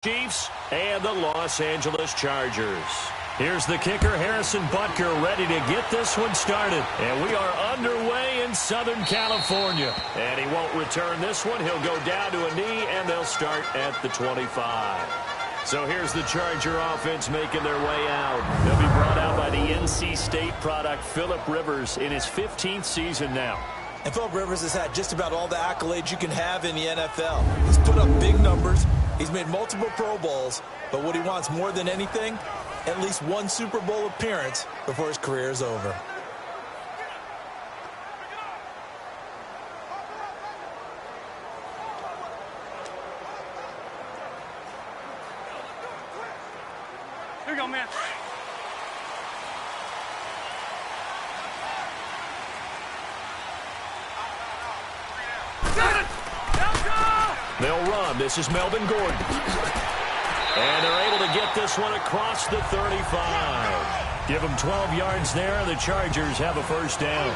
Chiefs and the Los Angeles Chargers. Here's the kicker, Harrison Butker, ready to get this one started. And we are underway in Southern California. And he won't return this one. He'll go down to a knee, and they'll start at the 25. So here's the Charger offense making their way out. They'll be brought out by the NC State product, Phillip Rivers, in his 15th season now. And Phillip Rivers has had just about all the accolades you can have in the NFL. He's put up big numbers. He's made multiple Pro Bowls. But what he wants more than anything, at least one Super Bowl appearance before his career is over. Here you go, man. They'll run. This is Melvin Gordon. And they're able to get this one across the 35. Give them 12 yards there. The Chargers have a first down.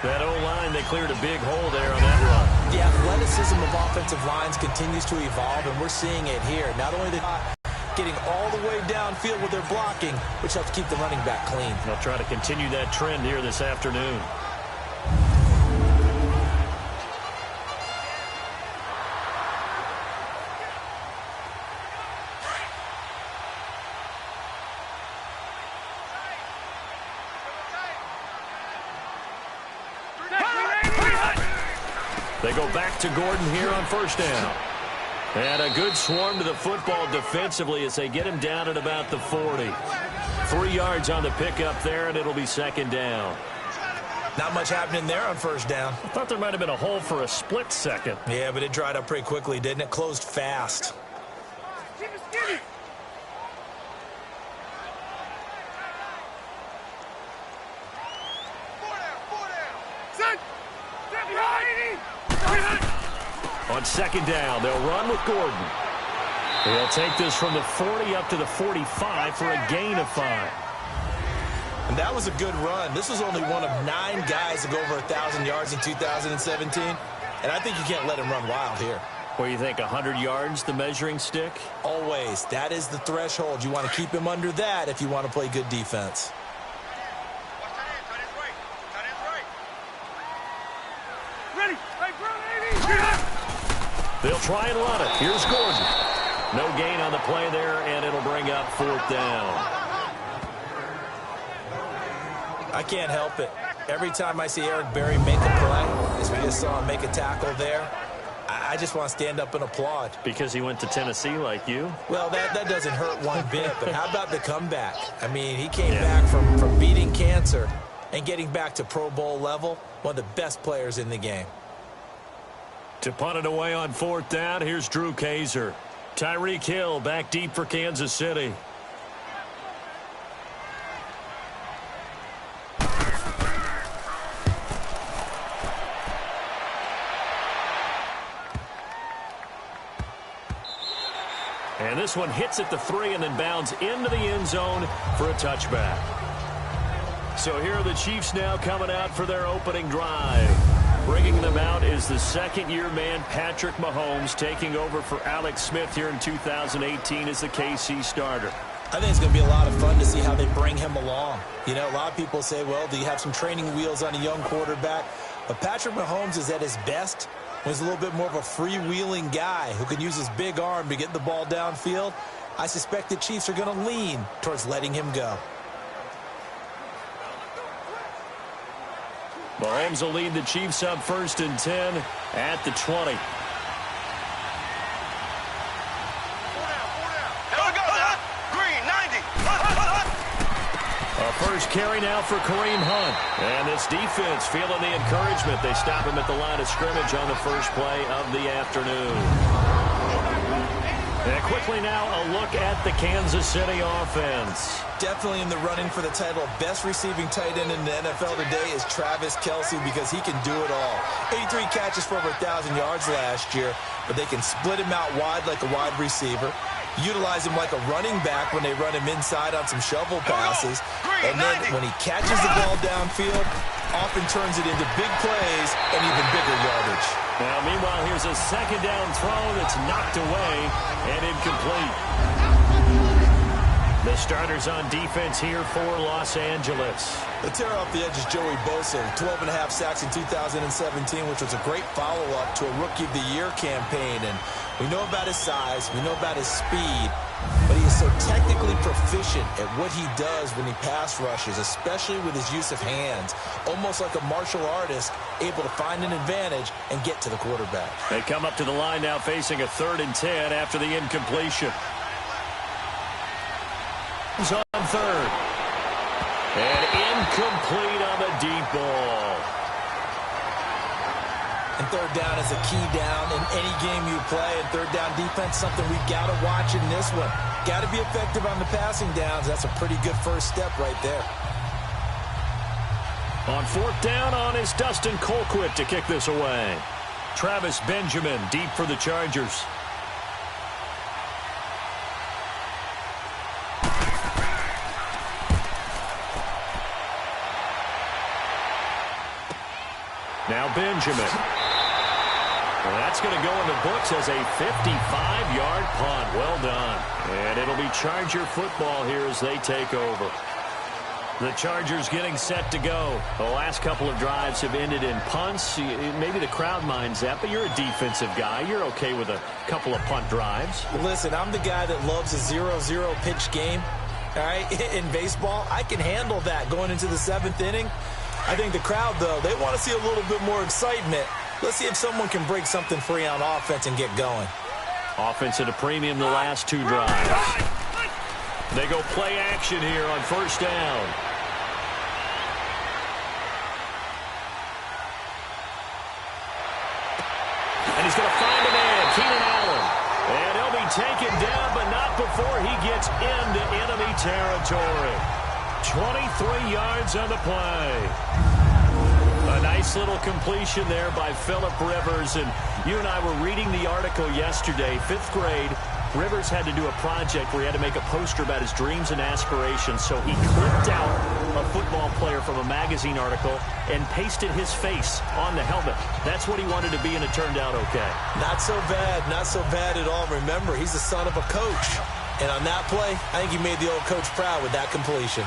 That O-line, they cleared a big hole there on that run. The athleticism of offensive lines continues to evolve, and we're seeing it here. Not only the getting all the way downfield with their blocking, which helps keep the running back clean. They'll try to continue that trend here this afternoon. They go back to Gordon here on first down. And a good swarm to the football defensively as they get him down at about the 40. 3 yards on the pickup there, and it'll be second down. Not much happening there on first down. I thought there might have been a hole for a split second. Yeah, but it dried up pretty quickly, didn't it? Closed fast. On second down, they'll run with Gordon. He'll take this from the 40 up to the 45 for a gain of 5. And that was a good run. This was only one of 9 guys to go over 1,000 yards in 2017. And I think you can't let him run wild here. What do you think, 100 yards, the measuring stick? Always. That is the threshold. You want to keep him under that if you want to play good defense. They'll try and run it. Here's Gordon. No gain on the play there, and it'll bring up fourth down. I can't help it. Every time I see Eric Berry make a play, as we just saw him make a tackle there, I just want to stand up and applaud. Because he went to Tennessee like you? Well, that doesn't hurt one bit, but how about the comeback? I mean, he came back from beating cancer and getting back to Pro Bowl level, one of the best players in the game. To punt it away on fourth down, here's Drew Kaiser. Tyreek Hill back deep for Kansas City. And this one hits at the 3 and then bounds into the end zone for a touchback. So here are the Chiefs now coming out for their opening drive. Bringing them out is the second-year man, Patrick Mahomes, taking over for Alex Smith here in 2018 as the KC starter. I think it's going to be a lot of fun to see how they bring him along. You know, a lot of people say, well, do you have some training wheels on a young quarterback? But Patrick Mahomes is at his best when he's a little bit more of a freewheeling guy who can use his big arm to get the ball downfield. I suspect the Chiefs are going to lean towards letting him go. Mahomes will lead the Chiefs up first and 10 at the 20. A first carry now for Kareem Hunt. And this defense feeling the encouragement. They stop him at the line of scrimmage on the first play of the afternoon. And quickly now, a look at the Kansas City offense. Definitely in the running for the title of best receiving tight end in the NFL today is Travis Kelce, because he can do it all. 83 catches for over 1,000 yards last year, but they can split him out wide like a wide receiver. utilize him like a running back when they run him inside on some shovel passes. And then when he catches the ball downfield, often turns it into big plays and even bigger yardage. Now, meanwhile, here's a second down throw that's knocked away and incomplete. The starters on defense here for Los Angeles. The tear off the edge is Joey Bosa, 12.5 sacks in 2017, which was a great follow-up to a Rookie of the Year campaign. And we know about his size, we know about his speed, but he is so technically proficient at what he does when he pass rushes, especially with his use of hands, almost like a martial artist, able to find an advantage and get to the quarterback. They come up to the line now facing a 3rd and 10 after the incompletion. On 3rd. And incomplete on the deep ball. And 3rd down is a key down in any game you play. And 3rd down defense, something we've got to watch in this one. Got to be effective on the passing downs. That's a pretty good first step right there. On 4th down is Dustin Colquitt to kick this away. Travis Benjamin deep for the Chargers. Now Benjamin. Well, that's going to go in the books as a 55-yard punt. Well done. And it'll be Charger football here as they take over. The Chargers getting set to go. The last couple of drives have ended in punts. Maybe the crowd minds that, but you're a defensive guy. You're okay with a couple of punt drives. Listen, I'm the guy that loves a 0-0 pitch game. All right, in baseball, I can handle that going into the 7th inning. I think the crowd, though, they want to see a little bit more excitement. Let's see if someone can break something free on offense and get going. Offense at a premium the last 2 drives. They go play action here on 1st down. And he's going to find a man, Keenan Allen. And he'll be taken down, but not before he gets into enemy territory. 23 yards on the play. A nice little completion there by Phillip Rivers. And you and I were reading the article yesterday, 5th grade. Rivers had to do a project where he had to make a poster about his dreams and aspirations. So he clipped out a football player from a magazine article and pasted his face on the helmet. That's what he wanted to be, and it turned out okay. Not so bad. Not so bad at all. Remember, he's the son of a coach. And on that play, I think he made the old coach proud with that completion.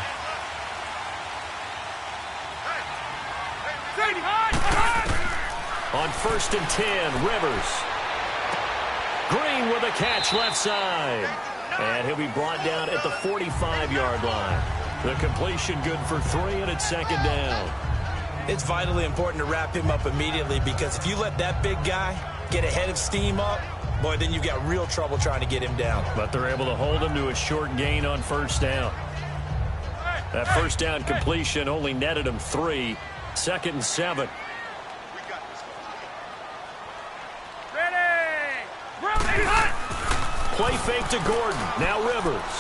On 1st and 10, Rivers. Green with a catch left side. And he'll be brought down at the 45-yard line. The completion good for 3, and it's 2nd down. It's vitally important to wrap him up immediately, because if you let that big guy get ahead of steam up, boy, then you've got real trouble trying to get him down. But they're able to hold him to a short gain on 1st down. That 1st down completion only netted him 3. 2nd and 7. Play fake to Gordon. Now Rivers.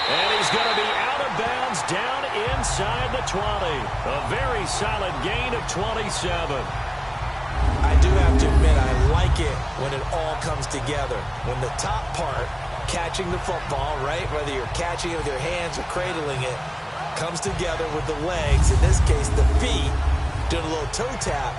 And he's going to be out of bounds down inside the 20. A very solid gain of 27. I do have to admit, I like it when it all comes together. When the top part, catching the football, right, whether you're catching it with your hands or cradling it, comes together with the legs, in this case the feet, doing a little toe tap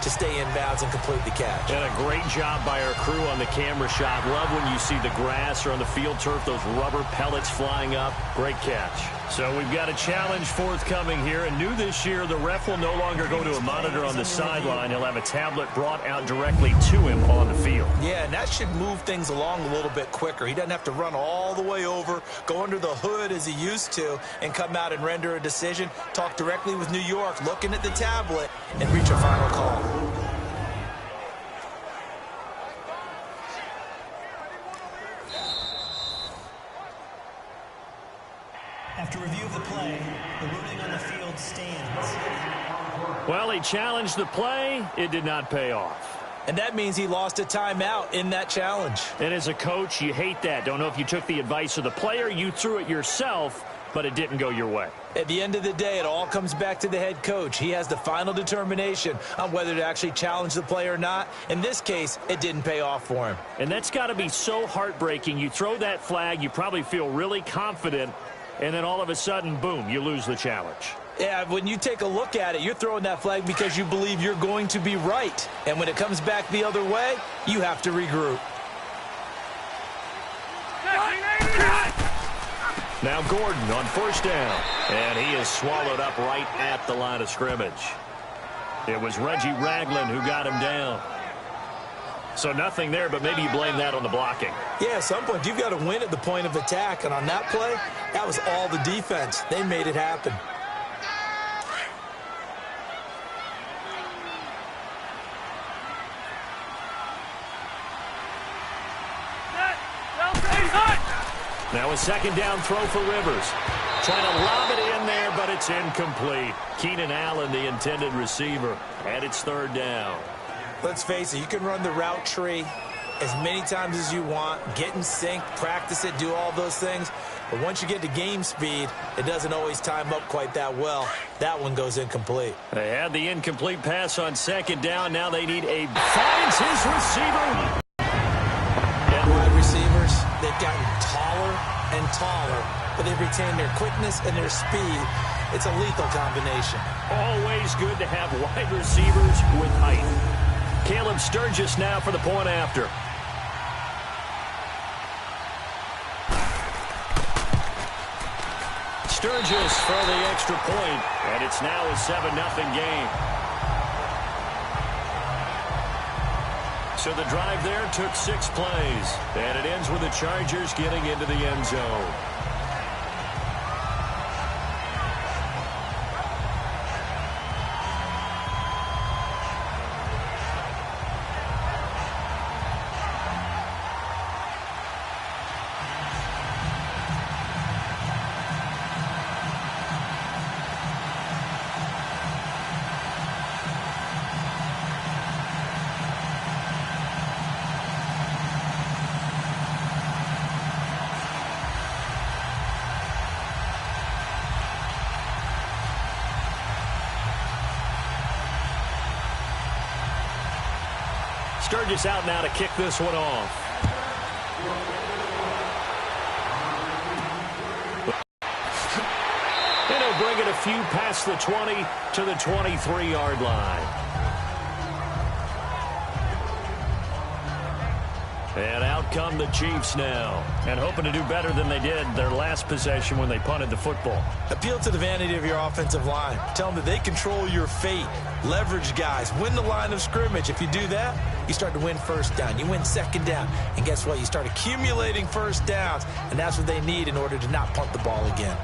to stay in bounds and complete the catch. And a great job by our crew on the camera shot. Love when you see the grass or on the field turf, those rubber pellets flying up. Great catch. So we've got a challenge forthcoming here. And new this year, the ref will no longer go to a monitor on the sideline. He'll have a tablet brought out directly to him on the field. Yeah, and that should move things along a little bit quicker. He doesn't have to run all the way over, go under the hood as he used to, and come out and render a decision. Talk directly with New York, looking at the tablet, and reach a final call. After review of the play, the ruling on the field stands. Well, he challenged the play. It did not pay off. And that means he lost a timeout in that challenge. And as a coach, you hate that. Don't know if you took the advice of the player, you threw it yourself, but it didn't go your way. At the end of the day, it all comes back to the head coach. He has the final determination on whether to actually challenge the play or not. In this case, it didn't pay off for him. And that's got to be so heartbreaking. You throw that flag, you probably feel really confident, and then all of a sudden, boom, you lose the challenge. Yeah, when you take a look at it, you're throwing that flag because you believe you're going to be right. And when it comes back the other way, you have to regroup. Now Gordon on first down, and he is swallowed up right at the line of scrimmage. It was Reggie Ragland who got him down. So nothing there, but maybe you blame that on the blocking. Yeah, at some point, you've got to win at the point of attack. And on that play, that was all the defense. They made it happen. Now a second down throw for Rivers. Trying to lob it in there, but it's incomplete. Keenan Allen, the intended receiver, and it's third down. Let's face it, you can run the route tree as many times as you want, get in sync, practice it, do all those things. But once you get to game speed, it doesn't always time up quite that well. That one goes incomplete. They had the incomplete pass on second down. Now they need a finds his receiver. And wide receivers, they've gotten taller and taller, but they've retained their quickness and their speed. It's a lethal combination. Always good to have wide receivers with height. Caleb Sturgis now for the point after. Sturgis for the extra point, and it's now a 7-0 game. So the drive there took 6 plays, and it ends with the Chargers getting into the end zone. Sturgis out now to kick this one off. And he'll bring it a few past the 20 to the 23-yard line. And out come the Chiefs now, and hoping to do better than they did their last possession when they punted the football. Appeal to the vanity of your offensive line. Tell them that they control your fate. Leverage guys. Win the line of scrimmage. If you do that, you start to win first down. You win second down. And guess what? You start accumulating first downs, and that's what they need in order to not punt the ball again.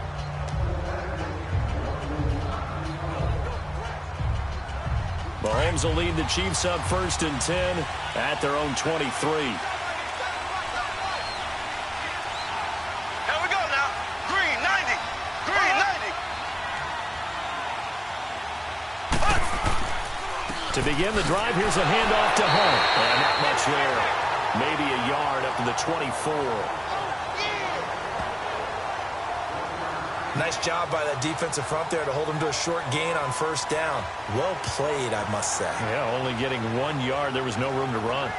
Mahomes will lead the Chiefs up 1st and 10 at their own 23. To begin the drive, here's a handoff to Hunt. And not much there. Maybe a yard up to the 24. Nice job by that defensive front there to hold him to a short gain on first down. Well played, I must say. Yeah, only getting 1 yard. There was no room to run.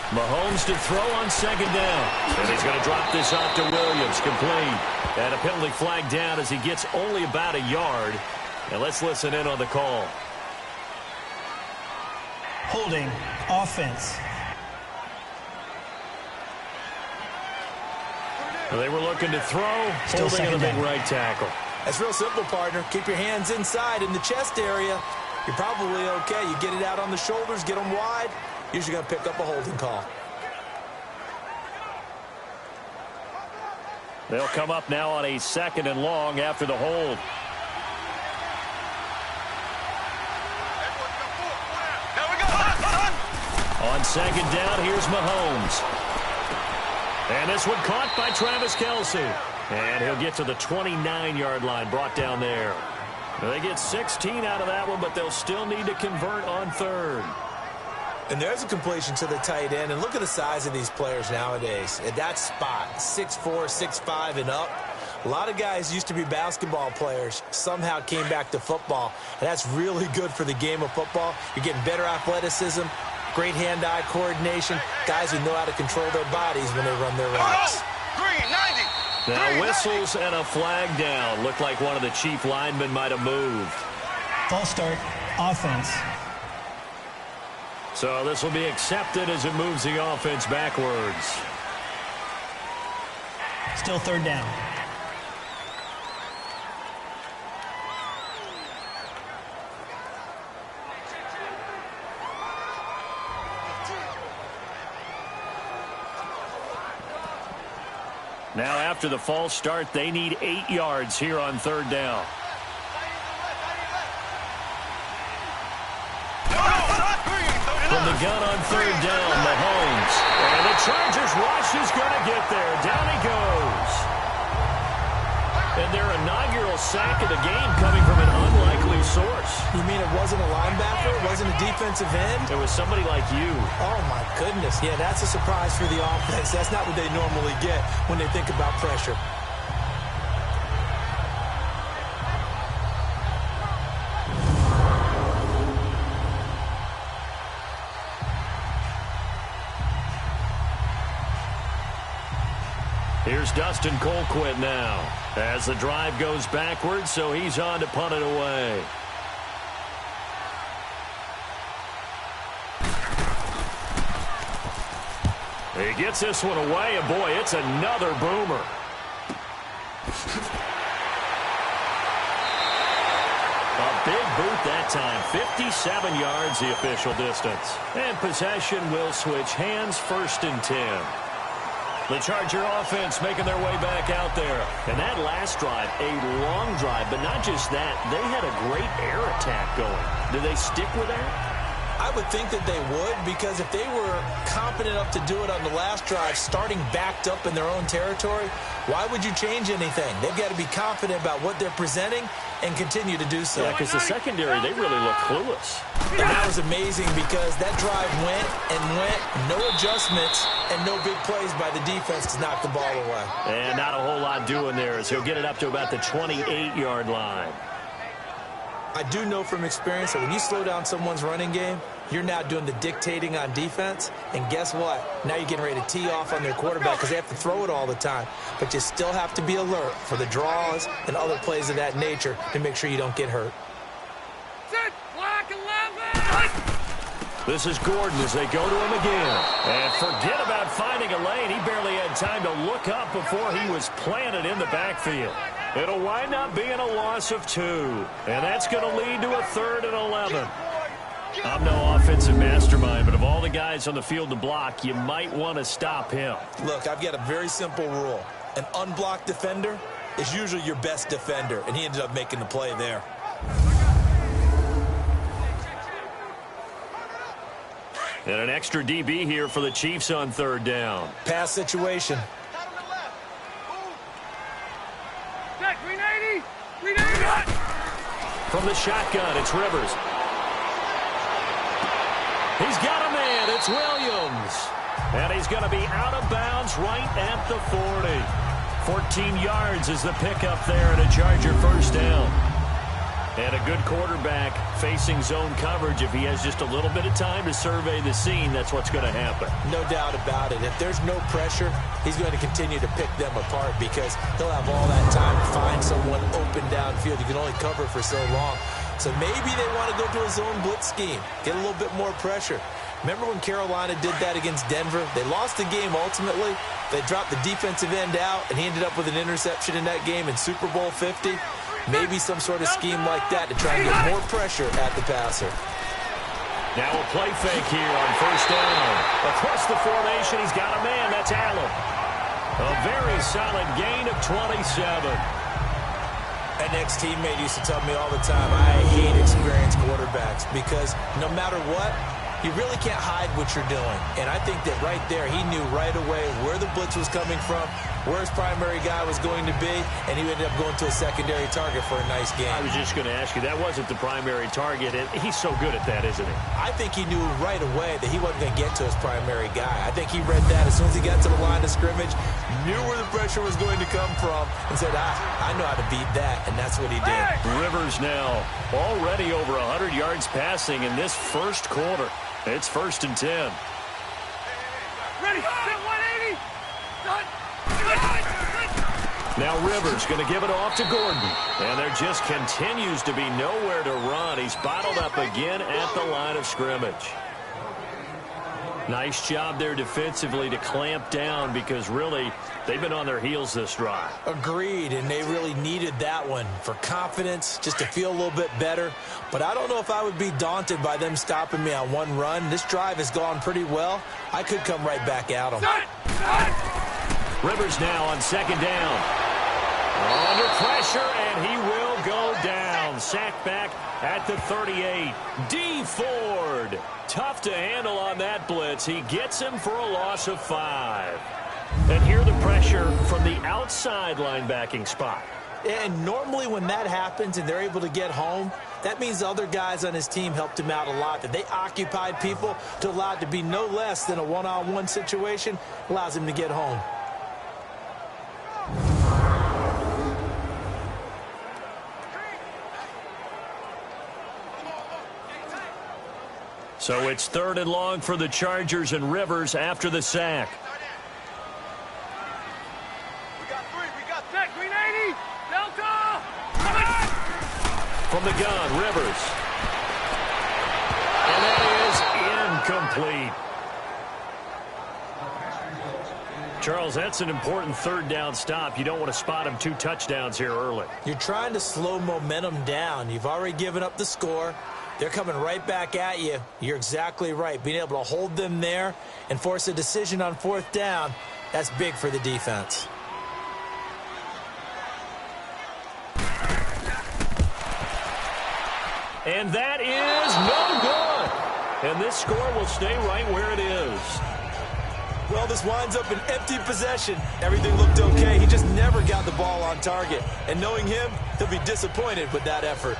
Mahomes to throw on second down. And he's going to drop this off to Williams. Complete. And a penalty flag down as he gets only about a yard. And let's listen in on the call. Holding offense. They were looking to throw. Still holding on a big down. right tackle. That's real simple, partner. Keep your hands inside in the chest area. You're probably okay. You get it out on the shoulders, get them wide. Usually going to pick up a holding call. They'll come up now on a 2nd and long after the hold. On second down, here's Mahomes. And this one caught by Travis Kelce. And he'll get to the 29-yard line, brought down there. They get 16 out of that one, but they'll still need to convert on third. And there's a completion to the tight end. And look at the size of these players nowadays. At that spot, 6'4", 6'5", and up. A lot of guys used to be basketball players, somehow came back to football. And that's really good for the game of football. You're getting better athleticism, great hand-eye coordination, guys who know how to control their bodies when they run their routes. Green, 90. Now whistles and a flag down. Looked like one of the chief linemen might have moved. False start, offense. So this will be accepted as it moves the offense backwards. Still third down. Now after the false start, they need 8 yards here on third down. From the gun on third down, Mahomes. And the Chargers rush is going to get there. Down he goes. And their inaugural sack of the game coming from an unlikely source. You mean it wasn't a linebacker? It wasn't a defensive end? It was somebody like you. Oh, my goodness. Yeah, that's a surprise for the offense. That's not what they normally get when they think about pressure. Here's Dustin Colquitt now as the drive goes backwards, so he's on to punt it away. He gets this one away, and boy, it's another boomer. A big boot that time, 57 yards the official distance. And possession will switch hands, 1st and 10. The Charger offense making their way back out there. And that last drive, a long drive, but not just that. They had a great air attack going. Do they stick with that? I would think that they would, because if they were competent enough to do it on the last drive, starting backed up in their own territory, why would you change anything? They've got to be confident about what they're presenting and continue to do so. Yeah, because the secondary, they really look clueless. And that was amazing because that drive went and went, no adjustments, and no big plays by the defense to knock the ball away. And not a whole lot doing there, as he'll get it up to about the 28-yard line. I do know from experience that when you slow down someone's running game, you're now doing the dictating on defense. And guess what? Now you're getting ready to tee off on their quarterback because they have to throw it all the time. But you still have to be alert for the draws and other plays of that nature to make sure you don't get hurt. Sit, black 11. This is Gordon as they go to him again. And forget about finding a lane. He barely had time to look up before he was planted in the backfield. It'll wind up being a loss of 2. And that's going to lead to a 3rd and 11. I'm no offensive mastermind, but of all the guys on the field to block, you might want to stop him. Look, I've got a very simple rule. An unblocked defender is usually your best defender, and he ended up making the play there. And an extra DB here for the Chiefs on third down. Pass situation. Check, 380. 380. From the shotgun, it's Rivers. He's got a man. It's Williams. And he's going to be out of bounds right at the 40. 14 yards is the pickup there and a Charger first down. And a good quarterback facing zone coverage. If he has just a little bit of time to survey the scene, that's what's going to happen. No doubt about it. If there's no pressure, he's going to continue to pick them apart because he'll have all that time to find someone open downfield. You can only cover for so long. So maybe they want to go to a zone blitz scheme, get a little bit more pressure. Remember when Carolina did that against Denver? They lost the game ultimately. They dropped the defensive end out, and he ended up with an interception in that game in Super Bowl 50. Maybe some sort of scheme like that to try and get more pressure at the passer. Now a play fake here on first down. Across the formation, he's got a man. That's Allen. A very solid gain of 27. An ex-teammate used to tell me all the time, I hate experienced quarterbacks because no matter what, you really can't hide what you're doing. And I think that right there, he knew right away where the blitz was coming from, where his primary guy was going to be, and he ended up going to a secondary target for a nice game. I was just going to ask you, that wasn't the primary target, and he's so good at that, isn't he? I think he knew right away that he wasn't going to get to his primary guy. I think he read that as soon as he got to the line of scrimmage, knew where the pressure was going to come from, and said, I know how to beat that, and that's what he did. Rivers now already over 100 yards passing in this first quarter. It's 1st and 10. Ready, set 180. Done. Now Rivers going to give it off to Gordon. And there just continues to be nowhere to run. He's bottled up again at the line of scrimmage. Nice job there defensively to clamp down because really they've been on their heels this drive. Agreed, and they really needed that one for confidence, just to feel a little bit better. But I don't know if I would be daunted by them stopping me on one run. This drive has gone pretty well. I could come right back at them. Rivers now on 2nd down. Under pressure, and he will go down. Sacked back at the 38. D. Ford. Tough to handle on that blitz. He gets him for a loss of 5. And here the pressure from the outside linebacking spot. And normally when that happens and they're able to get home, that means the other guys on his team helped him out a lot. That they occupied people to allow it to be no less than a one-on-one situation, allows him to get home. So it's 3rd and long for the Chargers, and Rivers after the sack. We got set, green 80. Delta. From the gun, Rivers. And that is incomplete. Charles, that's an important 3rd down stop. You don't want to spot him 2 touchdowns here early. You're trying to slow momentum down. You've already given up the score. They're coming right back at you. You're exactly right. Being able to hold them there and force a decision on 4th down, that's big for the defense. And that is no good. And this score will stay right where it is. Well, this winds up an empty possession. Everything looked okay. He just never got the ball on target. And knowing him, he'll be disappointed with that effort.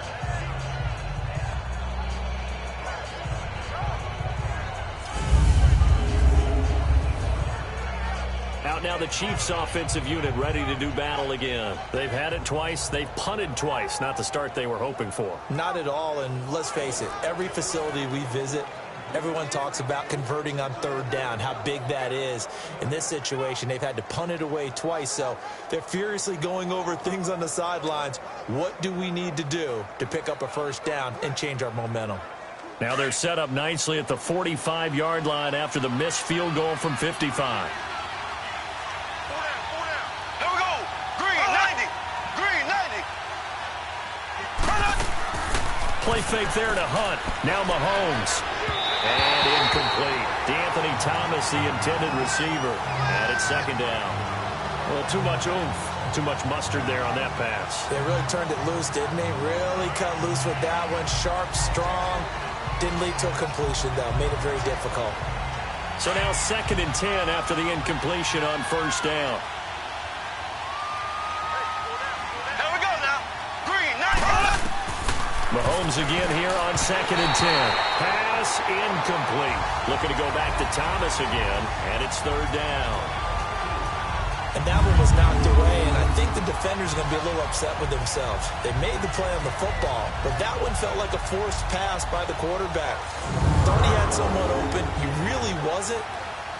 Out now the Chiefs offensive unit ready to do battle again. They've had it twice. They've punted twice. Not the start they were hoping for. Not at all, and let's face it, every facility we visit, everyone talks about converting on 3rd down, how big that is. In this situation, they've had to punt it away twice, so they're furiously going over things on the sidelines. What do we need to do to pick up a 1st down and change our momentum? Now they're set up nicely at the 45-yard line after the missed field goal from 55. Play fake there to Hunt. Now Mahomes. And incomplete. D'Anthony Thomas, the intended receiver. And it's 2nd down. Well, too much oomph. Too much mustard there on that pass. They really turned it loose, didn't they? Really cut loose with that one. Sharp, strong. Didn't lead to a completion, though. Made it very difficult. So now 2nd and 10 after the incompletion on 1st down. Mahomes again here on 2nd and 10. Pass incomplete. Looking to go back to Thomas again, and it's 3rd down. And that one was knocked away, and I think the defender's going to be a little upset with themselves. They made the play on the football, but that one felt like a forced pass by the quarterback. Thought he had someone open. He really wasn't.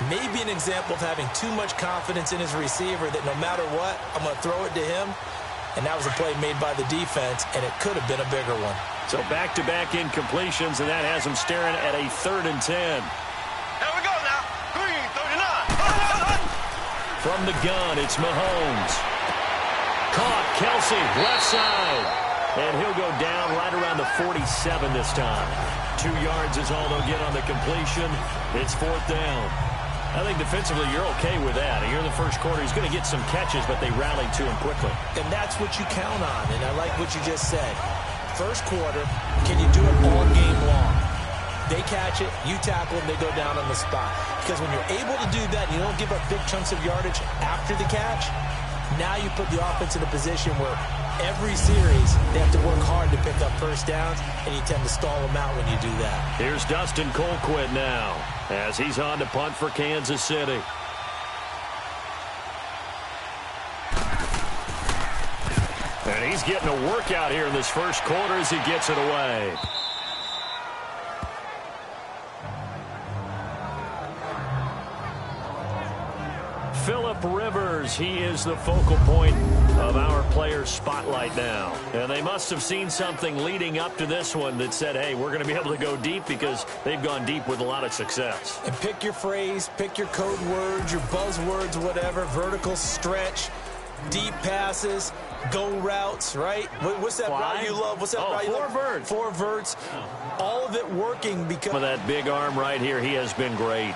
Maybe an example of having too much confidence in his receiver that no matter what, I'm going to throw it to him. And that was a play made by the defense, and it could have been a bigger one. So back-to-back incompletions, and that has him staring at a 3rd and 10. Here we go now. Green 39. From the gun, it's Mahomes. Caught, Kelsey, left side. And he'll go down right around the 47 this time. 2 yards is all they'll get on the completion. It's 4th down. I think defensively you're okay with that. Here in the first quarter, he's going to get some catches, but they rallied to him quickly. And that's what you count on, and I like what you just said. First quarter, can you do it all game long? They catch it, you tackle, and they go down on the spot. Because when you're able to do that, you don't give up big chunks of yardage after the catch, now you put the offense in a position where every series they have to work hard to pick up first downs, and you tend to stall them out when you do that. Here's Dustin Colquitt now as he's on to punt for Kansas City. And he's getting a workout here in this first quarter as he gets it away. Phillip Rivers, he is the focal point of our players' spotlight now. And they must have seen something leading up to this one that said, hey, we're going to be able to go deep, because they've gone deep with a lot of success. And pick your phrase, pick your code words, your buzzwords, whatever, vertical stretch, deep passes, go routes, right? What's that route you love? What's that route you love? 4 verts. 4 verts. All of it working because of that big arm right here, he has been great.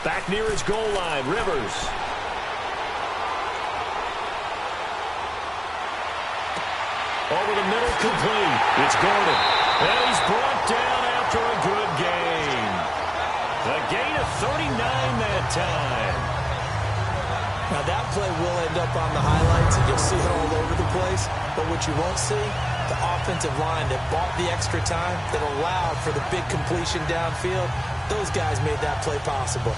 Back near his goal line, Rivers. Over the middle, complete. It's Gordon. And he's brought down after a good gain. A gain of 39 that time. Now that play will end up on the highlights, and you'll see it all over the place. But what you won't see, the offensive line that bought the extra time, that allowed for the big completion downfield, those guys made that play possible.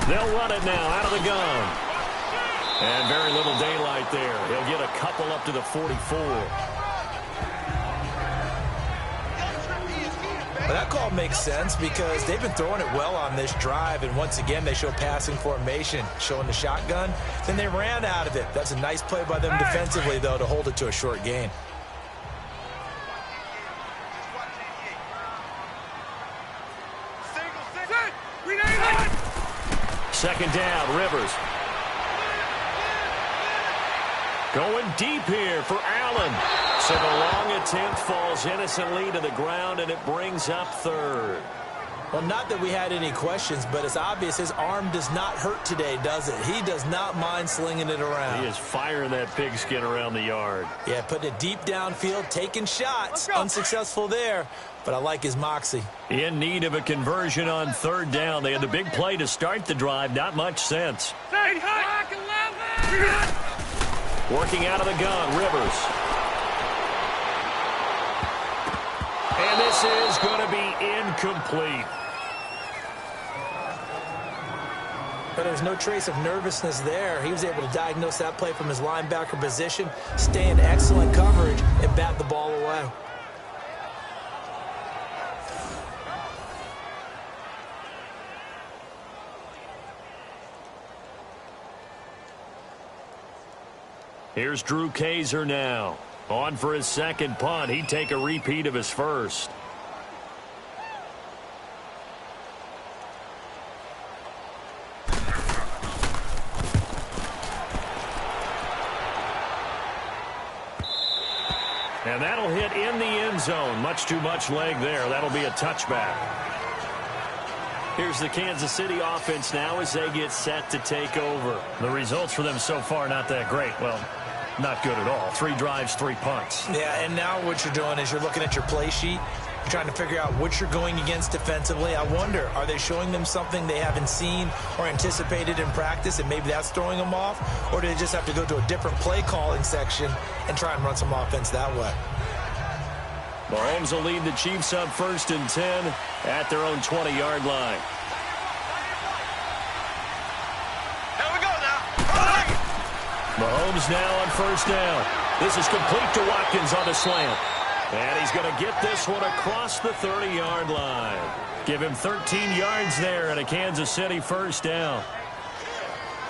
They'll run it now out of the gun. And very little daylight there. He'll get a couple up to the 44. Well, that call makes sense because they've been throwing it well on this drive, and once again they show passing formation, showing the shotgun. Then they ran out of it. That's a nice play by them defensively, though, to hold it to a short gain. Second down, Rivers. Going deep here for Allen. So the long attempt falls innocently to the ground, and it brings up third. Well, not that we had any questions, but it's obvious his arm does not hurt today, does it? He does not mind slinging it around. He is firing that pigskin around the yard. Yeah, putting it deep downfield, taking shots. Unsuccessful there, but I like his moxie. In need of a conversion on third down. They had the big play to start the drive. Not much sense. Working out of the gun, Rivers. And this is going to be incomplete. But there's no trace of nervousness there. He was able to diagnose that play from his linebacker position, stay in excellent coverage, and bat the ball away. Here's Drew Kaiser now. On for his second punt. He'd take a repeat of his first. And that'll hit in the end zone. Much too much leg there. That'll be a touchback. Here's the Kansas City offense now as they get set to take over. The results for them so far not that great. Well, not good at all. 3 drives, 3 punts. Yeah, and now what you're doing is you're looking at your play sheet. You're trying to figure out what you're going against defensively. I wonder, are they showing them something they haven't seen or anticipated in practice, and maybe that's throwing them off? Or do they just have to go to a different play calling section and try and run some offense that way? Mahomes will lead the Chiefs up 1st and 10 at their own 20-yard line. Here we go now. Mahomes now on 1st down. This is complete to Watkins on the slant. And he's going to get this one across the 30-yard line. Give him 13 yards there and a Kansas City 1st down.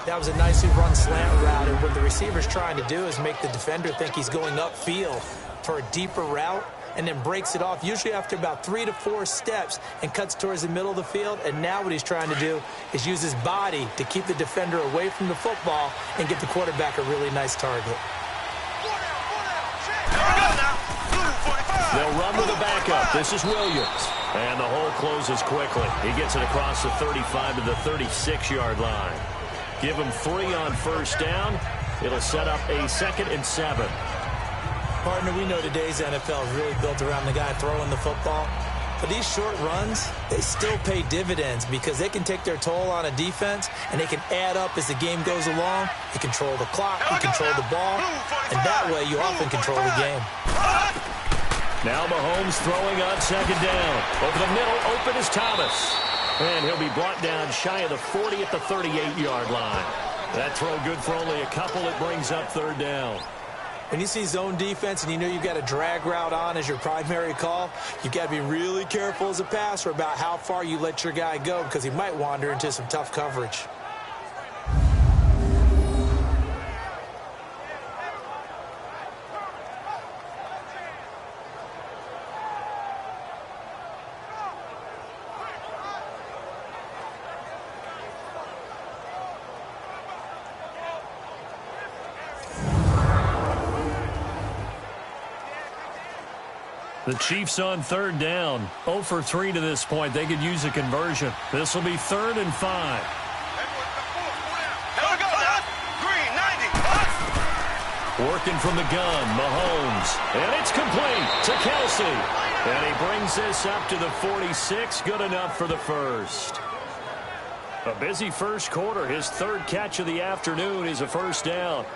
That was a nicely run slant route, and what the receiver's trying to do is make the defender think he's going upfield for a deeper route, and then breaks it off, usually after about 3 to 4 steps, and cuts towards the middle of the field. And now what he's trying to do is use his body to keep the defender away from the football and get the quarterback a really nice target. They'll run with a backup. This is Williams. And the hole closes quickly. He gets it across the 35 to the 36-yard line. Give him 3 on first down. It'll set up a 2nd and 7. Partner, we know today's NFL is really built around the guy throwing the football. But these short runs, they still pay dividends because they can take their toll on a defense, and they can add up as the game goes along. You control the clock, you control the ball, and that way you often control the game. Now Mahomes throwing on 2nd down. Over the middle, open is Thomas. And he'll be brought down shy of the 40 at the 38-yard line. That throw good for only a couple. It brings up 3rd down. When you see zone defense and you know you've got a drag route on as your primary call, you've got to be really careful as a passer about how far you let your guy go because he might wander into some tough coverage. The Chiefs on 3rd down. 0 for 3 to this point. They could use a conversion. This will be 3rd and 5. Working from the gun, Mahomes. And it's complete to Kelsey. And he brings this up to the 46. Good enough for the first. A busy first quarter. His 3rd catch of the afternoon is a first down.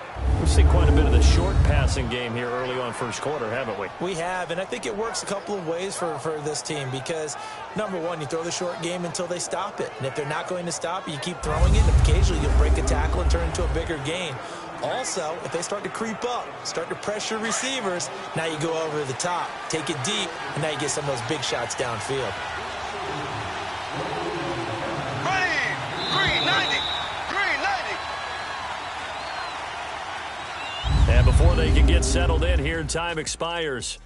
We've seen quite a bit of the short passing game here early on first quarter, haven't we? We have, and I think it works a couple of ways for this team because, number one, you throw the short game until they stop it. And if they're not going to stop it, you keep throwing it, and occasionally you'll break a tackle and turn it into a bigger gain. Also, if they start to creep up, start to pressure receivers, now you go over the top, take it deep, and now you get some of those big shots downfield. And before they can get settled in here, time expires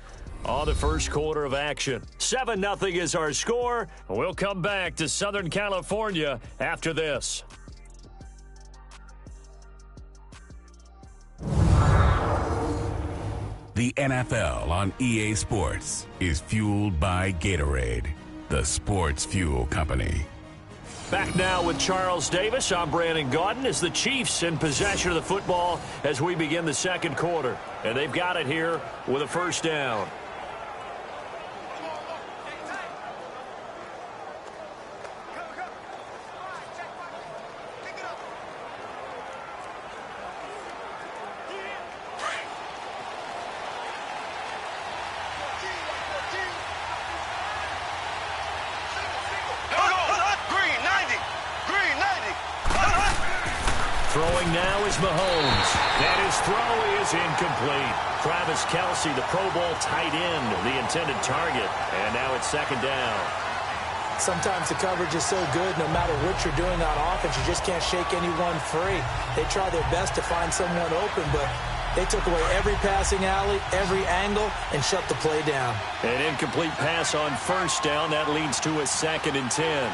on the first quarter of action. 7-0 is our score. We'll come back to Southern California after this. The NFL on EA Sports is fueled by Gatorade, the sports fuel company. Back now with Charles Davis. I'm Brandon Gaudin as the Chiefs in possession of the football as we begin the second quarter. And they've got it here with a first down. Throwing now is Mahomes. And his throw is incomplete. Travis Kelsey, the Pro Bowl tight end, the intended target. And now it's 2nd down. Sometimes the coverage is so good, no matter what you're doing on offense, you just can't shake anyone free. They try their best to find someone open, but they took away every passing alley, every angle, and shut the play down. An incomplete pass on first down. That leads to a 2nd and 10.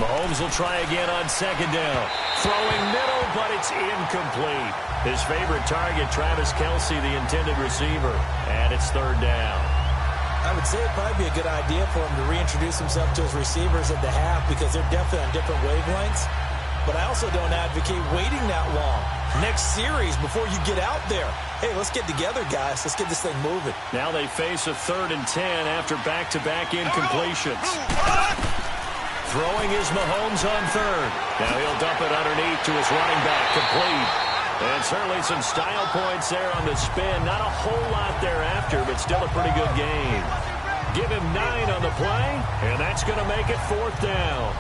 Mahomes will try again on 2nd down. Throwing middle, but it's incomplete. His favorite target, Travis Kelsey, the intended receiver. And it's 3rd down. I would say it'd probably be a good idea for him to reintroduce himself to his receivers at the half because they're definitely on different wavelengths. But I also don't advocate waiting that long. Next series, before you get out there, hey, let's get together, guys. Let's get this thing moving. Now they face a 3rd and 10 after back-to-back incompletions. Throwing is Mahomes on 3rd. Now he'll dump it underneath to his running back, complete. And certainly some style points there on the spin. Not a whole lot thereafter, but still a pretty good game. Give him 9 on the play, and that's going to make it 4th down.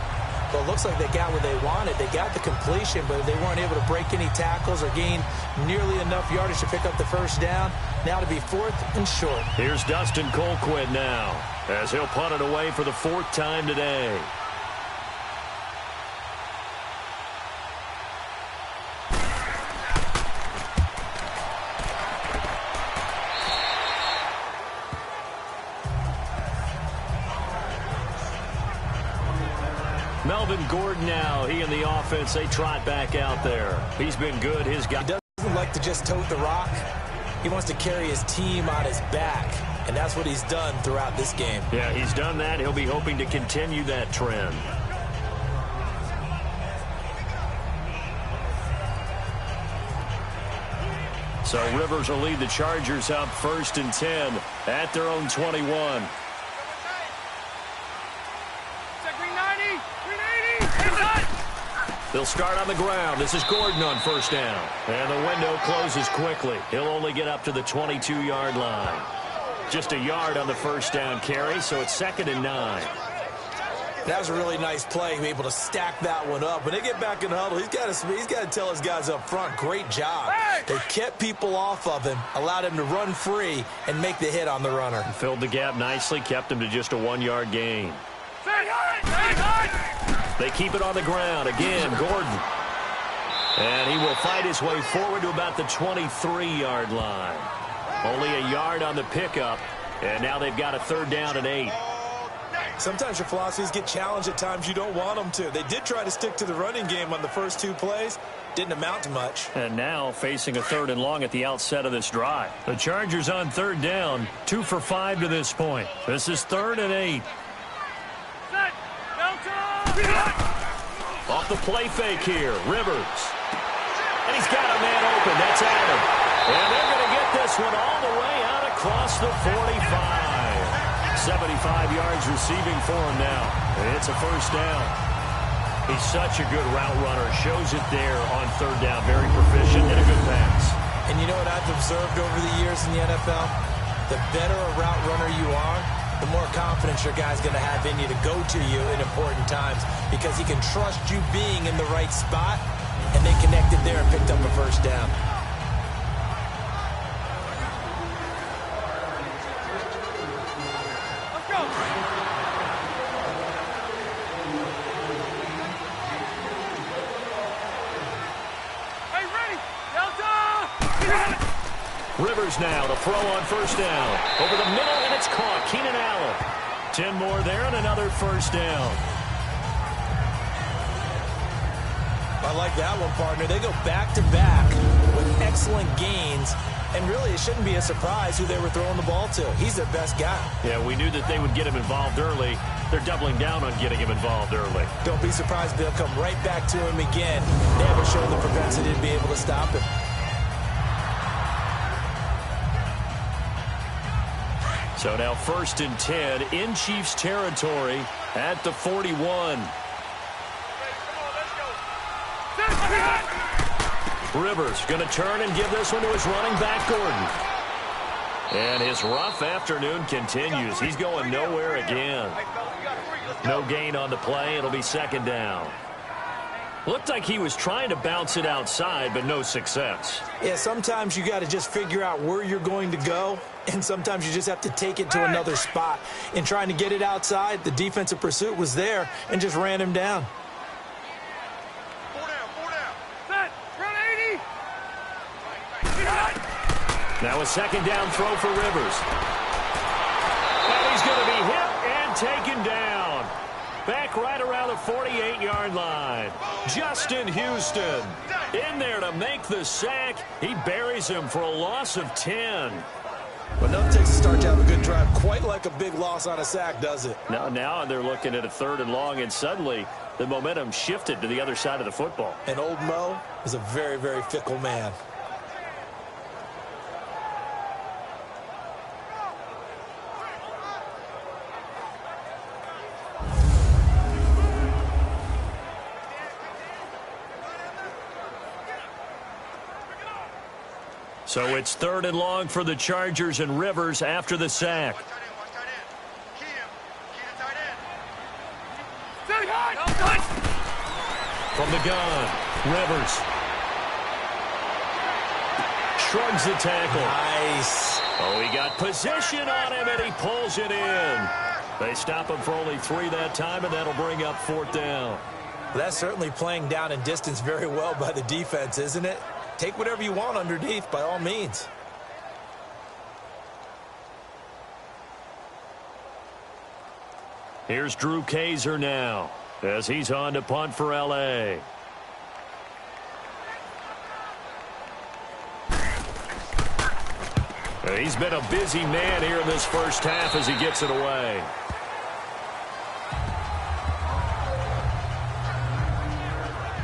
Well, it looks like they got what they wanted. They got the completion, but they weren't able to break any tackles or gain nearly enough yardage to pick up the first down. Now to be 4th and short. Here's Dustin Colquitt now, as he'll punt it away for the 4th time today. Melvin Gordon now, he and the offense, they trot back out there. He's been good. His guy doesn't like to just tote the rock. He wants to carry his team on his back, and that's what he's done throughout this game. Yeah, he's done that. He'll be hoping to continue that trend. So Rivers will lead the Chargers up 1st and 10 at their own 21. They'll start on the ground. This is Gordon on 1st down. And the window closes quickly. He'll only get up to the 22-yard line. Just a yard on the 1st down carry, so it's 2nd and 9. That was a really nice play, be able to stack that one up. When they get back in the huddle, he's got to tell his guys up front, great job. They kept people off of him, allowed him to run free and make the hit on the runner. Filled the gap nicely, kept him to just a 1-yard gain. They keep it on the ground. Again, Gordon. And he will fight his way forward to about the 23-yard line. Only a yard on the pickup, and now they've got a 3rd down and 8. Sometimes your philosophies get challenged at times you don't want them to. They did try to stick to the running game on the first 2 plays. Didn't amount to much. And now facing a 3rd and long at the outset of this drive. The Chargers on 3rd down, 2 for 5 to this point. This is 3rd and 8. Off the play fake here, Rivers. And he's got a man open. That's Adam. And they're going to get this one all the way out across the 45. 75 yards receiving for him now. And it's a 1st down. He's such a good route runner. Shows it there on 3rd down. Very proficient and a good pass. And you know what I've observed over the years in the NFL? The better a route runner you are, the more confidence your guy's going to have in you to go to you in important times because he can trust you being in the right spot, and they connected there and picked up a 1st down. Let's go. Hey, ready. Delta. Rivers now to throw on 1st down. Over the middle, and it's caught. Keenan Allen. 10 more there and another 1st down. I like that one, partner. They go back-to-back with excellent gains, and really it shouldn't be a surprise who they were throwing the ball to. He's their best guy. Yeah, we knew that they would get him involved early. They're doubling down on getting him involved early. Don't be surprised if they'll come right back to him again. They haven't shown the propensity to be able to stop him. So now 1st and 10 in Chiefs territory at the 41. Rivers going to turn and give this one to his running back, Gordon. And his rough afternoon continues. He's going nowhere again. No gain on the play. It'll be 2nd down. Looked like he was trying to bounce it outside, but no success. Yeah, sometimes you got to just figure out where you're going to go, and sometimes you just have to take it to another spot. In trying to get it outside, the defensive pursuit was there and just ran him down. 4 down. Set. Run 80. Now a 2nd down throw for Rivers. And he's going to be hit and taken down. Back right around the 48-yard line. Justin Houston in there to make the sack. He buries him for a loss of 10. But nothing takes a start to have a good drive quite like a big loss on a sack, does it? Now they're looking at a 3rd and long, and suddenly the momentum shifted to the other side of the football. And old Mo is a very, very fickle man. So it's 3rd and long for the Chargers, and Rivers after the sack. From the gun, Rivers shrugs the tackle. Nice. Oh, he got position on him, and he pulls it in. They stop him for only 3 that time, and that'll bring up 4th down. That's certainly playing down in distance very well by the defense, isn't it? Take whatever you want underneath, by all means. Here's Drew Kaiser now. as he's on to punt for L.A. He's been a busy man here in this first half as he gets it away.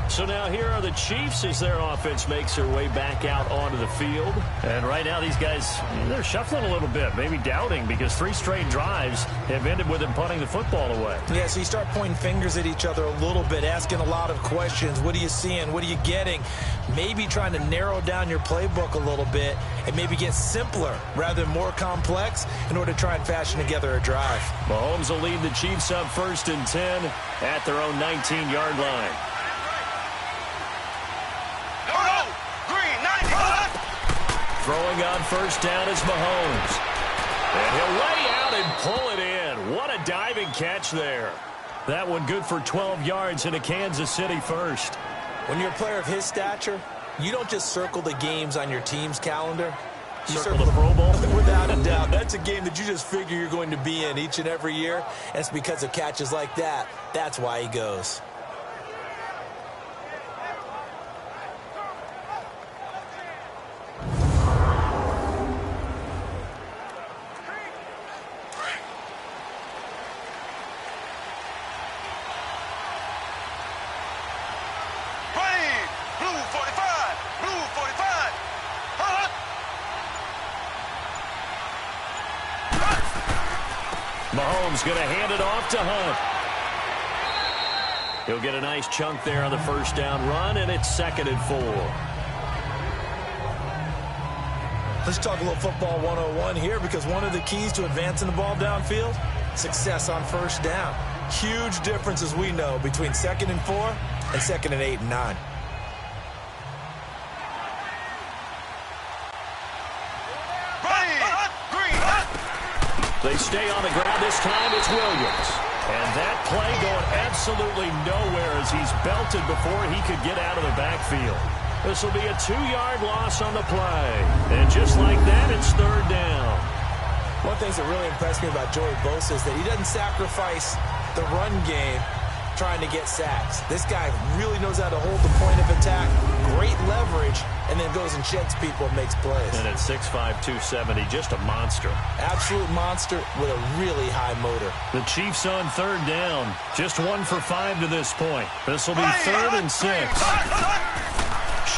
So now here are the Chiefs as their offense makes their way back out onto the field. And right now these guys, they're shuffling a little bit, maybe doubting, because 3 straight drives have ended with them punting the football away. Yeah, so you start pointing fingers at each other a little bit, asking a lot of questions. What are you seeing? What are you getting? Maybe trying to narrow down your playbook a little bit and maybe get simpler rather than more complex in order to try and fashion together a drive. Mahomes will lead the Chiefs up 1st and 10 at their own 19-yard line. Throwing on 1st down is Mahomes. And he'll lay out and pull it in. What a diving catch there. That one good for 12 yards into Kansas City first. When you're a player of his stature, you don't just circle the games on your team's calendar. You circle the Pro Bowl? Without a doubt. That's a game that you just figure you're going to be in each and every year. And it's because of catches like that. That's why he goes. Mahomes going to hand it off to Hunt. He'll get a nice chunk there on the 1st down run, and it's 2nd and 4. Let's talk a little football 101 here, because one of the keys to advancing the ball downfield, success on 1st down. Huge difference, as we know, between 2nd and 4 and 2nd and 8 and 9. They stay on the ground. This time it's Williams. And that play going absolutely nowhere as he's belted before he could get out of the backfield. This will be a 2-yard loss on the play. And just like that, it's 3rd down. One thing that really impressed me about Joey Bosa is that he doesn't sacrifice the run game trying to get sacks. This guy really knows how to hold the point of attack, great leverage, and then goes and sheds people and makes plays. And at 6'5", 270, just a monster. Absolute monster with a really high motor. The Chiefs on 3rd down. Just 1 for 5 to this point. This will be 3rd and 6.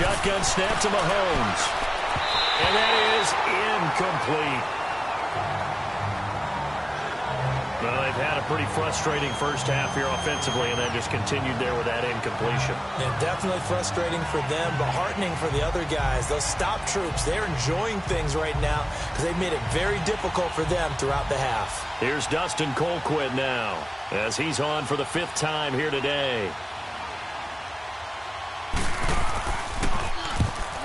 Shotgun snap to Mahomes. And that is incomplete. Well, they've had a pretty frustrating first half here offensively, and then just continued there with that incompletion. And definitely frustrating for them, but heartening for the other guys. Those stop troops, they're enjoying things right now because they've made it very difficult for them throughout the half. Here's Dustin Colquitt now as he's on for the 5th time here today.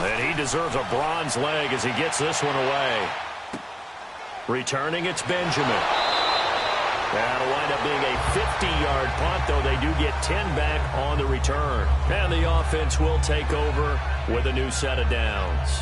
And he deserves a bronze leg as he gets this one away. Returning, it's Benjamin. That'll wind up being a 50-yard punt, though they do get 10 back on the return. And the offense will take over with a new set of downs.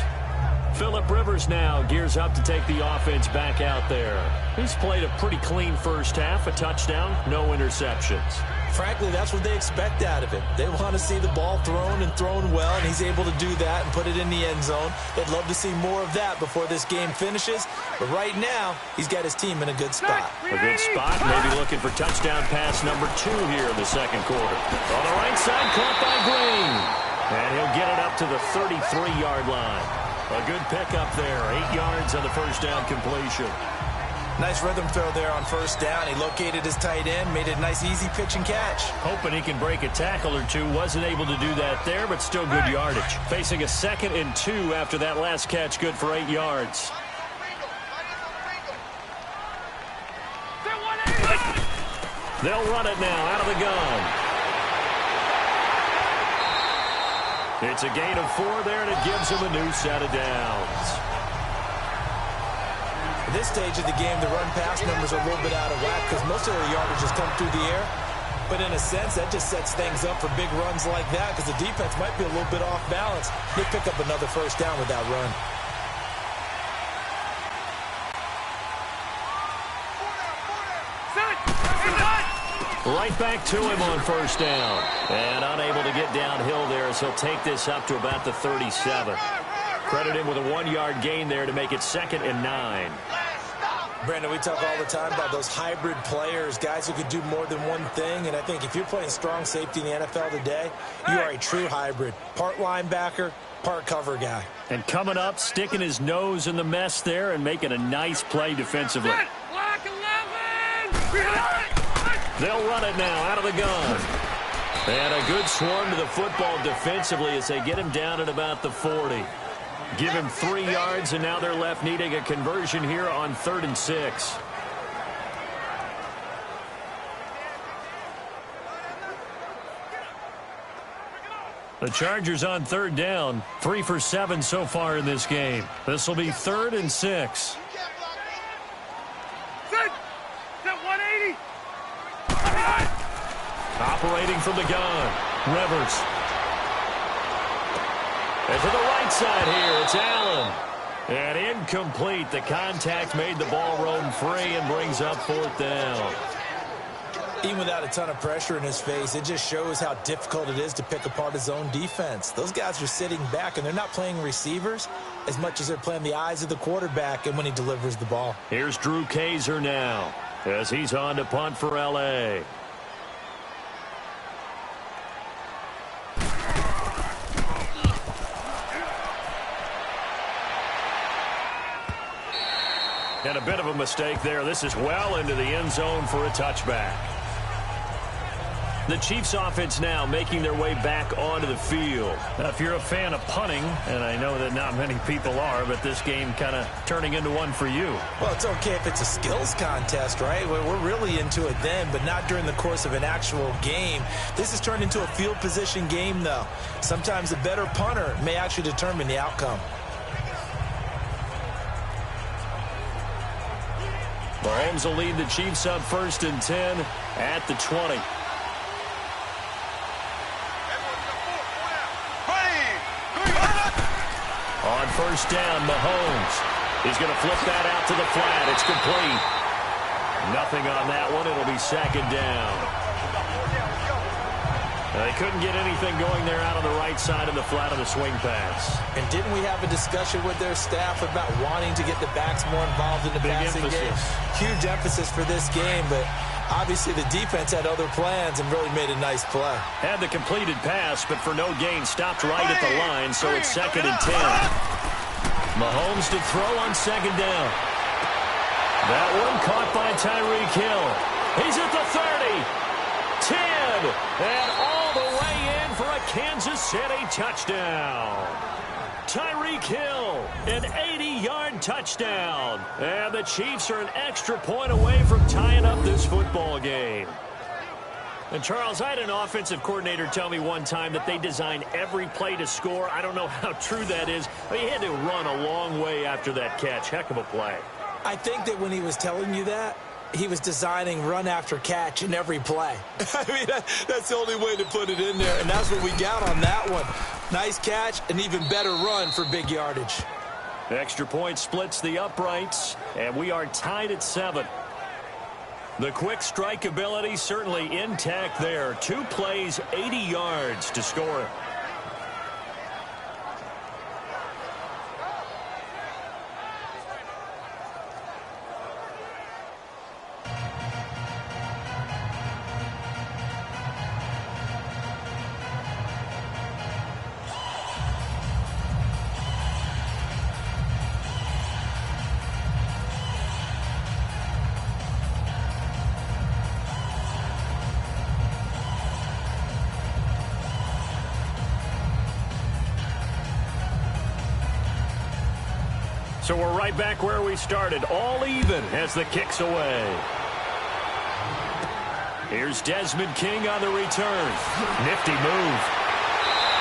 Phillip Rivers now gears up to take the offense back out there. He's played a pretty clean first half, a touchdown, no interceptions. Frankly, that's what they expect out of him. They want to see the ball thrown and thrown well, and he's able to do that and put it in the end zone. They'd love to see more of that before this game finishes. But right now, he's got his team in a good spot. A good spot, maybe looking for touchdown pass number 2 here in the 2nd quarter. On the right side, caught by Green. And he'll get it up to the 33-yard line. A good pickup there, 8 yards on the 1st down completion. Nice rhythm throw there on 1st down. He located his tight end, made it a nice, easy pitch and catch. Hoping he can break a tackle or two. Wasn't able to do that there, but still good yardage. Facing a 2nd and 2 after that last catch, good for 8 yards. They'll run it now out of the gun. It's a gain of 4 there, and it gives him a new set of downs. At this stage of the game, the run-pass numbers are a little bit out of whack because most of their yardage has come through the air. But in a sense, that just sets things up for big runs like that because the defense might be a little bit off balance. They pick up another 1st down with that run. Right back to him on first down. And unable to get downhill there as he'll take this up to about the 37. Credit him with a 1-yard gain there to make it 2nd and 9. Brandon, we talk all the time about those hybrid players, guys who could do more than one thing. And I think if you're playing strong safety in the NFL today, you are a true hybrid. Part linebacker, part cover guy. And coming up, sticking his nose in the mess there and making a nice play defensively. Block 11! They'll run it now out of the gun. And a good swarm to the football defensively as they get him down at about the 40. Give him 3 yards, and now they're left needing a conversion here on 3rd and 6. The Chargers on 3rd down, 3 for 7 so far in this game. This will be 3rd and 6. Set 180! Operating from the gun, Rivers. And to the right side here, it's Allen. And incomplete. The contact made the ball roam free and brings up 4th down. Even without a ton of pressure in his face, it just shows how difficult it is to pick apart his own defense. Those guys are sitting back, and they're not playing receivers as much as they're playing the eyes of the quarterback and when he delivers the ball. Here's Drew Kaiser now as he's on to punt for L.A. And a bit of a mistake there. This is well into the end zone for a touchback. The Chiefs offense now making their way back onto the field. Now, if you're a fan of punting, and I know that not many people are, but this game kind of turning into one for you. Well, it's okay if it's a skills contest, right? We're really into it then, but not during the course of an actual game. This has turned into a field position game, though. Sometimes a better punter may actually determine the outcome. Mahomes will lead the Chiefs up 1st and 10 at the 20. On 1st down, Mahomes. He's going to flip that out to the flat. It's complete. Nothing on that one. It'll be 2nd down. They couldn't get anything going there out on the right side of the flat of the swing pass. And didn't we have a discussion with their staff about wanting to get the backs more involved in the passing game? Huge emphasis for this game, but obviously the defense had other plans and really made a nice play. Had the completed pass, but for no gain, stopped right at the line, so it's 2nd and 10. Mahomes to throw on 2nd down. That one caught by Tyreek Hill. He's at the 30, 10, and all the way in for a Kansas City touchdown. Tyreek Hill, an 80-yard touchdown. And the Chiefs are an extra point away from tying up this football game. And, Charles, I had an offensive coordinator tell me one time that they design every play to score. I don't know how true that is, but he had to run a long way after that catch. Heck of a play. I think that when he was telling you that, he was designing run after catch in every play. I mean, that's the only way to put it in there, and that's what we got on that one. Nice catch, an even better run for big yardage. Extra point splits the uprights, and we are tied at 7. The quick strike ability certainly intact there. 2 plays, 80 yards to score it. So we're right back where we started, all even as the kick's away. Here's Desmond King on the return. Nifty move.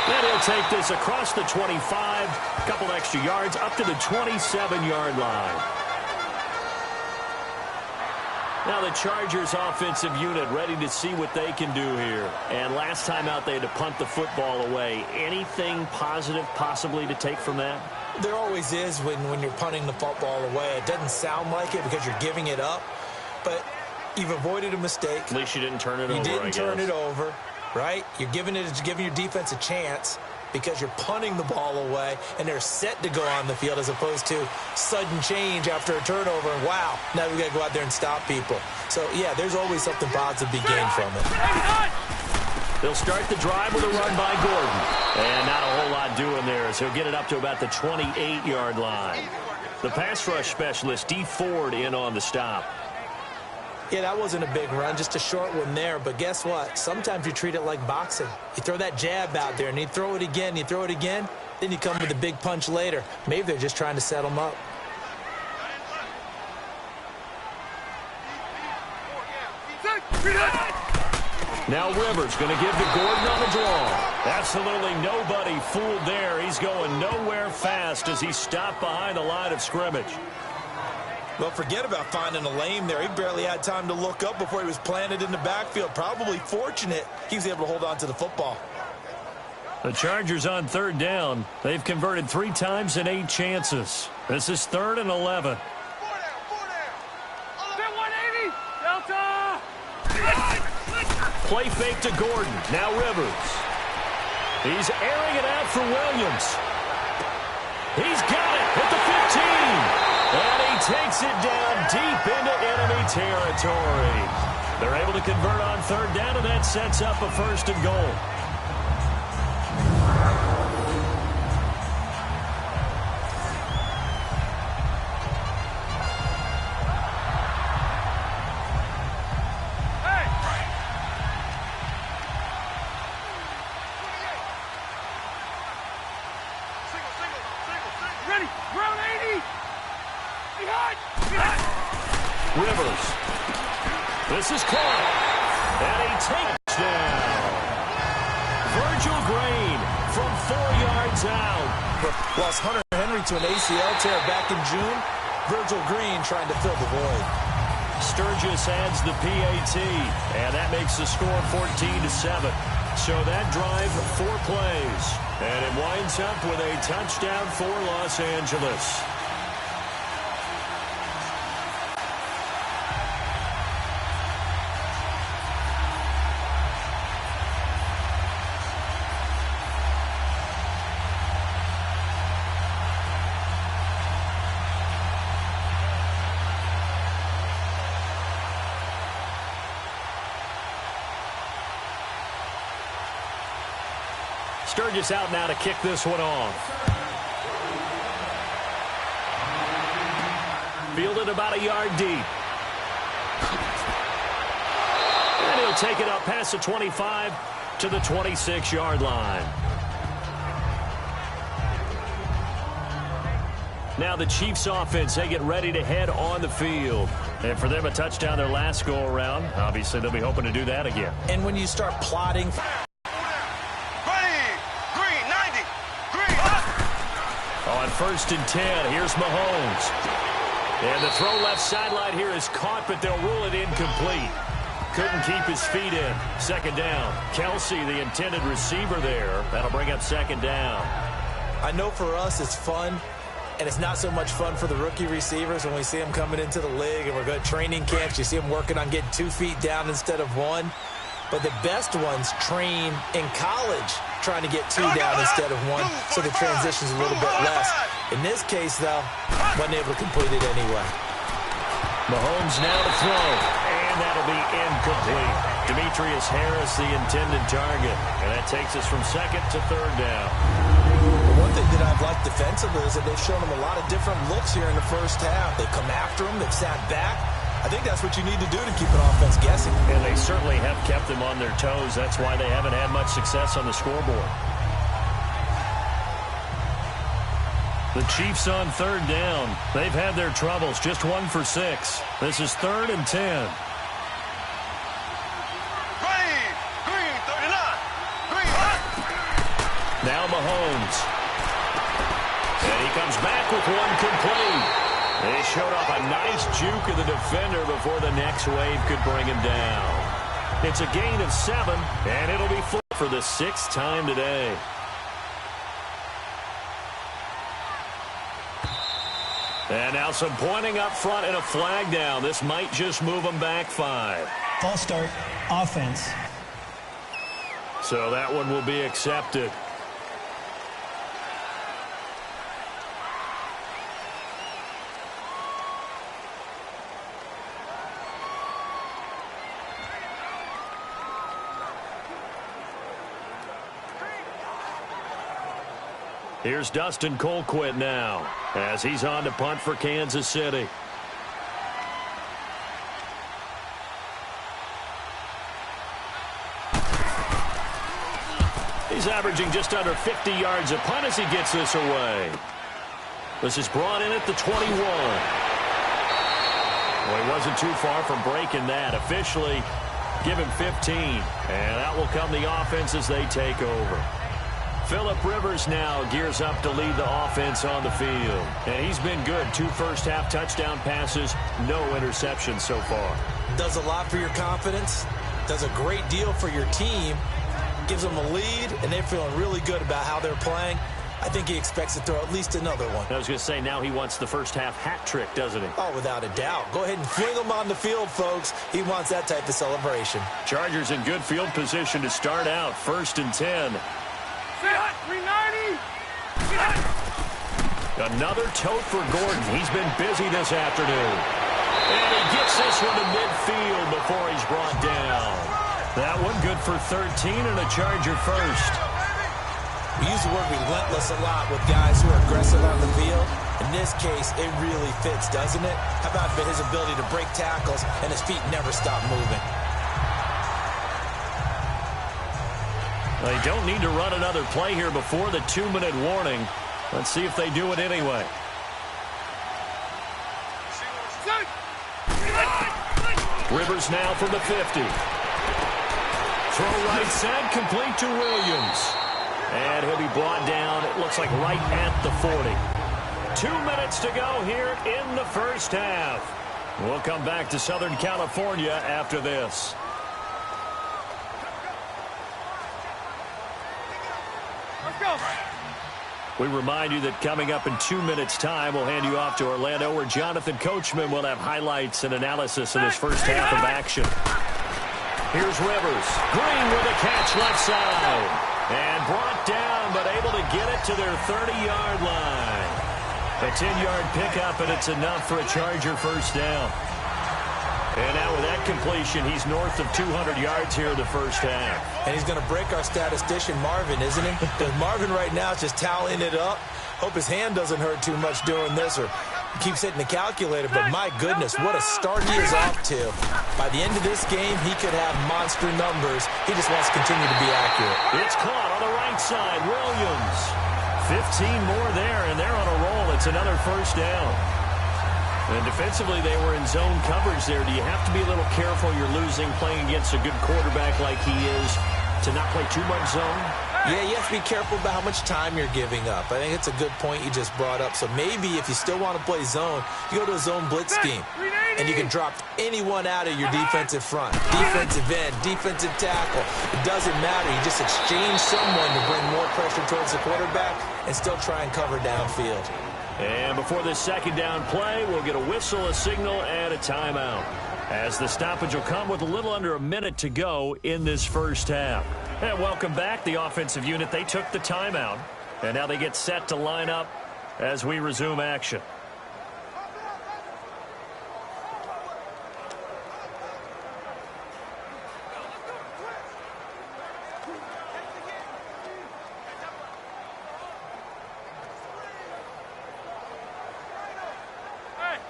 Then he'll take this across the 25, a couple extra yards, up to the 27-yard line. Now the Chargers offensive unit ready to see what they can do here. And last time out they had to punt the football away. Anything positive possibly to take from that? There always is when you're punting the football away. It doesn't sound like it because you're giving it up. But You've avoided a mistake. At least you didn't turn it over, You didn't turn it over, right? You're giving your defense a chance because you're punting the ball away, and they're set to go on the field as opposed to sudden change after a turnover, and wow, now we got to go out there and stop people. So, yeah, there's always something positive to be gained from it. They'll start the drive with a run by Gordon. And not a whole lot doing there, as he'll get it up to about the 28-yard line. The pass rush specialist, D. Ford, in on the stop. Yeah, that wasn't a big run, just a short one there. But guess what? Sometimes you treat it like boxing. You throw that jab out there, and you throw it again, then you come with a big punch later. Maybe they're just trying to set them up. Now Rivers going to give to Gordon on the draw. Absolutely nobody fooled there. He's going nowhere fast as he stopped behind the line of scrimmage. Well, forget about finding a lane there. He barely had time to look up before he was planted in the backfield. Probably fortunate he was able to hold on to the football. The Chargers on third down. They've converted 3 times in 8 chances. This is 3rd and 11. Play fake to Gordon. Now Rivers. He's airing it out for Williams. He's got it at the 15. And he takes it down deep into enemy territory. They're able to convert on third down, and that sets up a 1st and goal. Rivers. This is caught. And he takes down. Virgil Green from 4 yards out. Lost Hunter Henry to an ACL tear back in June. Virgil Green trying to fill the void. Sturgis adds the PAT, and that makes the score 14-7. So that drive, 4 plays. And it winds up with a touchdown for Los Angeles. Sturgis out now to kick this one off. Fielded about a yard deep. And he'll take it up past the 25 to the 26-yard line. Now the Chiefs offense, they get ready to head on the field. And for them, a touchdown their last go-around. Obviously, they'll be hoping to do that again. And when you start plotting... On 1st and 10, here's Mahomes. And the throw left sideline here is caught, but they'll rule it incomplete. Couldn't keep his feet in. 2nd down. Kelsey, the intended receiver there. That'll bring up 2nd down. I know for us it's fun, and it's not so much fun for the rookie receivers when we see them coming into the league and we're going to training camps. You see them working on getting 2 feet down instead of 1. But the best ones train in college trying to get 2 down instead of 1, so the transition's a little bit less. In this case, though, wasn't able to complete it anyway. Mahomes now to throw, and that'll be incomplete. Demetrius Harris, the intended target, and that takes us from 2nd to 3rd down. One thing that I've liked defensively is that they've shown them a lot of different looks here in the first half. They've come after them, they've sat back. I think that's what you need to do to keep an offense guessing. And they certainly have kept them on their toes. That's why they haven't had much success on the scoreboard. The Chiefs on 3rd down. They've had their troubles. Just 1 for 6. This is 3rd and 10. Green, 39. Now Mahomes. And he comes back with 1 complete. They showed off a nice juke of the defender before the next wave could bring him down. It's a gain of 7, and it'll be flipped for the 6th time today. And now some pointing up front and a flag down. This might just move them back 5. False start, offense. So that one will be accepted. Here's Dustin Colquitt now as he's on to punt for Kansas City. He's averaging just under 50 yards a punt as he gets this away. This is brought in at the 21. Well, he wasn't too far from breaking that. Officially, give him 15. And out will come the offense as they take over. Phillip Rivers now gears up to lead the offense on the field. And he's been good. 2 first-half touchdown passes, no interceptions so far. Does a lot for your confidence. Does a great deal for your team. Gives them a lead, and they're feeling really good about how they're playing. I think he expects to throw at least another one. I was going to say, now he wants the first-half hat trick, doesn't he? Oh, without a doubt. Go ahead and fling him on the field, folks. He wants that type of celebration. Chargers in good field position to start out. 1st and 10. 390. Another tote for Gordon. He's been busy this afternoon. And he gets this one to midfield before he's brought down. That one good for 13 and a Charger first. We use the word relentless a lot with guys who are aggressive on the field. In this case, it really fits, doesn't it? How about his ability to break tackles and his feet never stop moving? They don't need to run another play here before the 2-minute warning. Let's see if they do it anyway. Rivers now from the 50. Throw right side, complete to Williams. And he'll be brought down, it looks like right at the 40. 2 minutes to go here in the first half. We'll come back to Southern California after this. Let's go. We remind you that coming up in 2 minutes' time, we'll hand you off to Orlando, where Jonathan Coachman will have highlights and analysis of this first half of action. Here's Rivers. Green with a catch left side. And brought down, but able to get it to their 30-yard line. A 10-yard pickup, and it's enough for a Charger first down. And now with that completion, he's north of 200 yards here in the first half. And he's going to break our statistician, Marvin, isn't he? Because Marvin right now is just tallying it up. Hope his hand doesn't hurt too much doing this, or he keeps hitting the calculator. But my goodness, what a start he is off to. By the end of this game, he could have monster numbers. He just wants to continue to be accurate. It's caught on the right side. Williams. 15 more there, and they're on a roll. It's another first down. And defensively, they were in zone coverage there. Do you have to be a little careful? You're losing playing against a good quarterback like he is to not play too much zone? Yeah, you have to be careful about how much time you're giving up. I think it's a good point you just brought up. So maybe if you still want to play zone, you go to a zone blitz scheme. And you can drop anyone out of your defensive front. Defensive end, defensive tackle. It doesn't matter. You just exchange someone to bring more pressure towards the quarterback and still try and cover downfield. And before this second down play, we'll get a whistle, a signal, and a timeout. As the stoppage will come with a little under a minute to go in this first half. And welcome back, the offensive unit. They took the timeout, and now they get set to line up as we resume action.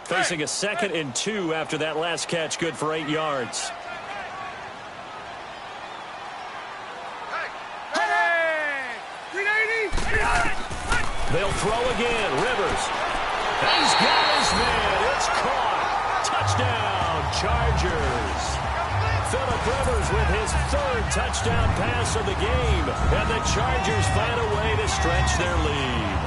Facing a 2nd and 2 after that last catch, good for 8 yards. They'll throw again. Rivers. He's got his man. It's caught. Touchdown, Chargers. Phillip Rivers with his 3rd touchdown pass of the game. And the Chargers find a way to stretch their lead.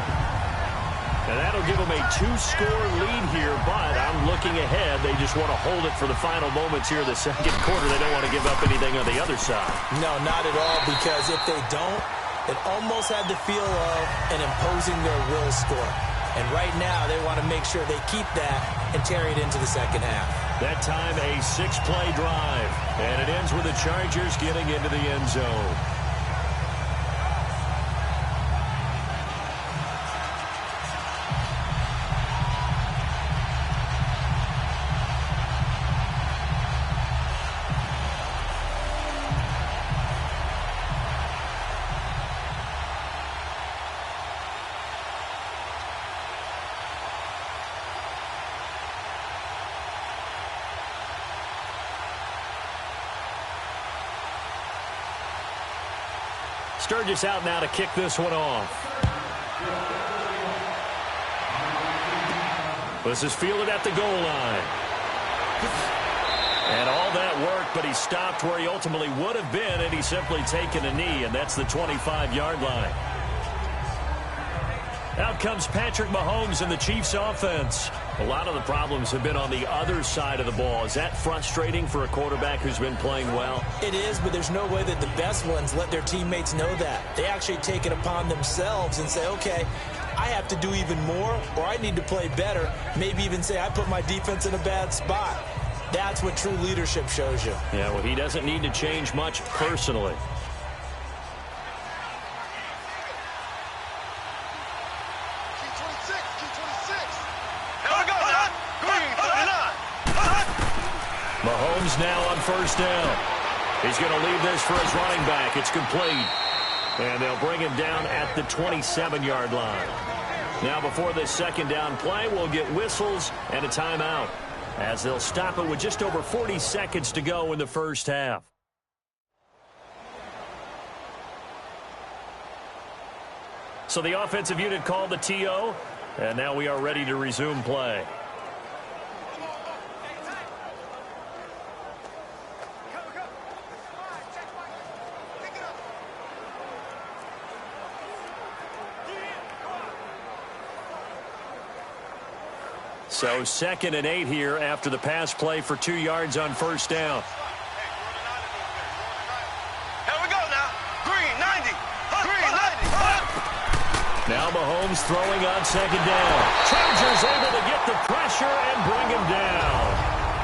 And that'll give them a 2-score lead here, but I'm looking ahead. They just want to hold it for the final moments here in the second quarter. They don't want to give up anything on the other side. No, not at all, because if they don't, it almost had the feel of an imposing their will score. And right now, they want to make sure they keep that and carry it into the second half. That time, a 6-play drive. And it ends with the Chargers getting into the end zone. Sturgis out now to kick this one off. This is fielded at the goal line. And all that work, but he stopped where he ultimately would have been, and he's simply taken a knee, and that's the 25-yard line. Out comes Patrick Mahomes and the Chiefs offense. A lot of the problems have been on the other side of the ball. Is that frustrating for a quarterback who's been playing well? It is, but there's no way that the best ones let their teammates know that. They actually take it upon themselves and say, okay, I have to do even more, or I need to play better. Maybe even say, I put my defense in a bad spot. That's what true leadership shows you. Yeah, well, he doesn't need to change much personally. Mahomes now on first down. He's going to leave this for his running back. It's complete. And they'll bring him down at the 27-yard line. Now before this second down play, we'll get whistles and a timeout, as they'll stop it with just over 40 seconds to go in the first half. So the offensive unit called the TO, and now we are ready to resume play. So 2nd and 8 here after the pass play for 2 yards on first down. Here we go now. Green, 90. Green, 90. Now Mahomes throwing on second down. Chargers able to get the pressure and bring him down.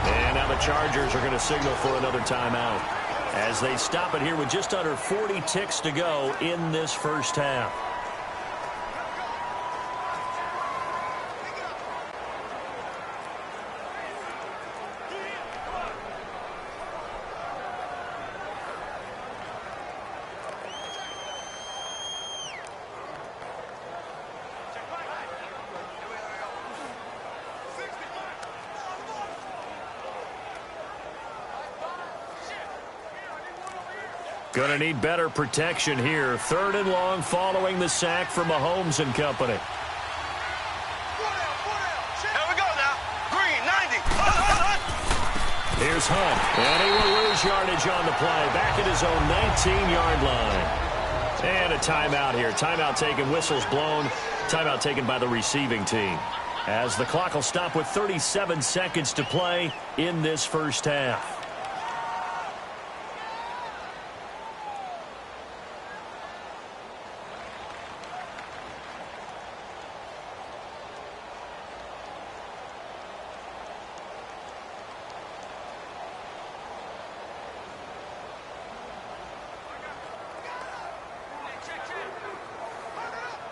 And now the Chargers are going to signal for another timeout as they stop it here with just under 40 ticks to go in this first half. Going to need better protection here. 3rd and long following the sack from Mahomes and company. Here we go now. Green, 90. Here's Hunt. And he will lose yardage on the play. Back at his own 19-yard line. And a timeout here. Timeout taken. Whistles blown. Timeout taken by the receiving team, as the clock will stop with 37 seconds to play in this first half.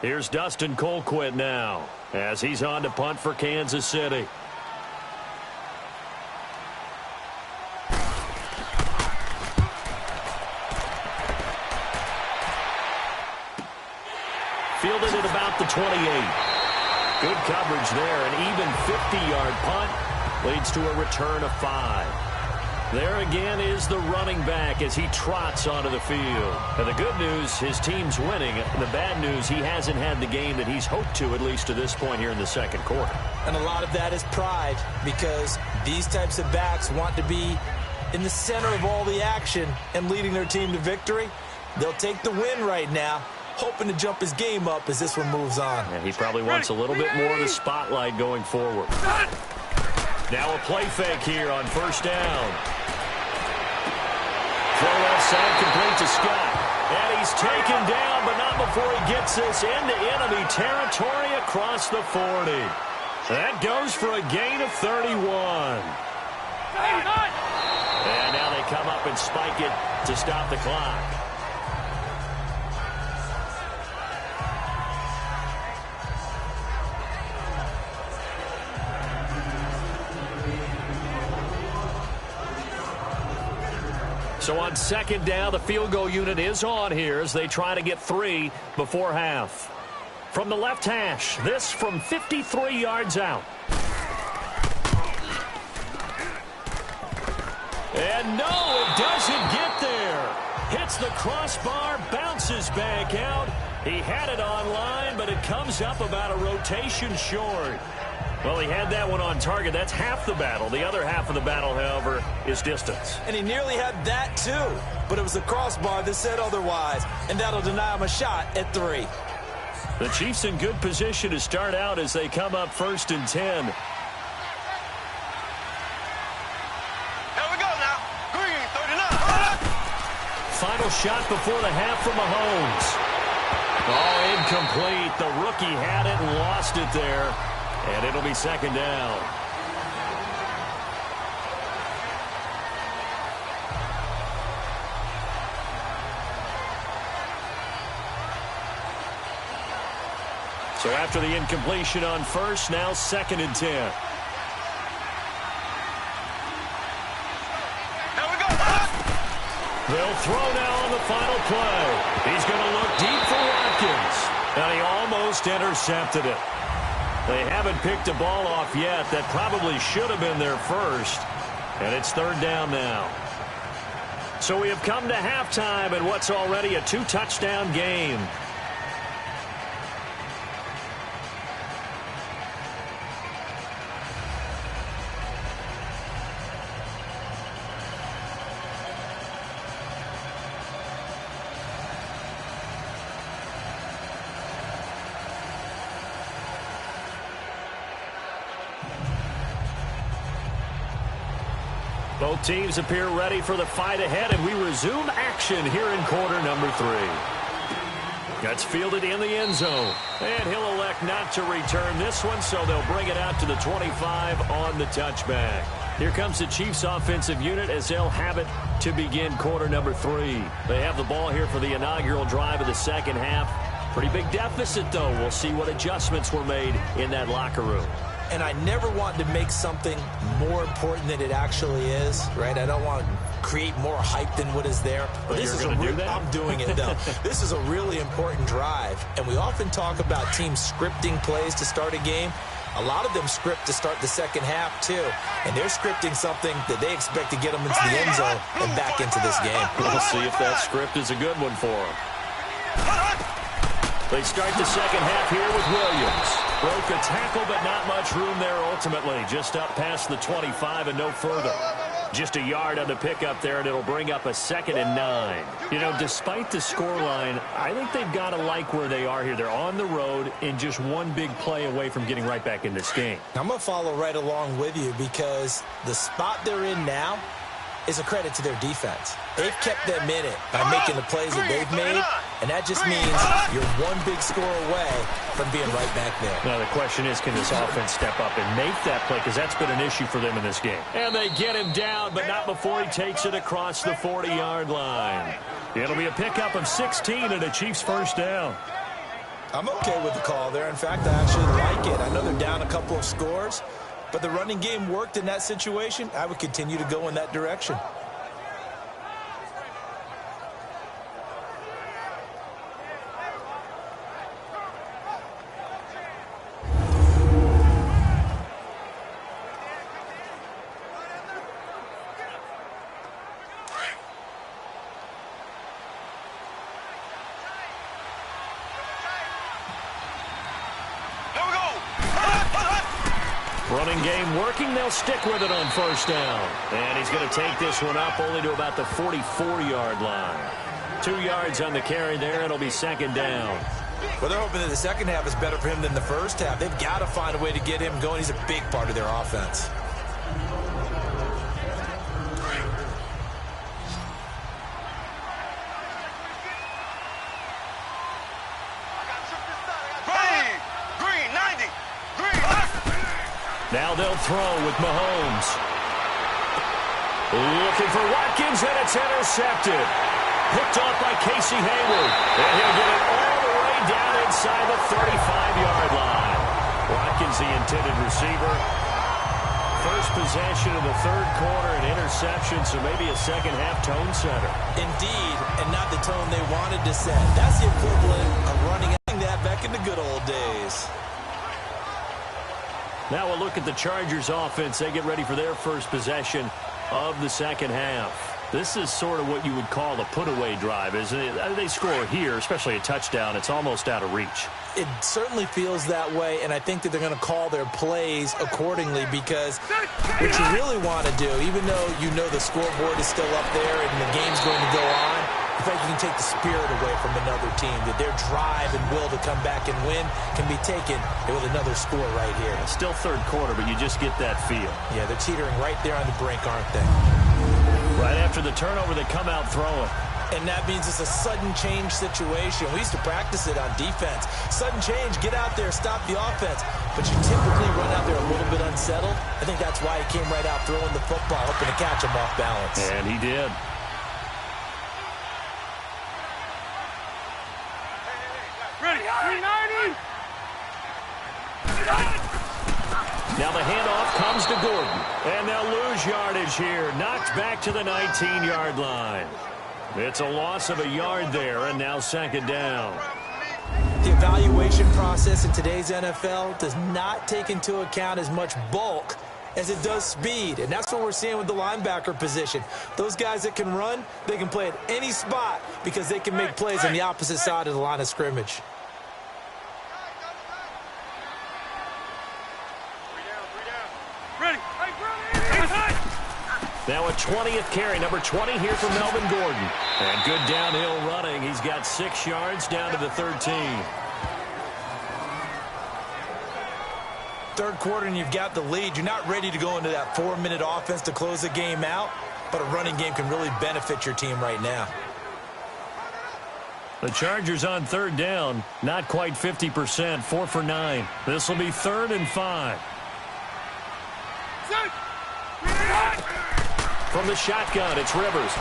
Here's Dustin Colquitt now, as he's on to punt for Kansas City. Fielded at about the 28. Good coverage there. An even 50-yard punt leads to a return of 5. There again is the running back as he trots onto the field. And the good news, his team's winning. The bad news, he hasn't had the game that he's hoped to, at least to this point here in the second quarter. And a lot of that is pride, because these types of backs want to be in the center of all the action and leading their team to victory. They'll take the win right now, hoping to jump his game up as this one moves on. And he probably wants a little bit more of the spotlight going forward. Now a play fake here on first down. Throw outside, complete to Scott. And he's taken down, but not before he gets this into enemy territory across the 40. That goes for a gain of 31. And now they come up and spike it to stop the clock. So on second down, the field goal unit is on here as they try to get 3 before half. From the left hash, this from 53 yards out. And no, it doesn't get there. Hits the crossbar, bounces back out. He had it online, but it comes up about a rotation short. Well, he had that one on target. That's half the battle. The other half of the battle, however, is distance. And he nearly had that, too. But it was the crossbar that said otherwise, and that'll deny him a shot at 3. The Chiefs in good position to start out as they come up 1st and 10. Here we go now. Green, 39. Final shot before the half from Mahomes. Oh, incomplete. The rookie had it and lost it there. And it'll be second down. So after the incompletion on first, now 2nd and 10. Here we go. They'll throw now on the final play. He's going to look deep for Watkins. And he almost intercepted it. They haven't picked a ball off yet. That probably should have been their first. And it's 3rd down now. So we have come to halftime in what's already a 2-touchdown game. Both teams appear ready for the fight ahead, and we resume action here in quarter number 3. Gets fielded in the end zone, and he'll elect not to return this one, so they'll bring it out to the 25 on the touchback. Here comes the Chiefs offensive unit as they'll have it to begin quarter number 3. They have the ball here for the inaugural drive of the second half. Pretty big deficit, though. We'll see what adjustments were made in that locker room. And I never want to make something more important than it actually is, right? I don't want to create more hype than what is there. But this you're is going to do that? I'm doing it, though. This is a really important drive. And we often talk about teams scripting plays to start a game. A lot of them script to start the second half, too. And they're scripting something that they expect to get them into the end zone and back into this game. We'll see if that script is a good one for them. They start the second half here with Williams. Broke a tackle, but not much room there ultimately. Just up past the 25 and no further. Just a yard on the pickup there, and it'll bring up a 2nd and 9. You know, despite the scoreline, I think they've got to like where they are here. They're on the road and just one big play away from getting right back in this game. I'm going to follow right along with you because the spot they're in now is a credit to their defense. They've kept them in it by making the plays that they've made, and that just means you're one big score away from being right back there. Now, the question is, can this offense step up and make that play? Because that's been an issue for them in this game. And they get him down, but not before he takes it across the 40-yard line. It'll be a pickup of 16 and a Chiefs first down. I'm okay with the call there. In fact, I actually like it. I know they're down a couple of scores, but the running game worked in that situation. I would continue to go in that direction. Running game working. They'll stick with it on first down. And he's going to take this one up only to about the 44-yard line. 2 yards on the carry there. It'll be second down. Well, they're hoping that the second half is better for him than the first half. They've got to find a way to get him going. He's a big part of their offense. Now they'll throw with Mahomes. Looking for Watkins, and it's intercepted. Picked off by Casey Hayward. And he'll get it all the way down inside the 35-yard line. Watkins, the intended receiver. First possession of the third quarter, an interception, so maybe a second-half tone setter. Indeed, and not the tone they wanted to set. That's the equivalent of running that back in the good old days. Now we'll look at the Chargers offense. They get ready for their first possession of the second half. This is sort of what you would call a put-away drive, isn't it? They score here, especially a touchdown. It's almost out of reach. It certainly feels that way, and I think that they're going to call their plays accordingly, because what you really want to do, even though you know the scoreboard is still up there and the game's going to go on, in fact, you can take the spirit away from another team, that their drive and will to come back and win can be taken with another score right here. It's still third quarter, but you just get that feel. Yeah, they're teetering right there on the brink, aren't they? Right after the turnover, they come out throwing. And that means it's a sudden change situation. We used to practice it on defense. Sudden change, get out there, stop the offense. But you typically run out there a little bit unsettled. I think that's why he came right out throwing the football, hoping to catch him off balance. And he did. Ready, 390! Now the handoff comes to Gordon. And they'll lose yardage here. Knocked back to the 19-yard line. It's a loss of a yard there, and now second down. The evaluation process in today's NFL does not take into account as much bulk as it does speed, and that's what we're seeing with the linebacker position. Those guys that can run, they can play at any spot because they can make plays on the opposite side of the line of scrimmage. Now a 20th carry, number 20 here for Melvin Gordon. And good downhill running. He's got 6 yards down to the 13. Third quarter and you've got the lead. You're not ready to go into that 4-minute offense to close the game out, but a running game can really benefit your team right now. The Chargers on third down, not quite 50%, 4 for 9. This will be 3rd and 5. From the shotgun, it's Rivers.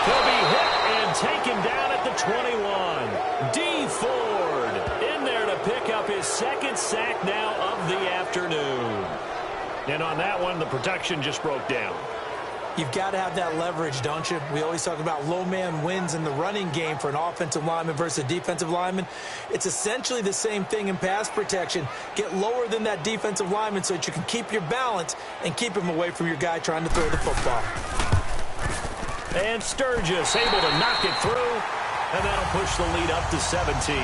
He'll be hit and taken down at the 21. D. Ford in there to pick up his second sack now of the afternoon. And on that one, the protection just broke down. You've got to have that leverage, don't you? We always talk about low man wins in the running game for an offensive lineman versus a defensive lineman. It's essentially the same thing in pass protection. Get lower than that defensive lineman so that you can keep your balance and keep him away from your guy trying to throw the football. And Sturgis able to knock it through, and that'll push the lead up to 17.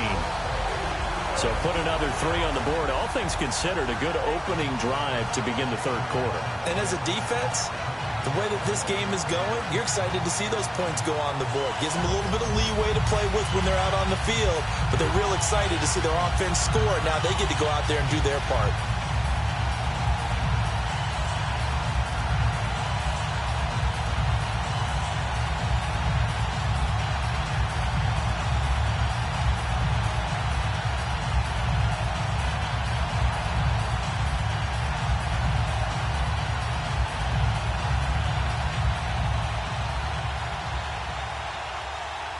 So put another 3 on the board. All things considered, a good opening drive to begin the third quarter. And as a defense, the way that this game is going, you're excited to see those points go on the board. Gives them a little bit of leeway to play with when they're out on the field, but they're real excited to see their offense score. Now they get to go out there and do their part.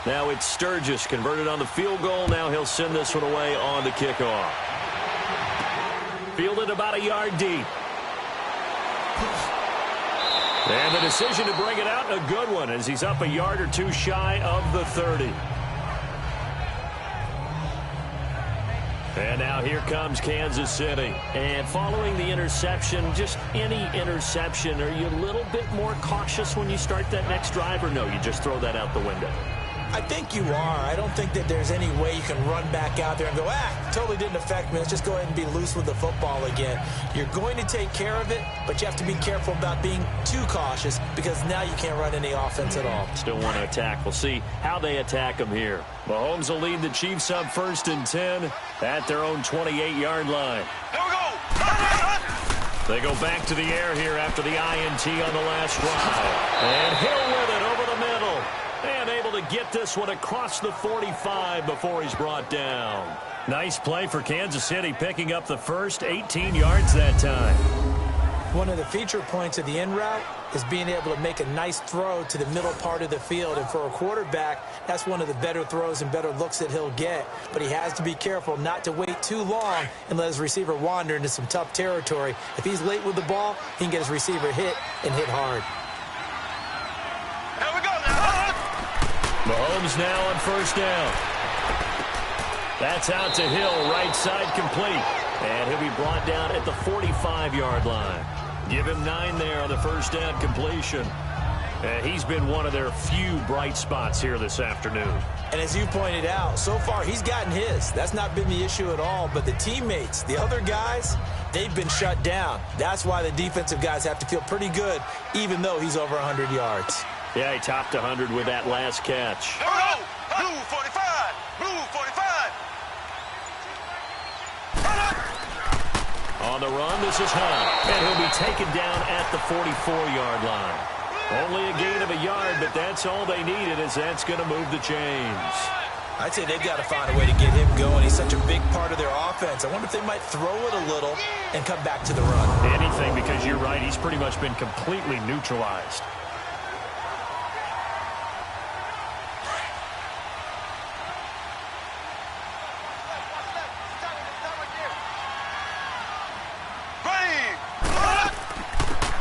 Now it's Sturgis converted on the field goal. Now he'll send this one away on the kickoff. Fielded about a yard deep. And the decision to bring it out, a good one, as he's up a yard or 2 shy of the 30. And now here comes Kansas City. And following the interception, just any interception, are you a little bit more cautious when you start that next drive, or no, you just throw that out the window? I think you are. I don't think that there's any way you can run back out there and go, totally didn't affect me. Let's just go ahead and be loose with the football again. You're going to take care of it, but you have to be careful about being too cautious because now you can't run any offense at all. Still want to attack. We'll see how they attack them here. Mahomes will lead the Chiefs up 1st and 10 at their own 28-yard line. Here we go. They go back to the air here after the INT on the last drive. And Hill with it over the middle. And able to get get this one across the 45 before he's brought down. Nice play for Kansas City, picking up the first 18 yards that time. One of the feature points of the in route is being able to make a nice throw to the middle part of the field. And for a quarterback, that's one of the better throws and better looks that he'll get. But he has to be careful not to wait too long and let his receiver wander into some tough territory. If he's late with the ball, he can get his receiver hit and hit hard. Here we go now. Mahomes now on first down. That's out to Hill, right side complete. And he'll be brought down at the 45-yard line. Give him 9 there on the first down completion. And he's been one of their few bright spots here this afternoon. And as you pointed out, so far he's gotten his. That's not been the issue at all. But the teammates, the other guys, they've been shut down. That's why the defensive guys have to feel pretty good, even though he's over 100 yards. Yeah, he topped 100 with that last catch. Here we go. Blue 45. Blue 45. On the run, this is Hunt. And he'll be taken down at the 44-yard line. Only a gain of a yard, but that's all they needed, as that's going to move the chains. I'd say they've got to find a way to get him going. He's such a big part of their offense. I wonder if they might throw it a little and come back to the run. Anything, because you're right, he's pretty much been completely neutralized.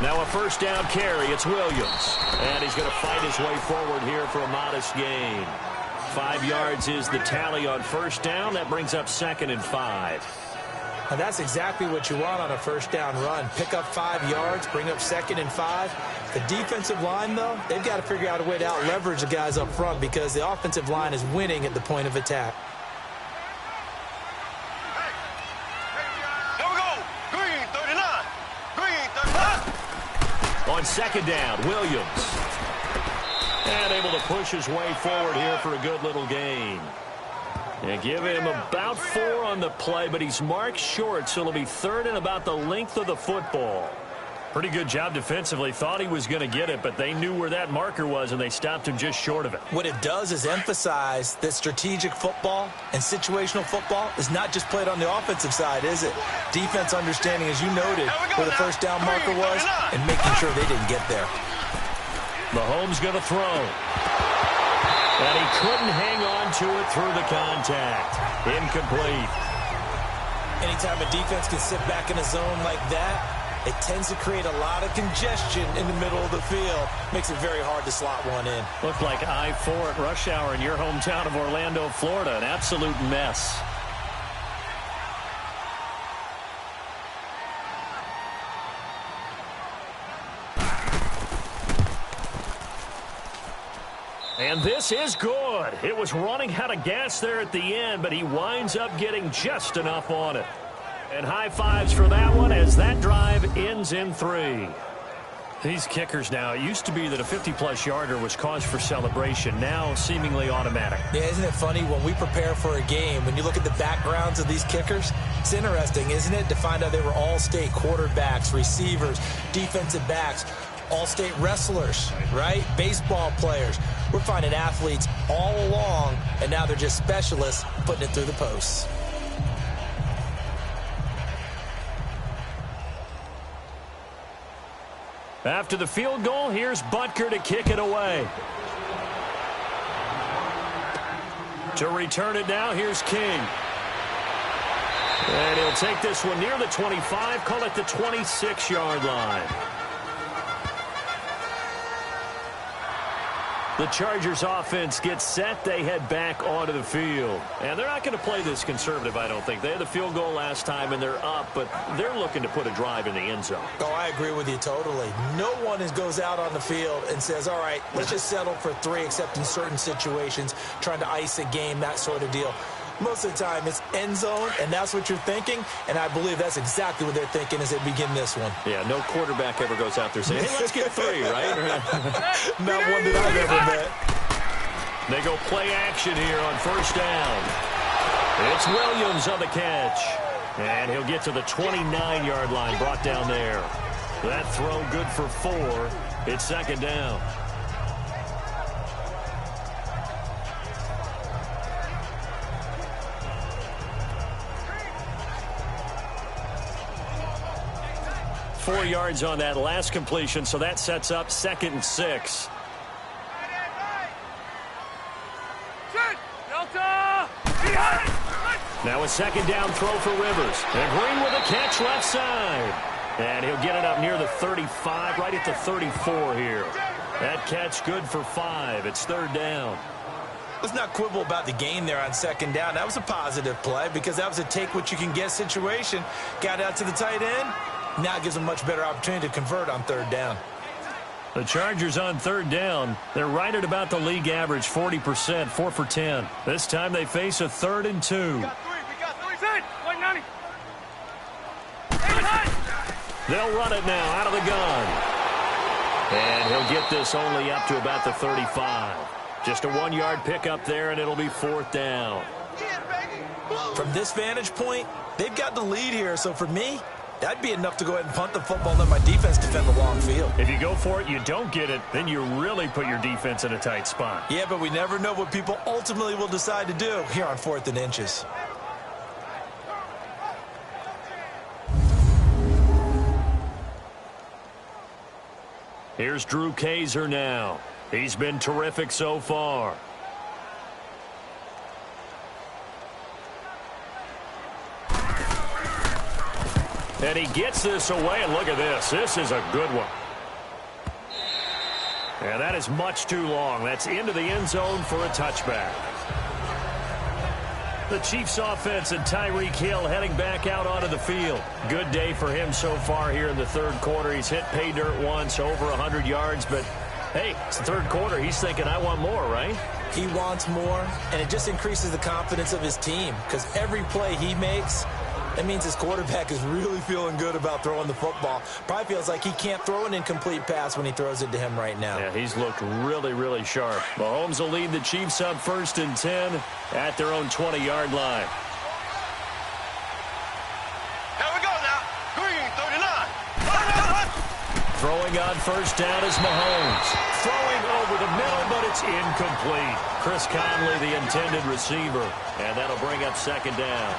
Now a first down carry. It's Williams. And he's going to fight his way forward here for a modest gain. 5 yards is the tally on first down. That brings up 2nd and 5. Now that's exactly what you want on a first down run. Pick up 5 yards, bring up 2nd and 5. The defensive line, though, they've got to figure out a way to out-leverage the guys up front because the offensive line is winning at the point of attack. On second down, Williams. And able to push his way forward here for a good little gain. And give him about 4 on the play, but he's marked short, so it'll be 3rd and about the length of the football. Pretty good job defensively. Thought he was going to get it, but they knew where that marker was, and they stopped him just short of it. What it does is emphasize that strategic football and situational football is not just played on the offensive side, is it? Defense understanding, as you noted, where the first down marker was and making sure they didn't get there. Mahomes going to throw. And he couldn't hang on to it through the contact. Incomplete. Anytime a defense can sit back in a zone like that, it tends to create a lot of congestion in the middle of the field. Makes it very hard to slot one in. Looked like I-4 at rush hour in your hometown of Orlando, Florida. An absolute mess. And this is good. It was running out of gas there at the end, but he winds up getting just enough on it. And high fives for that one as that drive ends in 3. These kickers now, it used to be that a 50-plus yarder was cause for celebration. Now seemingly automatic. Yeah, isn't it funny when we prepare for a game, when you look at the backgrounds of these kickers, it's interesting, isn't it, to find out they were all-state quarterbacks, receivers, defensive backs, all-state wrestlers, right? Baseball players. We're finding athletes all along, and now they're just specialists putting it through the posts. After the field goal, here's Butker to kick it away. To return it now, here's King. And he'll take this one near the 25, call it the 26-yard line. The Chargers offense gets set. They head back onto the field. And they're not going to play this conservative, I don't think. They had the field goal last time, and they're up, but they're looking to put a drive in the end zone. Oh, I agree with you totally. No one goes out on the field and says, all right, let's just settle for 3, except in certain situations, trying to ice a game, that sort of deal. Most of the time, it's end zone, and that's what you're thinking, and I believe that's exactly what they're thinking as they begin this one. Yeah, no quarterback ever goes out there saying, hey, let's get 3, right? Not one that I've ever met. They go play action here on first down. It's Williams on the catch. And he'll get to the 29-yard line, brought down there. That throw good for 4. It's second down. 4 yards on that last completion, so that sets up 2nd and 6. Now a 2nd down throw for Rivers. And Green with a catch left side. And he'll get it up near the 35, right at the 34 here. That catch good for 5. It's 3rd down. Let's not quibble about the gain there on 2nd down. That was a positive play because that was a take-what-you-can-get situation. Got out to the tight end. Now it gives them a much better opportunity to convert on 3rd down. The Chargers on 3rd down. They're right at about the league average, 40%, 4 for 10. This time they face a 3rd and 2. They'll run it now out of the gun. And he'll get this only up to about the 35. Just a 1-yard pickup there, and it'll be 4th down. From this vantage point, they've got the lead here. So for me, that'd be enough to go ahead and punt the football and let my defense defend the long field. If you go for it, you don't get it, then you really put your defense in a tight spot. Yeah, but we never know what people ultimately will decide to do here on 4th and inches. Here's Drew Kaiser now. He's been terrific so far. And he gets this away, and look at this. This is a good one. And that is much too long. That's into the end zone for a touchback. The Chiefs offense and Tyreek Hill heading back out onto the field. Good day for him so far here in the 3rd quarter. He's hit pay dirt once, over 100 yards, but hey, it's the 3rd quarter. He's thinking, I want more, right? He wants more, and it just increases the confidence of his team because every play he makes, that means his quarterback is really feeling good about throwing the football. Probably feels like he can't throw an incomplete pass when he throws it to him right now. Yeah, he's looked really, really sharp. Mahomes will lead the Chiefs up 1st and 10 at their own 20-yard line. Here we go now. Green, 39. Throwing on 1st down is Mahomes. Throwing over the middle, but it's incomplete. Chris Conley, the intended receiver. And that'll bring up 2nd down.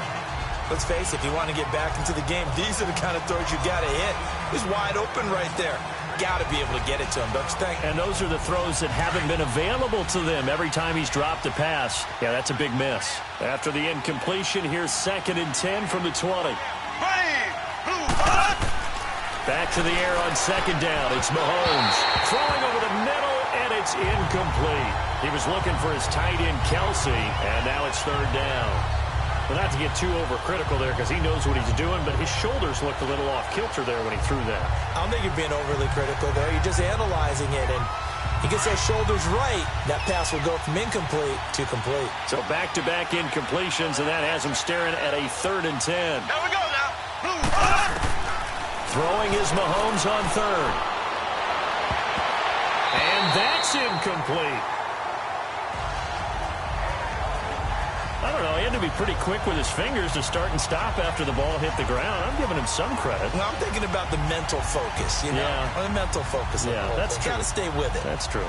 Let's face it, if you want to get back into the game, these are the kind of throws you got to hit. He's wide open right there. Got to be able to get it to him, don't you think? And those are the throws that haven't been available to them every time he's dropped a pass. Yeah, that's a big miss. After the incompletion, here's 2nd and 10 from the 20. Back to the air on 2nd down. It's Mahomes. Throwing over the middle, and it's incomplete. He was looking for his tight end, Kelsey, and now it's 3rd down. Well, not to get too overcritical there because he knows what he's doing, but his shoulders looked a little off kilter there when he threw that. I don't think you're being overly critical there. You're just analyzing it, and he gets those shoulders right. That pass will go from incomplete to complete. So back-to-back incompletions, and that has him staring at a 3rd and 10. Here we go now. Throwing is Mahomes on 3rd. And that's incomplete. I don't know, he had to be pretty quick with his fingers to start and stop after the ball hit the ground. I'm giving him some credit. Well, I'm thinking about the mental focus, you know? Yeah. The mental focus. Yeah, that's true. Got to stay with it. That's true.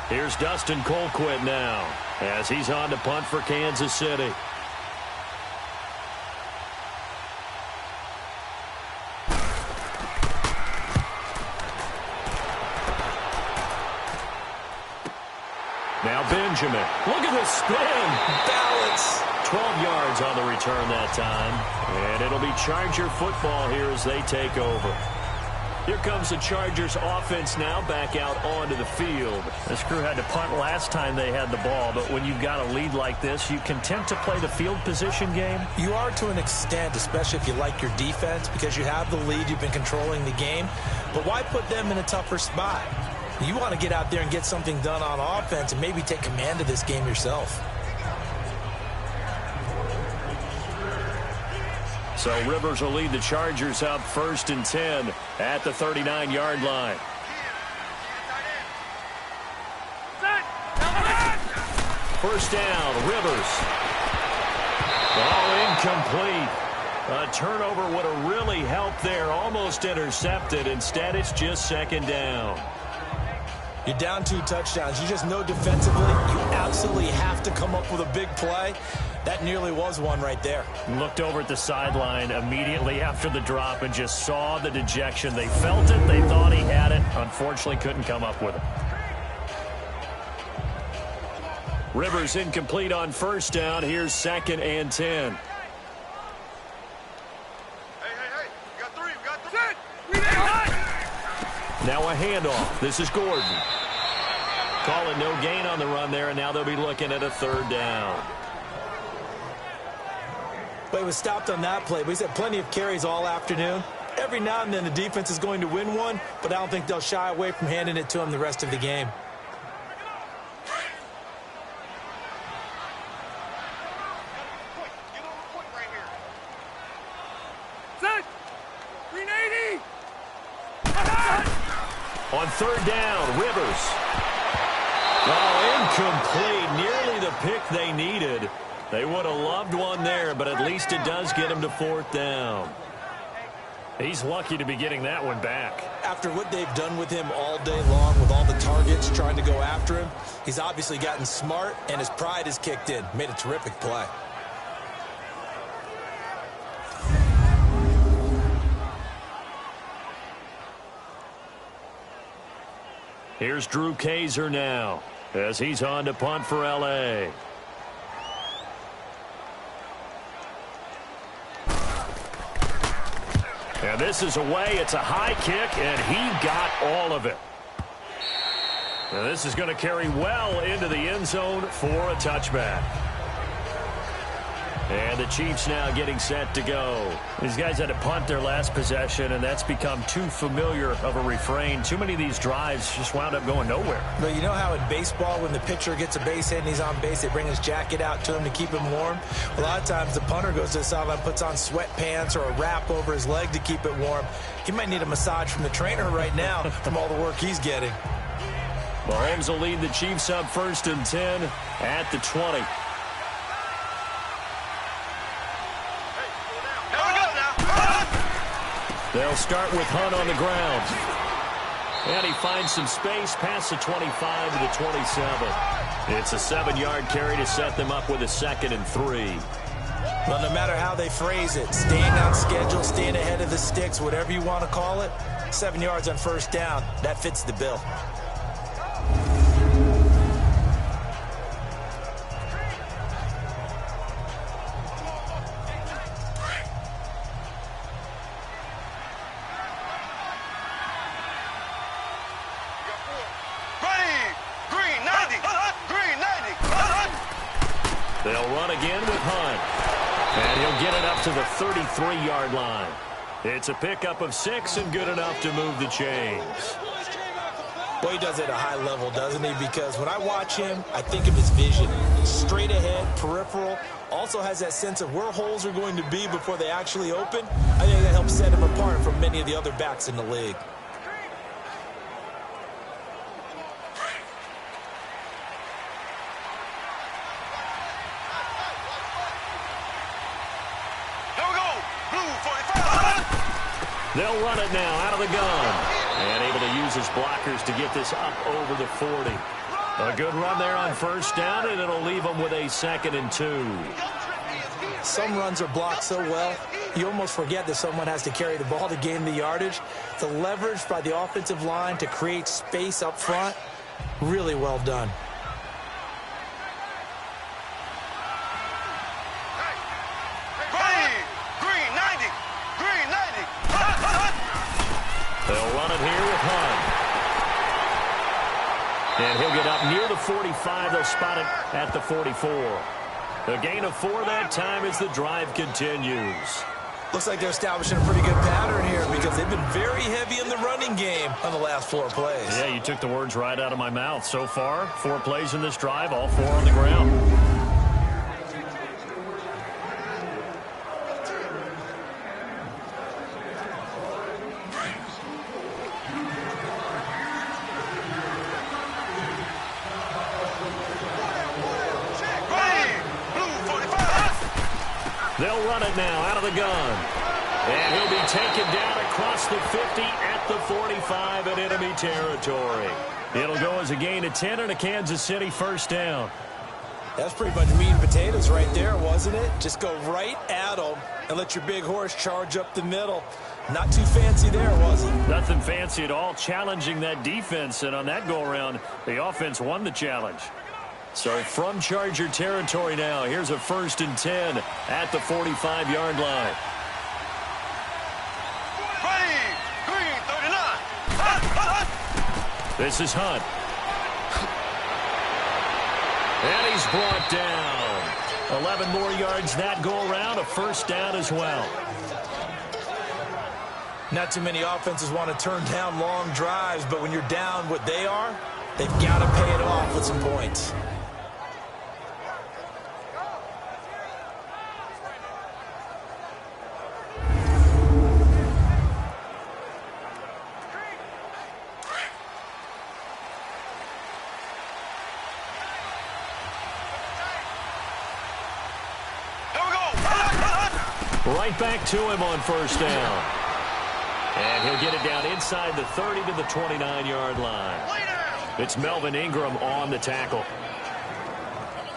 Here's Dustin Colquitt now as he's on to punt for Kansas City. Now Benjamin. Look at the spin. Balance. 12 yards on the return that time. And it'll be Charger football here as they take over. Here comes the Chargers offense now back out onto the field. This crew had to punt last time they had the ball, but when you've got a lead like this, you content to play the field position game? You are to an extent, especially if you like your defense, because you have the lead, you've been controlling the game. But why put them in a tougher spot? You want to get out there and get something done on offense and maybe take command of this game yourself. So Rivers will lead the Chargers up 1st and 10 at the 39-yard line. First down, Rivers. Ball incomplete. A turnover would have really helped there. Almost intercepted. Instead, it's just 2nd down. You're down 2 touchdowns. You just know defensively you absolutely have to come up with a big play. That nearly was one right there. Looked over at the sideline immediately after the drop and just saw the dejection. They felt it. They thought he had it. Unfortunately, couldn't come up with it. Rivers incomplete on first down. Here's 2nd and 10. Hey, you got 3, we got 3. Now a handoff. This is Gordon. Calling no gain on the run there, and now they'll be looking at a 3rd down. But he was stopped on that play. But he's had plenty of carries all afternoon. Every now and then the defense is going to win one, but I don't think they'll shy away from handing it to him the rest of the game. On 3rd down, Rivers. Oh, incomplete. Nearly the pick they needed. They would have loved one there, but at least it does get him to 4th down. He's lucky to be getting that one back. After what they've done with him all day long, with all the targets trying to go after him, he's obviously gotten smart, and his pride has kicked in. Made a terrific play. Here's Drew Kaiser now as he's on to punt for L.A. And this is away. It's a high kick, and he got all of it. And this is going to carry well into the end zone for a touchback. And the Chiefs now getting set to go. These guys had to punt their last possession, and that's become too familiar of a refrain. Too many of these drives just wound up going nowhere. But you know how in baseball, when the pitcher gets a base hit and he's on base, they bring his jacket out to him to keep him warm? A lot of times the punter goes to the sideline, puts on sweatpants or a wrap over his leg to keep it warm. He might need a massage from the trainer right now from all the work he's getting. Mahomes will lead the Chiefs up 1st and 10 at the 20. They'll start with Hunt on the ground. And he finds some space past the 25 to the 27. It's a 7-yard carry to set them up with a 2nd and 3. Well, no matter how they phrase it, staying on schedule, staying ahead of the sticks, whatever you want to call it, 7 yards on 1st down, that fits the bill. They'll run again with Hunt. And he'll get it up to the 33-yard line. It's a pickup of 6 and good enough to move the chains. Boy, he does it at a high level, doesn't he? Because when I watch him, I think of his vision. Straight ahead, peripheral. Also has that sense of where holes are going to be before they actually open. I think that helps set him apart from many of the other backs in the league. They'll run it now out of the gun. And able to use his blockers to get this up over the 40. A good run there on 1st down, and it'll leave them with a 2nd and 2. Some runs are blocked so well, you almost forget that someone has to carry the ball to gain the yardage. The leverage by the offensive line to create space up front, really well done. They'll run it here with Hunt. And he'll get up near the 45. They'll spot it at the 44. A gain of 4 that time as the drive continues. Looks like they're establishing a pretty good pattern here because they've been very heavy in the running game on the last 4 plays. Yeah, you took the words right out of my mouth. So far, 4 plays in this drive, all 4 on the ground. They'll run it now out of the gun. And he'll be taken down across the 50 at the 45 in enemy territory. It'll go as a gain of 10 and a Kansas City first down. That's pretty much meat and potatoes right there, wasn't it? Just go right at them and let your big horse charge up the middle. Not too fancy there, was it? Nothing fancy at all, challenging that defense. And on that go-around, the offense won the challenge. So from Charger territory now, here's a 1st and 10 at the 45-yard line. Ready, green, 39. Hut, hut, hut. This is Hunt. And he's brought down. 11 more yards that go-around, a first down as well. Not too many offenses want to turn down long drives, but when you're down what they are, they've got to pay it off with some points. Right back to him on first down. And he'll get it down inside the 30 to the 29-yard line. It's Melvin Ingram on the tackle.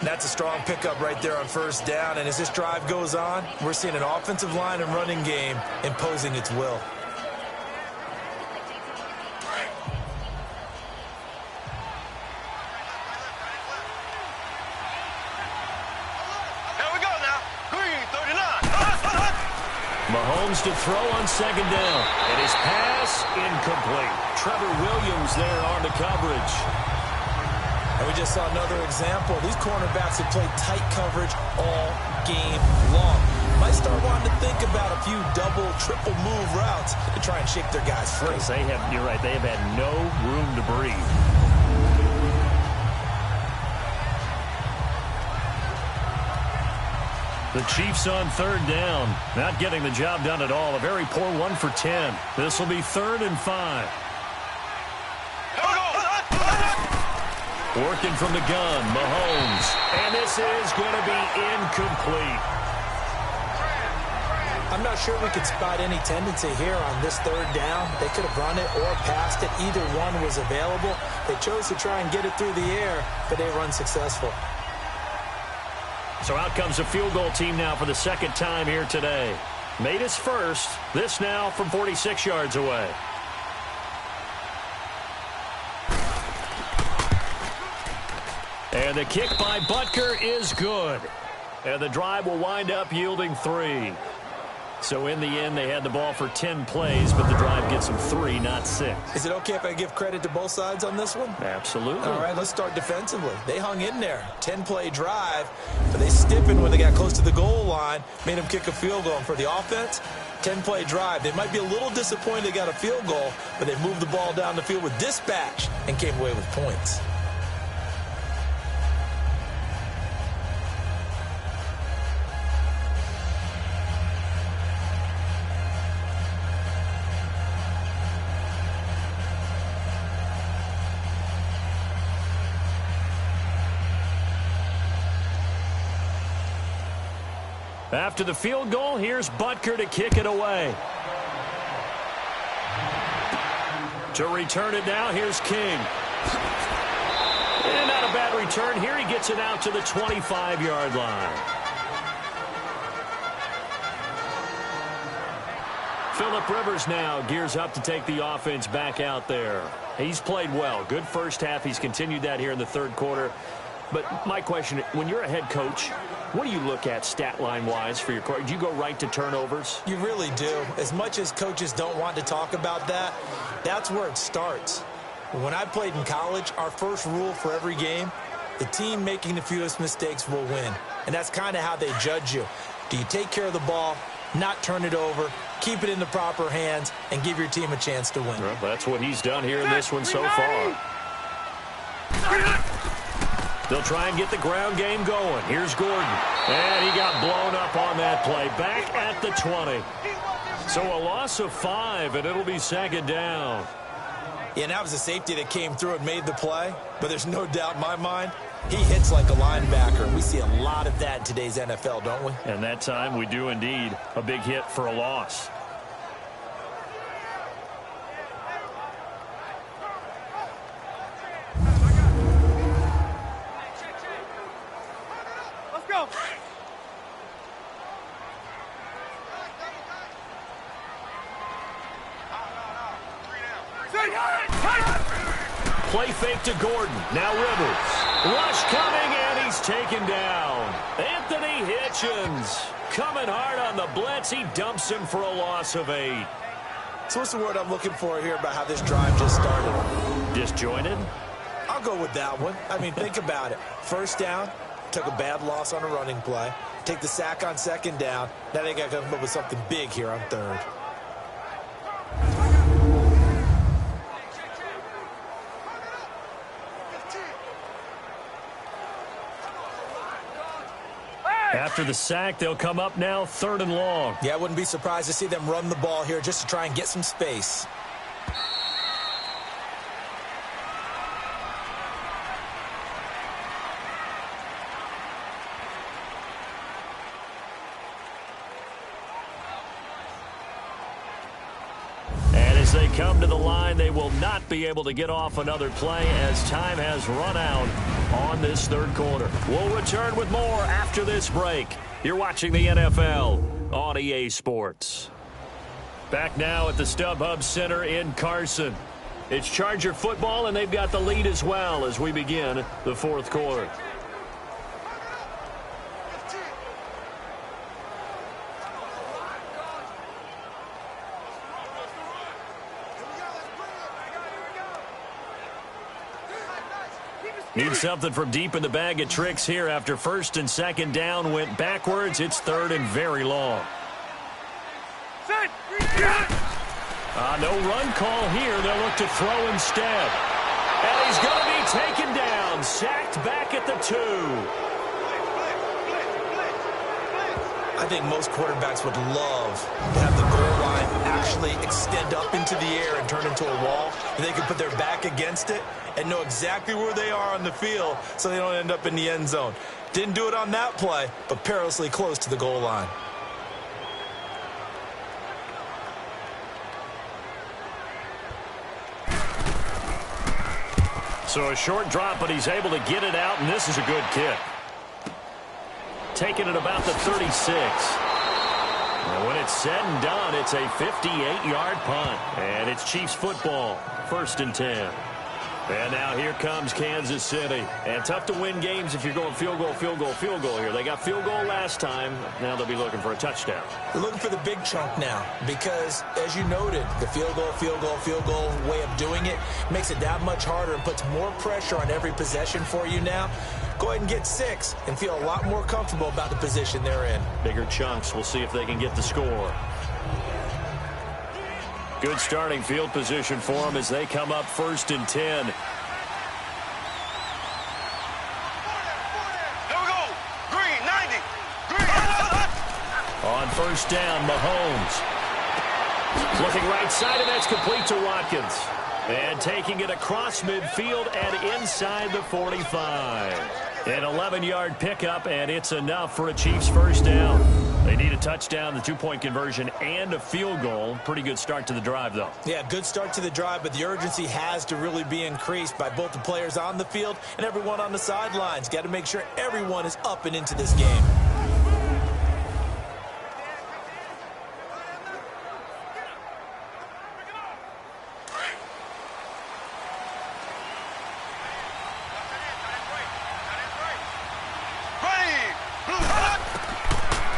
That's a strong pickup right there on first down. And as this drive goes on, we're seeing an offensive line and running game imposing its will. Mahomes to throw on second down. And his pass incomplete. Trevor Williams there on the coverage. And we just saw another example. These cornerbacks have played tight coverage all game long. Might start wanting to think about a few double, triple move routes to try and shake their guys free. You're right, they have had no room to breathe. The Chiefs on third down. Not getting the job done at all. A very poor 1 for 10. This will be 3rd and 5. Working from the gun, Mahomes. And this is going to be incomplete. I'm not sure we could spot any tendency here on this third down. They could have run it or passed it. Either one was available. They chose to try and get it through the air, but they run successful. So out comes a field goal team now for the second time here today. Made his first. This now from 46 yards away. And the kick by Butker is good. And the drive will wind up yielding 3. So in the end, they had the ball for 10 plays, but the drive gets them 3, not 6. Is it okay if I give credit to both sides on this one? Absolutely. All right, let's start defensively. They hung in there. 10-play drive, but they stiffened when they got close to the goal line, made them kick a field goal. And for the offense, 10-play drive. They might be a little disappointed they got a field goal, but they moved the ball down the field with dispatch and came away with points. After the field goal, here's Butker to kick it away. To return it now, here's King. And not a bad return. Here he gets it out to the 25-yard line. Phillip Rivers now gears up to take the offense back out there. He's played well. Good first half. He's continued that here in the third quarter. But my question, when you're a head coach, what do you look at stat line-wise for your coach? Do you go right to turnovers? You really do. As much as coaches don't want to talk about that, that's where it starts. When I played in college, our first rule for every game, the team making the fewest mistakes will win. And that's kind of how they judge you. Do you take care of the ball, not turn it over, keep it in the proper hands, and give your team a chance to win? Well, that's what he's done here in this one so far. They'll try and get the ground game going. Here's Gordon. And he got blown up on that play. Back at the 20. So a loss of 5, and it'll be second down. Yeah, and that was a safety that came through and made the play. But there's no doubt in my mind, he hits like a linebacker. We see a lot of that in today's NFL, don't we? And that time we do indeed. A big hit for a loss. fake to Gordon. Now Rivers. Rush coming, and he's taken down. Anthony Hitchens coming hard on the blitz. He dumps him for a loss of 8. So what's the word I'm looking for here about how this drive just started? Disjointed? I'll go with that one. I mean, think about it. First down, took a bad loss on a running play. Take the sack on second down. Now they got to come up with something big here on third. After the sack, they'll come up now 3rd and long. Yeah, I wouldn't be surprised to see them run the ball here just to try and get some space. As they come to the line, they will not be able to get off another play as time has run out on this 3rd quarter. We'll return with more after this break. You're watching the NFL on EA Sports. Back now at the StubHub Center in Carson. It's Charger football, and they've got the lead as well as we begin the 4th quarter. Need something from deep in the bag of tricks here after 1st and 2nd down went backwards. It's 3rd and very long. No run call here. They'll look to throw instead. And he's going to be taken down. Sacked back at the 2. I think most quarterbacks would love to have the goal line actually extend up into the air and turn into a wall. And they can put their back against it and know exactly where they are on the field so they don't end up in the end zone. Didn't do it on that play, but perilously close to the goal line. So a short drop, but he's able to get it out, and this is a good kick. Taking it about the 36. And when it's said and done, it's a 58-yard punt. And it's Chiefs football, 1st and 10. And now here comes Kansas City. And tough to win games if you're going field goal, field goal, field goal here. They got field goal last time. Now they'll be looking for a touchdown. They're looking for the big chunk now because, as you noted, the field goal, field goal, field goal way of doing it makes it that much harder and puts more pressure on every possession for you now. Go ahead and get 6 and feel a lot more comfortable about the position they're in. Bigger chunks. We'll see if they can get the score. Good starting field position for them as they come up 1st and 10. Here we go. Green, 90. Green. On 1st down, Mahomes. Looking right side, and that's complete to Watkins. And taking it across midfield and inside the 45. An 11-yard pickup, and it's enough for a Chiefs 1st down. They need a touchdown, the 2-point conversion, and a field goal. Pretty good start to the drive, though. Yeah, good start to the drive, but the urgency has to really be increased by both the players on the field and everyone on the sidelines. Got to make sure everyone is up and into this game.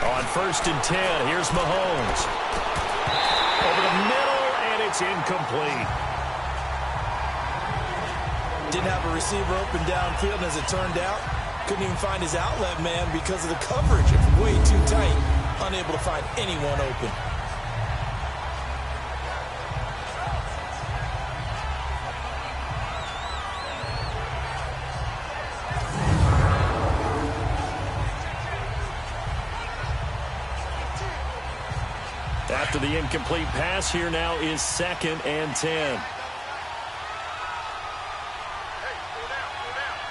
On 1st and 10, here's Mahomes. Over the middle, and it's incomplete. Didn't have a receiver open downfield, and as it turned out, couldn't even find his outlet man because of the coverage. It's way too tight, unable to find anyone open. After the incomplete pass, here now is 2nd and 10.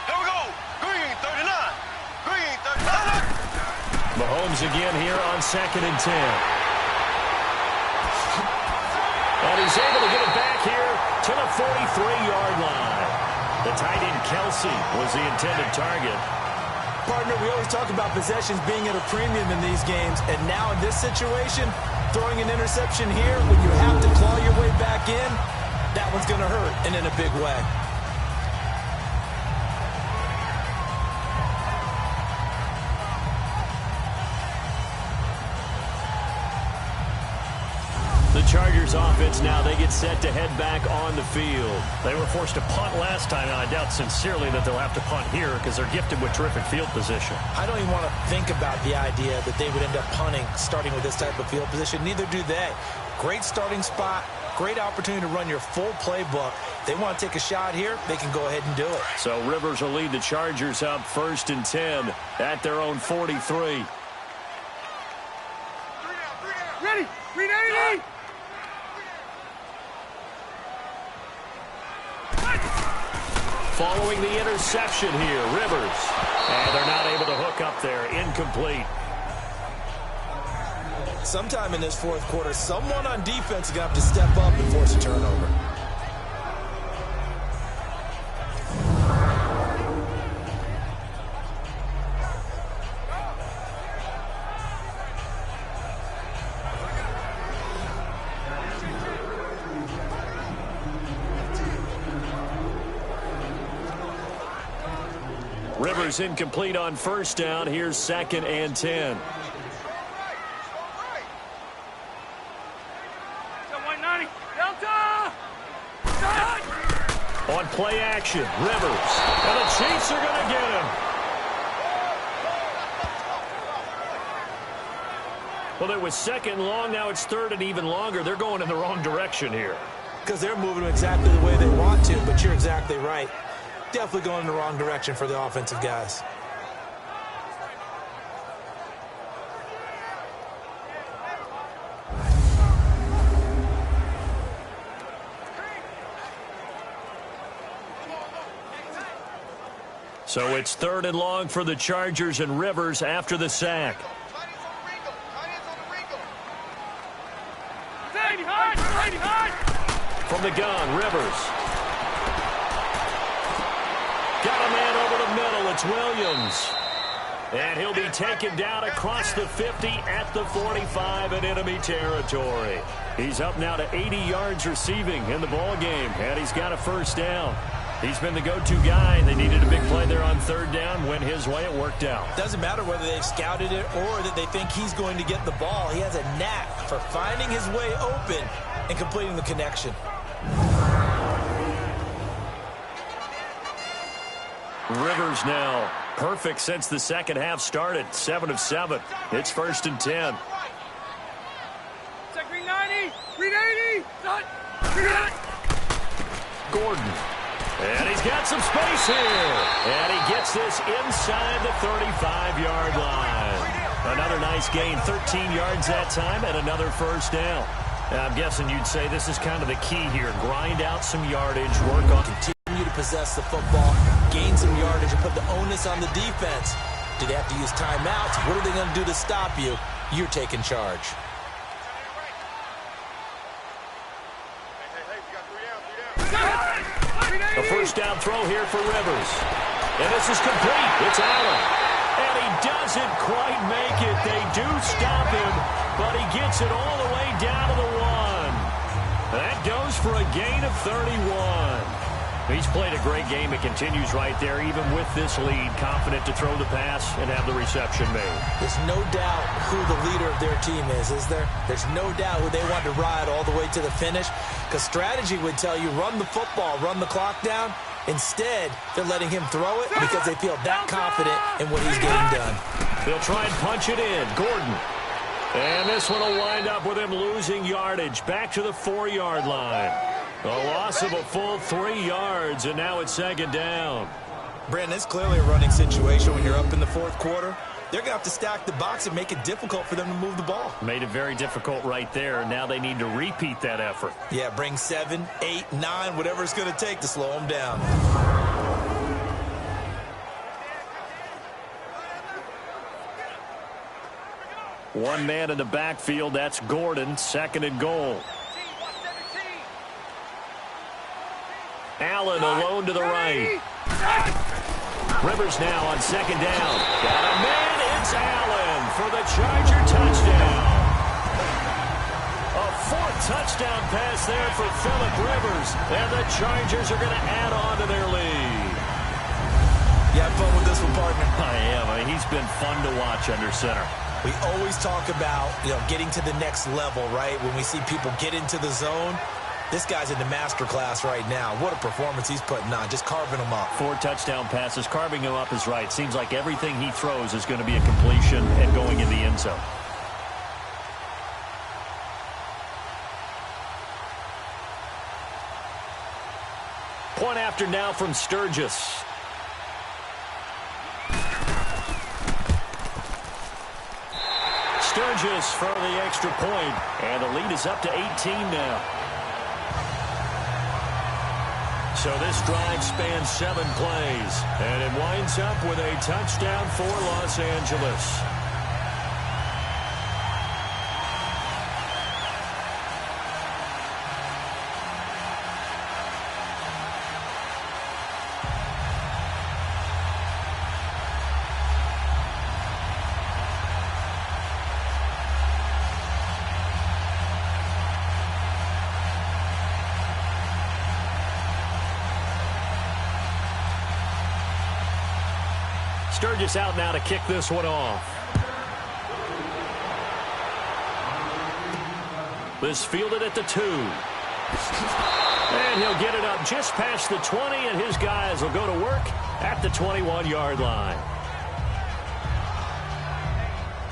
Here we go. Green, 39. Green, 39. Mahomes again here on 2nd and 10. And he's able to get it back here to the 43-yard line. The tight end Kelsey was the intended target. Partner, we always talk about possessions being at a premium in these games, and now in this situation, throwing an interception here when you have to claw your way back in, that one's going to hurt, and in a big way. Chargers offense now. They get set to head back on the field. They were forced to punt last time, and I doubt sincerely that they'll have to punt here because they're gifted with terrific field position. I don't even want to think about the idea that they would end up punting starting with this type of field position. Neither do they. Great starting spot, great opportunity to run your full playbook. They want to take a shot here, they can go ahead and do it. So Rivers will lead the Chargers up 1st and 10 at their own 43. Ready! Ready! Following the interception here, Rivers. And they're not able to hook up there. Incomplete. Sometime in this fourth quarter, someone on defense is going to have to step up and force a turnover. Rivers incomplete on 1st down. Here's 2nd and 10. On play action, Rivers. And the Chiefs are going to get him. Well, it was 2nd and long. Now it's 3rd and even longer. They're going in the wrong direction here. Because they're moving exactly the way they want to, but you're exactly right. Definitely going in the wrong direction for the offensive guys. So it's 3rd and long for the Chargers, and Rivers after the sack. From the gun, Rivers. Got a man over the middle. It's Williams. And he'll be taken down across the 50 at the 45 in enemy territory. He's up now to 80 yards receiving in the ball game, and he's got a 1st down. He's been the go-to guy. They needed a big play there on 3rd down. Went his way. It worked out. Doesn't matter whether they've scouted it or that they think he's going to get the ball. He has a knack for finding his way open and completing the connection. Rivers now perfect since the 2nd half started. 7 of 7. It's 1st and 10. Green 90! Green 80! Gordon. And he's got some space here. And he gets this inside the 35-yard line. Another nice gain. 13 yards that time and another 1st down. I'm guessing you'd say this is kind of the key here. Grind out some yardage. Work on. Continue to possess the football. Gain some yardage and put the onus on the defense. Do they have to use timeouts? What are they going to do to stop you? You're taking charge. A 1st down throw here for Rivers. And this is complete. It's Allen. And he doesn't quite make it. They do stop him, but he gets it all the way down to the 1. That goes for a gain of 31. He's played a great game. It continues right there, even with this lead. Confident to throw the pass and have the reception made. There's no doubt who the leader of their team is there? There's no doubt who they want to ride all the way to the finish. Because strategy would tell you, run the football, run the clock down. Instead, they're letting him throw it because they feel that confident in what he's getting done. They'll try and punch it in. Gordon. And this one will wind up with him losing yardage. Back to the 4-yard line. A loss of a full 3 yards, and now it's 2nd down. Brandon, it's clearly a running situation when you're up in the 4th quarter. They're going to have to stack the box and make it difficult for them to move the ball. Made it very difficult right there. Now they need to repeat that effort. Yeah, bring 7, 8, 9, whatever it's going to take to slow them down. One man in the backfield. That's Gordon. 2nd and goal. Allen alone to the right. Rivers now on 2nd down. Got a man. It's Allen for the Charger touchdown. A 4th touchdown pass there for Phillip Rivers. And the Chargers are going to add on to their lead. You have fun with this one, partner? I am. He's been fun to watch under center. We always talk about, getting to the next level, right? When we see people get into the zone, this guy's in the master class right now. What a performance he's putting on, just carving them up. 4 touchdown passes. Carving him up is right. Seems like everything he throws is going to be a completion and going in the end zone. Point after now from Sturgis. Sturgis for the extra point, and the lead is up to 18 now. So this drive spans 7 plays, and it winds up with a touchdown for Los Angeles. Sturgis out now to kick this one off. This fielded at the 2. And he'll get it up just past the 20, and his guys will go to work at the 21-yard line.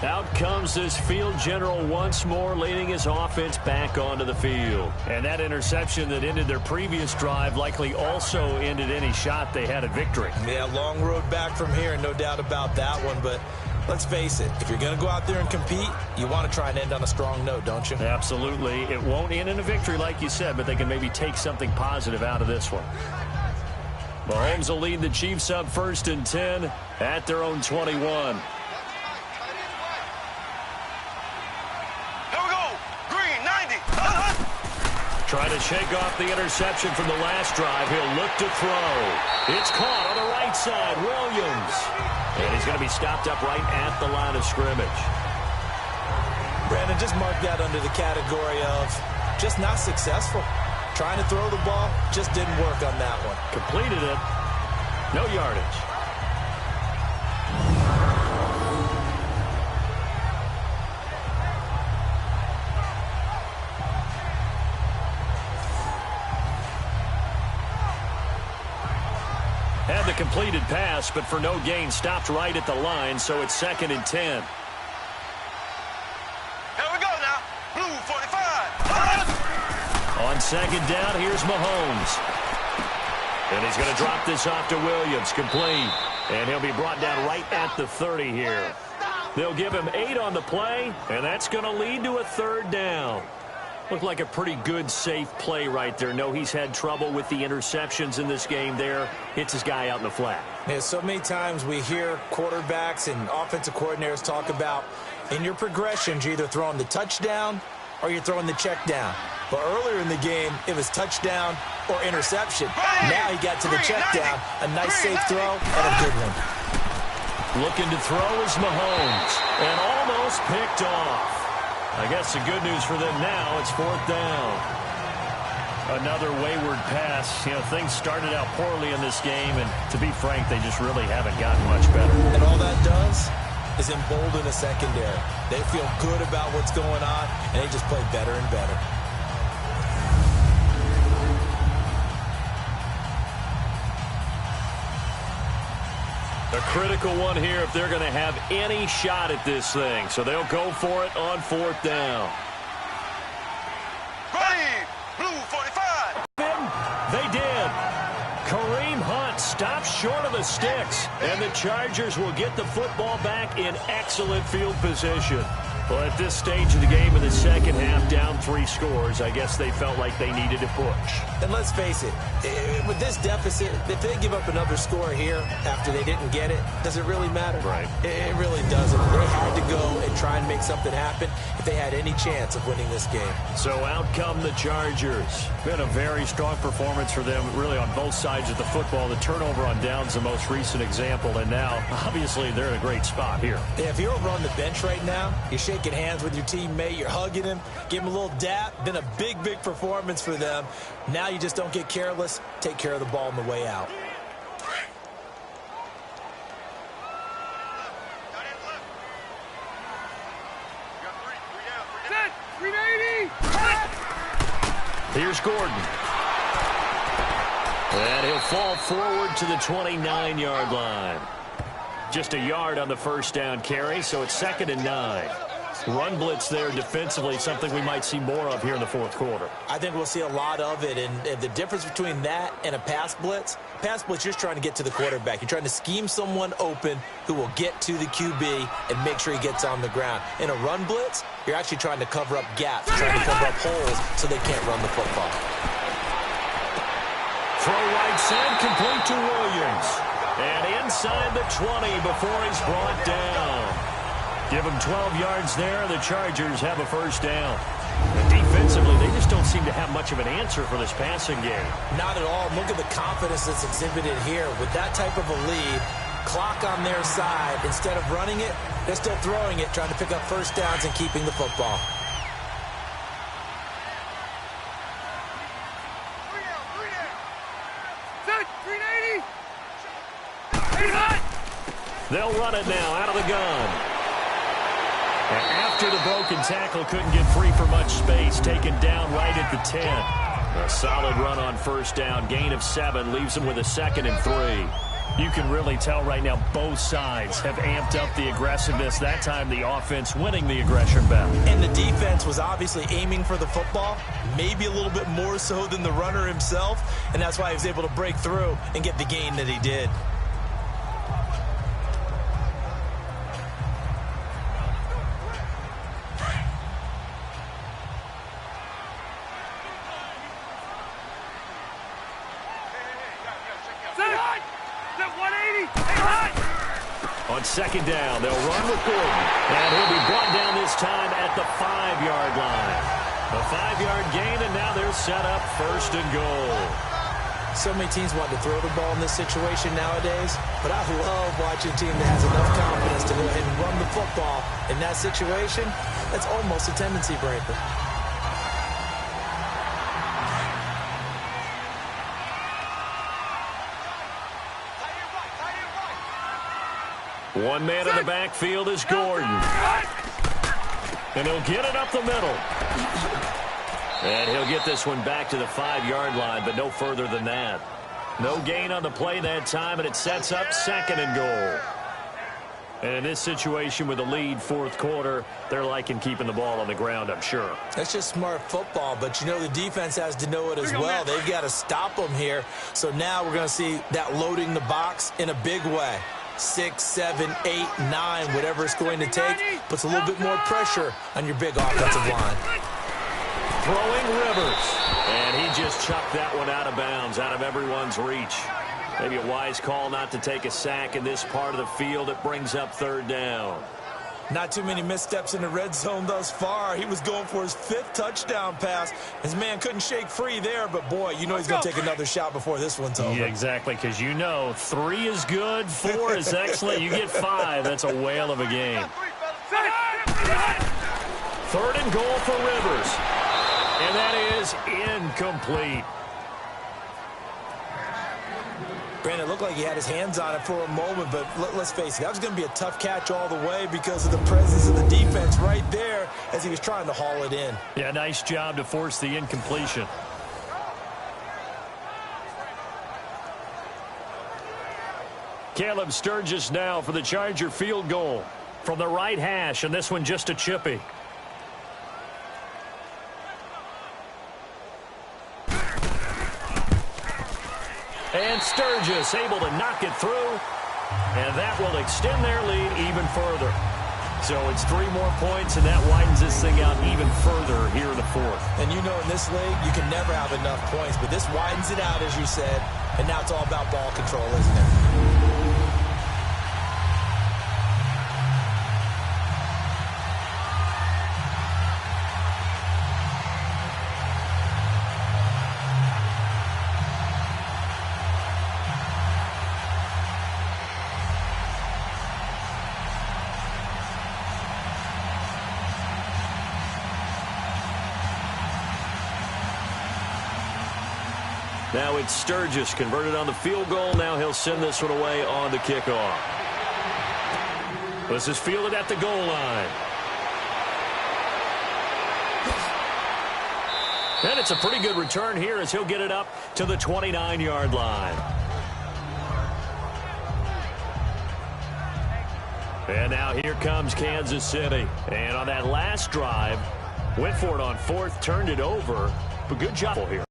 Out comes this field general once more, leading his offense back onto the field. And that interception that ended their previous drive likely also ended any shot they had at victory. Yeah, long road back from here, no doubt about that one. But let's face it, if you're going to go out there and compete, you want to try and end on a strong note, don't you? Absolutely. It won't end in a victory like you said, but they can maybe take something positive out of this one. Mahomes will lead the Chiefs up 1st and 10 at their own 21. Trying to shake off the interception from the last drive. He'll look to throw. It's caught on the right side. Williams. And he's going to be stopped up right at the line of scrimmage. Brandon, just mark that under the category of just not successful. Trying to throw the ball, just didn't work on that one. Completed it. No yardage. Had the completed pass, but for no gain, stopped right at the line, so it's 2nd and 10. Here we go now. Blue 45. On 2nd down, here's Mahomes. And he's going to drop this off to Williams, complete. And he'll be brought down right at the 30 here. They'll give him 8 on the play, and that's going to lead to a 3rd down. Looked like a pretty good, safe play right there. No, he's had trouble with the interceptions in this game there. Hits his guy out in the flat. Yeah, so many times we hear quarterbacks and offensive coordinators talk about in your progressions, you're either throwing the touchdown or you're throwing the check down. But earlier in the game, it was touchdown or interception. Now he got to the check down. A nice, safe throw and a good one. Looking to throw is Mahomes. And almost picked off. I guess the good news for them now, it's 4th down. Another wayward pass. Things started out poorly in this game, and to be frank, they just really haven't gotten much better. And all that does is embolden the secondary. They feel good about what's going on, and they just play better and better. A critical one here if they're going to have any shot at this thing. So they'll go for it on 4th down. Ready, Blue 45. They did. Kareem Hunt stops short of the sticks. And the Chargers will get the football back in excellent field position. Well, at this stage of the game in the second half, down 3 scores, I guess they felt like they needed to push. And let's face it, with this deficit, if they give up another score here after they didn't get it, does it really matter? Right. It really doesn't. They had to go and try and make something happen if they had any chance of winning this game. So out come the Chargers. Been a very strong performance for them, really on both sides of the football. The turnover on downs the most recent example, and now, obviously, they're in a great spot here. Yeah, if you're over on the bench right now, you're shaking hands with your teammate, you're hugging him, give him a little dap. Been a big, big performance for them. Now you just don't get careless. Take care of the ball on the way out. Here's Gordon. And he'll fall forward to the 29-yard line. Just a yard on the first down carry, so it's 2nd and 9. Run blitz there defensively, something we might see more of here in the fourth quarter. I think we'll see a lot of it, and the difference between that and a pass blitz, you're just trying to get to the quarterback. You're trying to scheme someone open who will get to the QB and make sure he gets on the ground. In a run blitz, you're actually trying to cover up gaps, trying to cover up holes so they can't run the football. Throw right side, complete to Williams. And inside the 20 before he's brought down. Give him 12 yards there. The Chargers have a first down. And defensively, they just don't seem to have much of an answer for this passing game. Not at all. Look at the confidence that's exhibited here. With that type of a lead, clock on their side, instead of running it, they're still throwing it, trying to pick up first downs and keeping the football. They'll run it now out of the gun. And after the broken tackle, couldn't get free for much space, taken down right at the 10. A solid run on first down, gain of 7, leaves them with a 2nd and 3. You can really tell right now both sides have amped up the aggressiveness. That time the offense winning the aggression battle. And the defense was obviously aiming for the football, maybe a little bit more so than the runner himself, and that's why he was able to break through and get the gain that he did. On second down, they'll run with Gordon. And he'll be brought down this time at the 5-yard line. A 5-yard gain, and now they're set up 1st and goal. So many teams want to throw the ball in this situation nowadays, but I love watching a team that has enough confidence to go ahead and run the football. In that situation, that's almost a tendency breaker. One man in the backfield is Gordon. And he'll get it up the middle. And he'll get this one back to the 5-yard line, but no further than that. No gain on the play that time, and it sets up 2nd and goal. And in this situation with the lead, fourth quarter, they're liking keeping the ball on the ground, I'm sure. That's just smart football, but you know the defense has to know it as well. They've got to stop them here. So now we're going to see that loading the box in a big way. 6, 7, 8, 9, whatever it's going to take, puts a little bit more pressure on your big offensive line. Throwing Rivers. And he just chucked that one out of bounds, out of everyone's reach. Maybe a wise call not to take a sack in this part of the field. It brings up 3rd down. Not too many missteps in the red zone thus far. He was going for his 5th touchdown pass. His man couldn't shake free there, but boy, you know he's going to take another shot before this one's over. Yeah, exactly, because you know 3 is good, 4 is excellent. You get 5, that's a whale of a game. 3rd and goal for Rivers. And that is incomplete. Brandon, it looked like he had his hands on it for a moment, but let's face it, that was going to be a tough catch all the way because of the presence of the defense right there as he was trying to haul it in. Yeah, nice job to force the incompletion. Caleb Sturgis now for the Charger field goal from the right hash, and this one just a chippy. And Sturgis able to knock it through, and that will extend their lead even further. So it's 3 more points, and that widens this thing out even further here in the 4th. And you know in this league, you can never have enough points, but this widens it out, as you said, and now it's all about ball control, isn't it? Now it's Sturgis converted on the field goal. Now he'll send this one away on the kickoff. This is fielded at the goal line. And it's a pretty good return here as he'll get it up to the 29-yard line. And now here comes Kansas City. And on that last drive, went for it on fourth, turned it over. But good job here.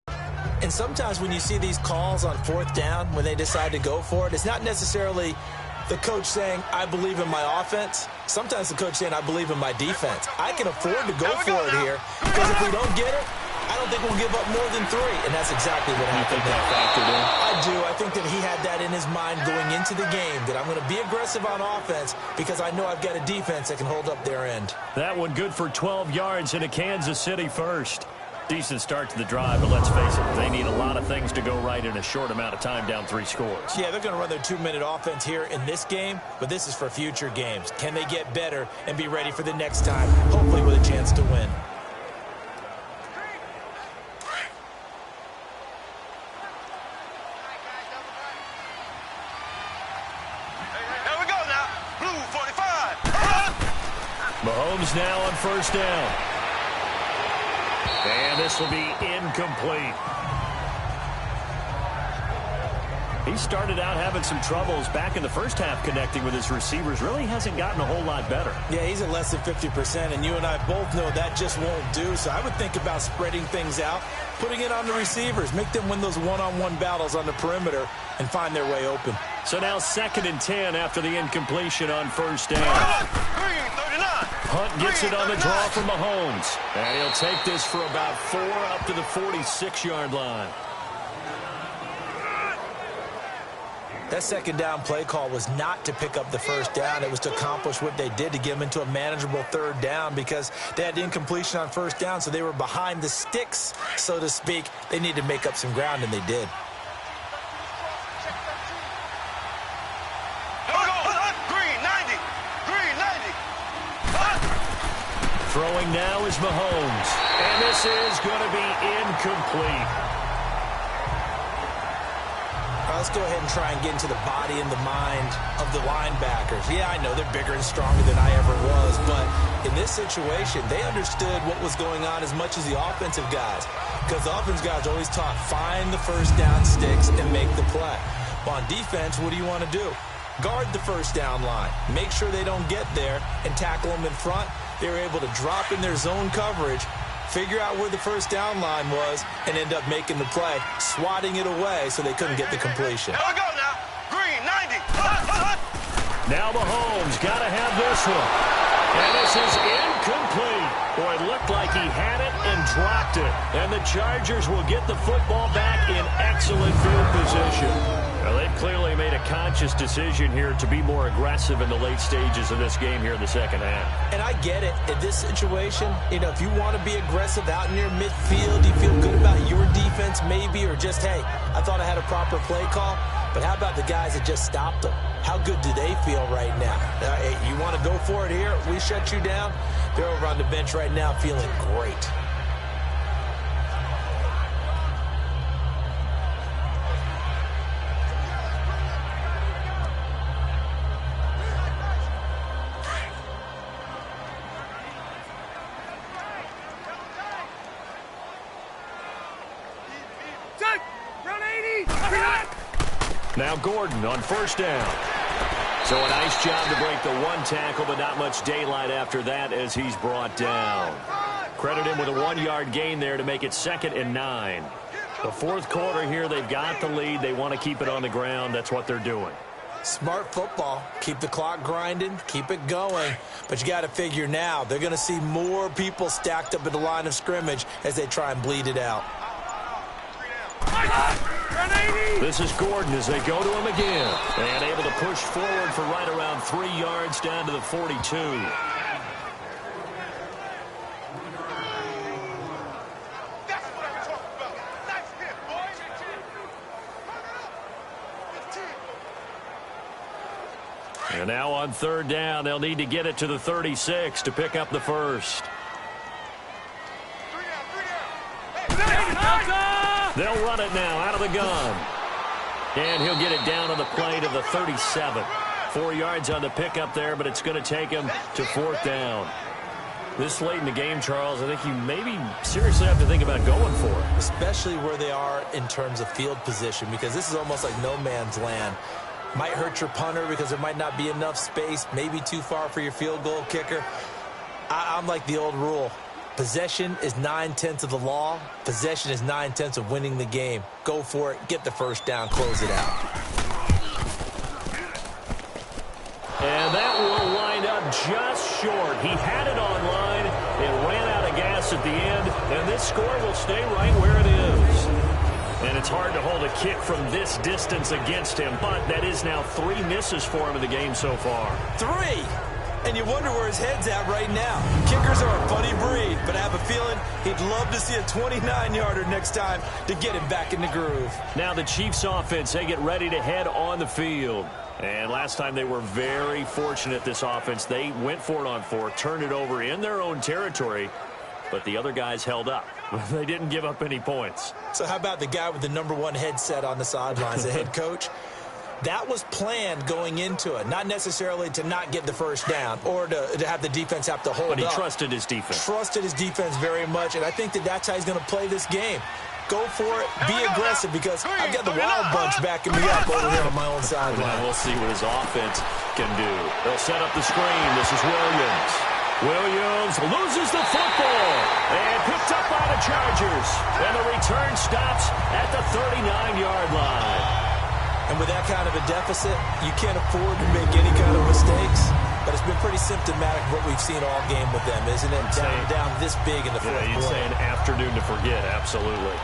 And sometimes when you see these calls on fourth down, when they decide to go for it, it's not necessarily the coach saying, I believe in my offense. Sometimes the coach saying, I believe in my defense. I can afford to go for it here because if we don't get it, I don't think we'll give up more than 3. And that's exactly what happened there. I do. I think that he had that in his mind going into the game, that I'm going to be aggressive on offense because I know I've got a defense that can hold up their end. That one good for 12 yards into Kansas City first. Decent start to the drive, but let's face it, they need a lot of things to go right in a short amount of time, down 3 scores. Yeah, they're going to run their 2-minute offense here in this game, but this is for future games. Can they get better and be ready for the next time, hopefully with a chance to win? Here we go now. Blue 45. Mahomes now on first down. And this will be incomplete. He started out having some troubles back in the first half connecting with his receivers. Really hasn't gotten a whole lot better. Yeah, he's at less than 50%, and you and I both know that just won't do. So I would think about spreading things out, putting it on the receivers, make them win those one-on-one battles on the perimeter and find their way open. So now 2nd and 10 after the incompletion on first down. Green 39. Hunt gets it on the draw from Mahomes. And he'll take this for about 4 up to the 46-yard line. That second down play call was not to pick up the first down. It was to accomplish what they did to get them into a manageable 3rd down because they had incompletion on first down, so they were behind the sticks, so to speak. They needed to make up some ground, and they did. Green 90. Green 90. Throwing now is Mahomes. And this is going to be incomplete. Let's go ahead and try and get into the body and the mind of the linebackers. Yeah, I know they're bigger and stronger than I ever was, but in this situation, they understood what was going on as much as the offensive guys, because the offensive guys always taught, find the first down sticks and make the play. Well, on defense, what do you want to do? Guard the first down line. Make sure they don't get there and tackle them in front. They were able to drop in their zone coverage, figure out where the first down line was, and end up making the play, swatting it away so they couldn't get the completion. Here we go now. Green 90. Now Mahomes got to have this one. And this is incomplete. Boy, it looked like he had it and dropped it. And the Chargers will get the football back in excellent field position. Now, they've clearly made a conscious decision here to be more aggressive in the late stages of this game here in the second half. And I get it. In this situation, you know, if you want to be aggressive out near midfield, you feel good about your defense maybe, or just, hey, I thought I had a proper play call. But how about the guys that just stopped them? How good do they feel right now? Hey, you want to go for it here? We shut you down? They're over on the bench right now feeling great. Now Gordon on first down. So a nice job to break the 1 tackle, but not much daylight after that as he's brought down. Credit him with a 1-yard gain there to make it 2nd and 9. The 4th quarter here, they've got the lead. They want to keep it on the ground. That's what they're doing. Smart football. Keep the clock grinding. Keep it going. But you got to figure now, they're going to see more people stacked up at the line of scrimmage as they try and bleed it out. This is Gordon as they go to him again. And able to push forward for right around 3 yards down to the 42. That's what I'm talking about. Nice hit, boys. And now on 3rd down, they'll need to get it to the 36 to pick up the first. They'll run it now out of the gun. And he'll get it down on the play to the 37. 4 yards on the pickup there, but it's going to take him to 4th down. This late in the game, Charles, I think you maybe seriously have to think about going for it. Especially where they are in terms of field position, because this is almost like no man's land. Might hurt your punter because there might not be enough space, maybe too far for your field goal kicker. I'm like the old rule. Possession is 9/10 of the law. Possession is 9/10 of winning the game. Go for it. Get the first down. Close it out. And that will wind up just short. He had it on line. It ran out of gas at the end, and this score will stay right where it is. And it's hard to hold a kick from this distance against him, but that is now 3 misses for him in the game so far. 3! And you wonder where his head's at right now. Kickers are a funny breed, but I have a feeling he'd love to see a 29-yarder next time to get him back in the groove. Now the Chiefs offense, they get ready to head on the field. And last time they were very fortunate, this offense. They went for it on 4, turned it over in their own territory, but the other guys held up. They didn't give up any points. So how about the guy with the #1 headset on the sidelines, the head coach? That was planned going into it, not necessarily to not get the first down or to have the defense have to hold up. But he trusted his defense. Trusted his defense very much, and I think that's how he's going to play this game. Go for it, be aggressive, because I've got the Wild Bunch backing me up over here on my own sideline. We'll see what his offense can do. They'll set up the screen. This is Williams. Williams loses the football and picked up by the Chargers. And the return stops at the 39-yard line. And with that kind of a deficit, you can't afford to make any kind of mistakes. But it's been pretty symptomatic of what we've seen all game with them, isn't it? Down this big in the fourth quarter. You'd say an afternoon to forget, absolutely.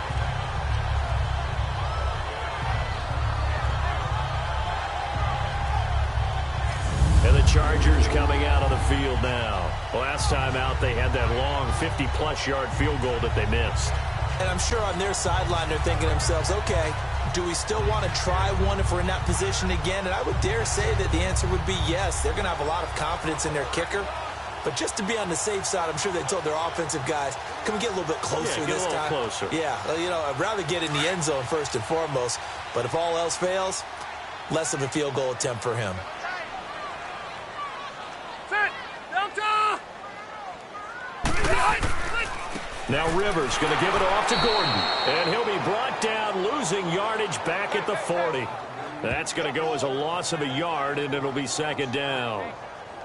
And the Chargers coming out on the field now. Last time out, they had that long 50-plus yard field goal that they missed. And I'm sure on their sideline, they're thinking to themselves, okay, do we still want to try one if we're in that position again? And I would dare say that the answer would be yes. They're going to have a lot of confidence in their kicker. But just to be on the safe side, I'm sure they told their offensive guys, can we get a little bit closer this time? Closer. Yeah, you know, I'd rather get in the end zone first and foremost. But if all else fails, less of a field goal attempt for him. Now Rivers going to give it off to Gordon. And he'll be brought down, losing yardage back at the 40. That's going to go as a loss of a yard, and it'll be second down.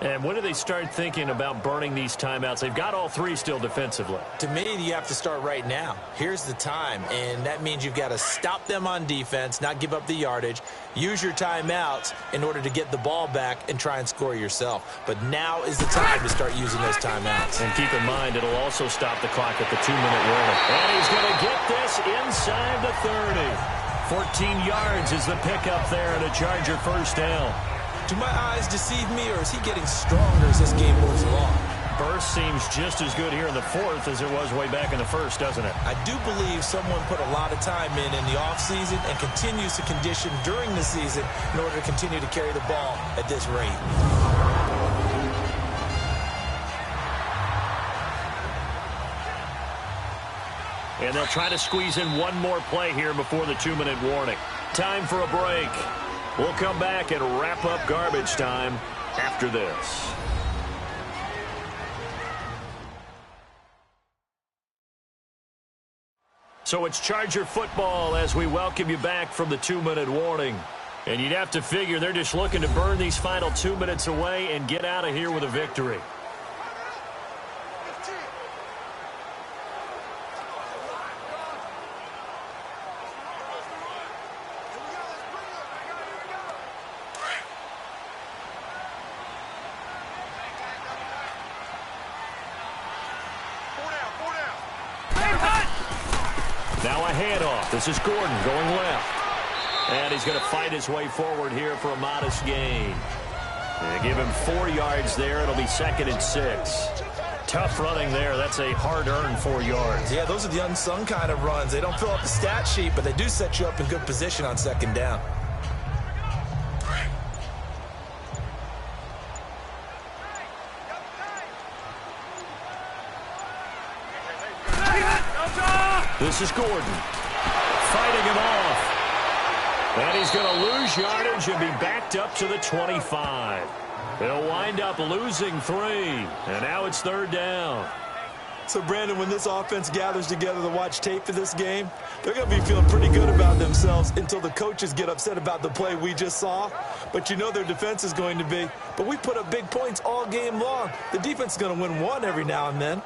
And when do they start thinking about burning these timeouts? They've got all 3 still defensively. To me, you have to start right now. Here's the time, and that means you've got to stop them on defense, not give up the yardage, use your timeouts in order to get the ball back and try and score yourself. But now is the time to start using those timeouts. And keep in mind, it'll also stop the clock at the 2-minute warning. And he's going to get this inside the 30. 14 yards is the pickup there and a Charger first down. Do my eyes deceive me, or is he getting stronger as this game moves along? Burst seems just as good here in the 4th as it was way back in the 1st, doesn't it? I do believe someone put a lot of time in the offseason and continues to condition during the season in order to continue to carry the ball at this rate. And they'll try to squeeze in one more play here before the 2-minute warning. Time for a break. We'll come back and wrap up garbage time after this. So it's Charger football as we welcome you back from the 2-minute warning. And you'd have to figure they're just looking to burn these final 2 minutes away and get out of here with a victory. Now a handoff. This is Gordon going left. And he's going to fight his way forward here for a modest gain. They give him 4 yards there. It'll be 2nd and 6. Tough running there. That's a hard-earned 4 yards. Yeah, those are the unsung kind of runs. They don't fill up the stat sheet, but they do set you up in good position on 2nd down. This is Gordon fighting him off. And he's going to lose yardage and be backed up to the 25. He'll wind up losing 3. And now it's 3rd down. So, Brandon, when this offense gathers together to watch tape for this game, they're going to be feeling pretty good about themselves until the coaches get upset about the play we just saw. But you know their defense is going to be. But we put up big points all game long. The defense is going to win one every now and then.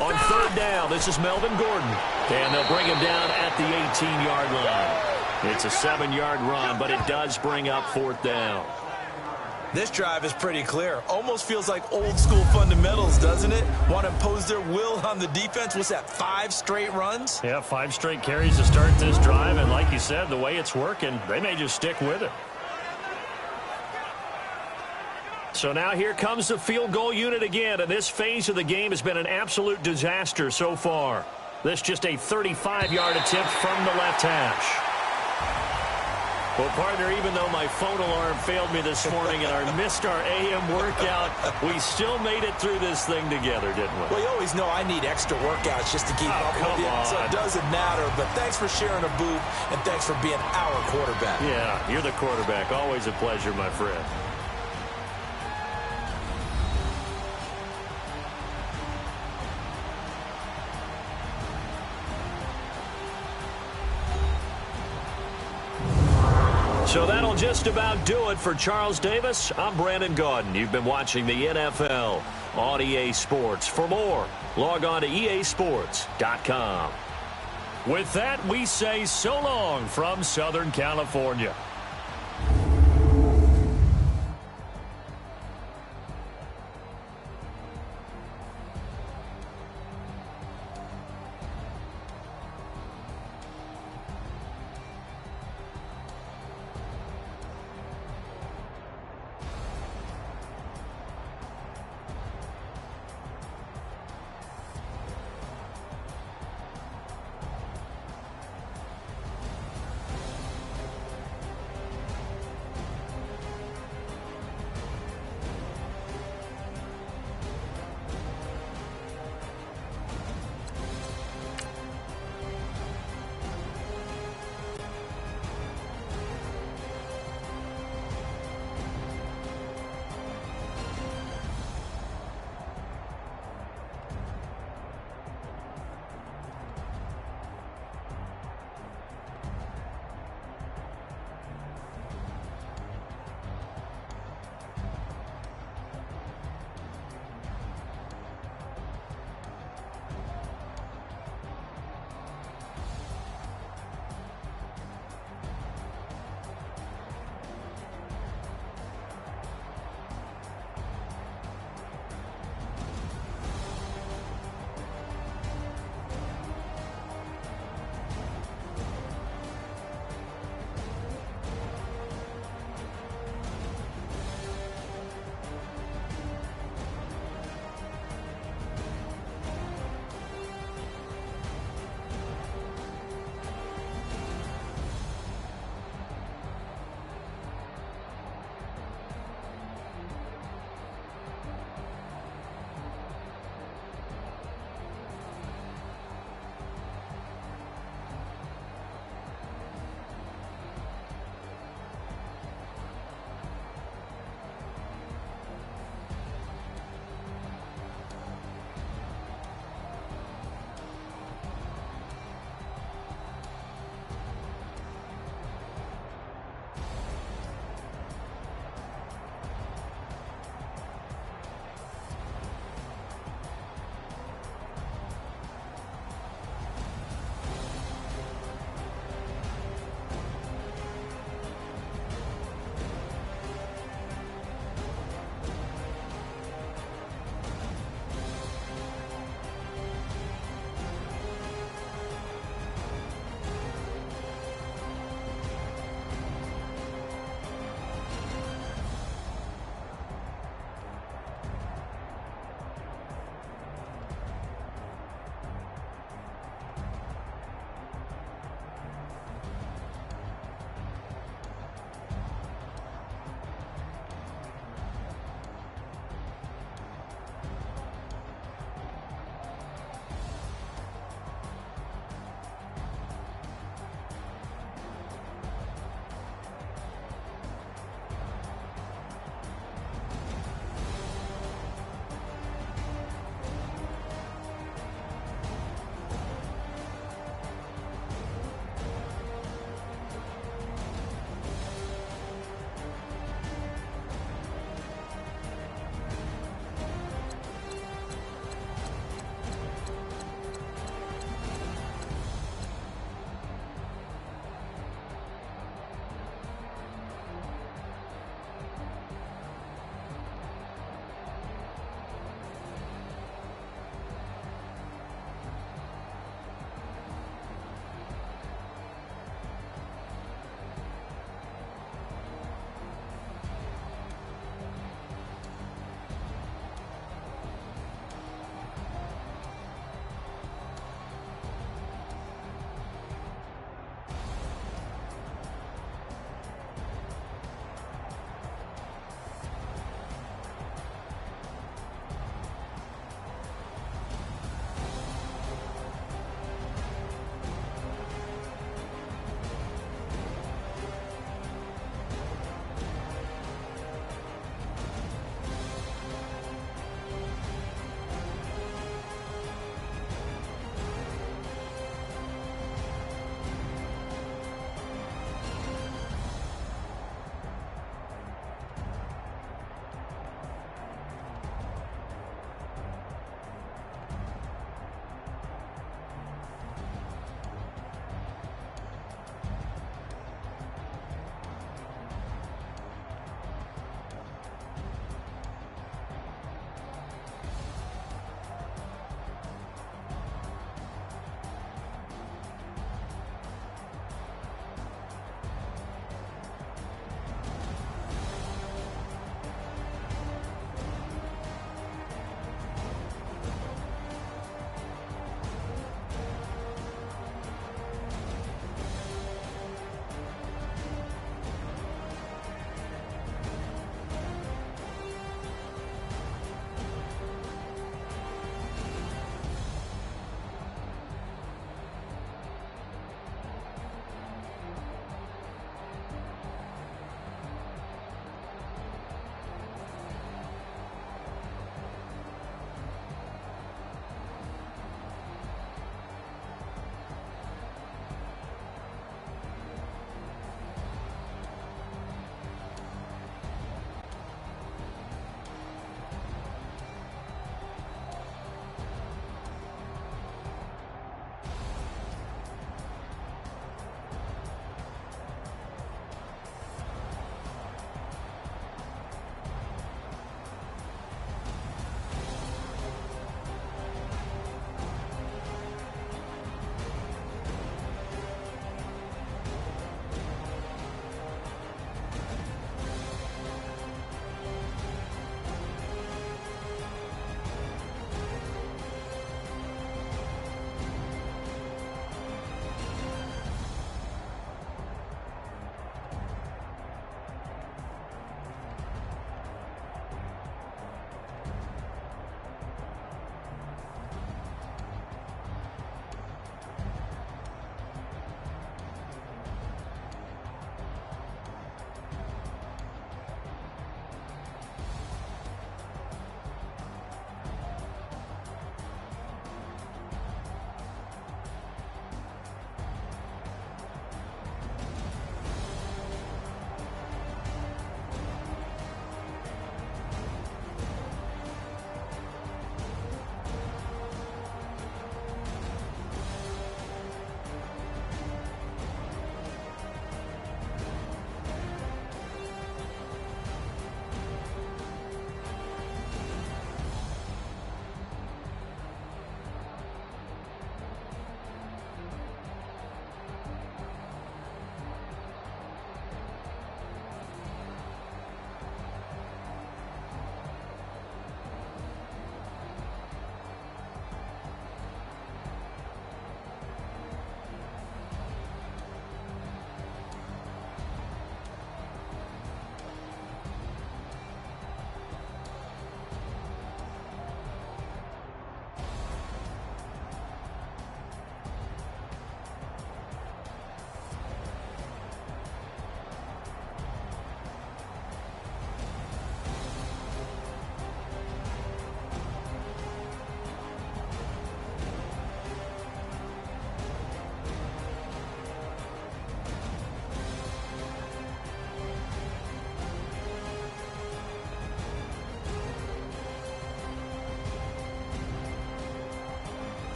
On 3rd down, this is Melvin Gordon. And they'll bring him down at the 18-yard line. It's a 7-yard run, but it does bring up 4th down. This drive is pretty clear. Almost feels like old-school fundamentals, doesn't it? Want to impose their will on the defense. What's that, 5 straight runs? Yeah, 5 straight carries to start this drive. And like you said, the way it's working, they may just stick with it. So now here comes the field goal unit again, and this phase of the game has been an absolute disaster so far. This just a 35-yard attempt from the left hash. Well, partner, even though my phone alarm failed me this morning and I missed our AM workout, we still made it through this thing together, didn't we? Well, you always know I need extra workouts just to keep up with you, so it doesn't matter. But thanks for sharing a booth, and thanks for being our quarterback. Yeah, you're the quarterback. Always a pleasure, my friend. So that'll just about do it for Charles Davis. I'm Brandon Gaudin. You've been watching the NFL on EA Sports. For more, log on to easports.com. With that, we say so long from Southern California.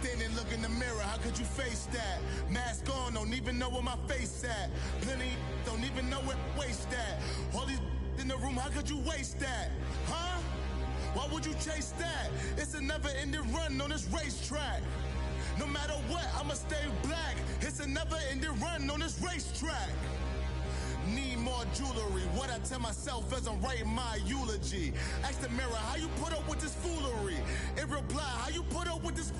Standing, look in the mirror, how could you face that? Mask on, don't even know where my face at. Plenty, don't even know where waist at. All these in the room, how could you waste that? Huh? Why would you chase that? It's a never-ending run on this racetrack. No matter what, I'ma stay black. It's a never-ending run on this racetrack. Need more jewelry. What I tell myself as I'm writing my eulogy. Ask the mirror, how you put up with this foolery? It reply, how you put up with this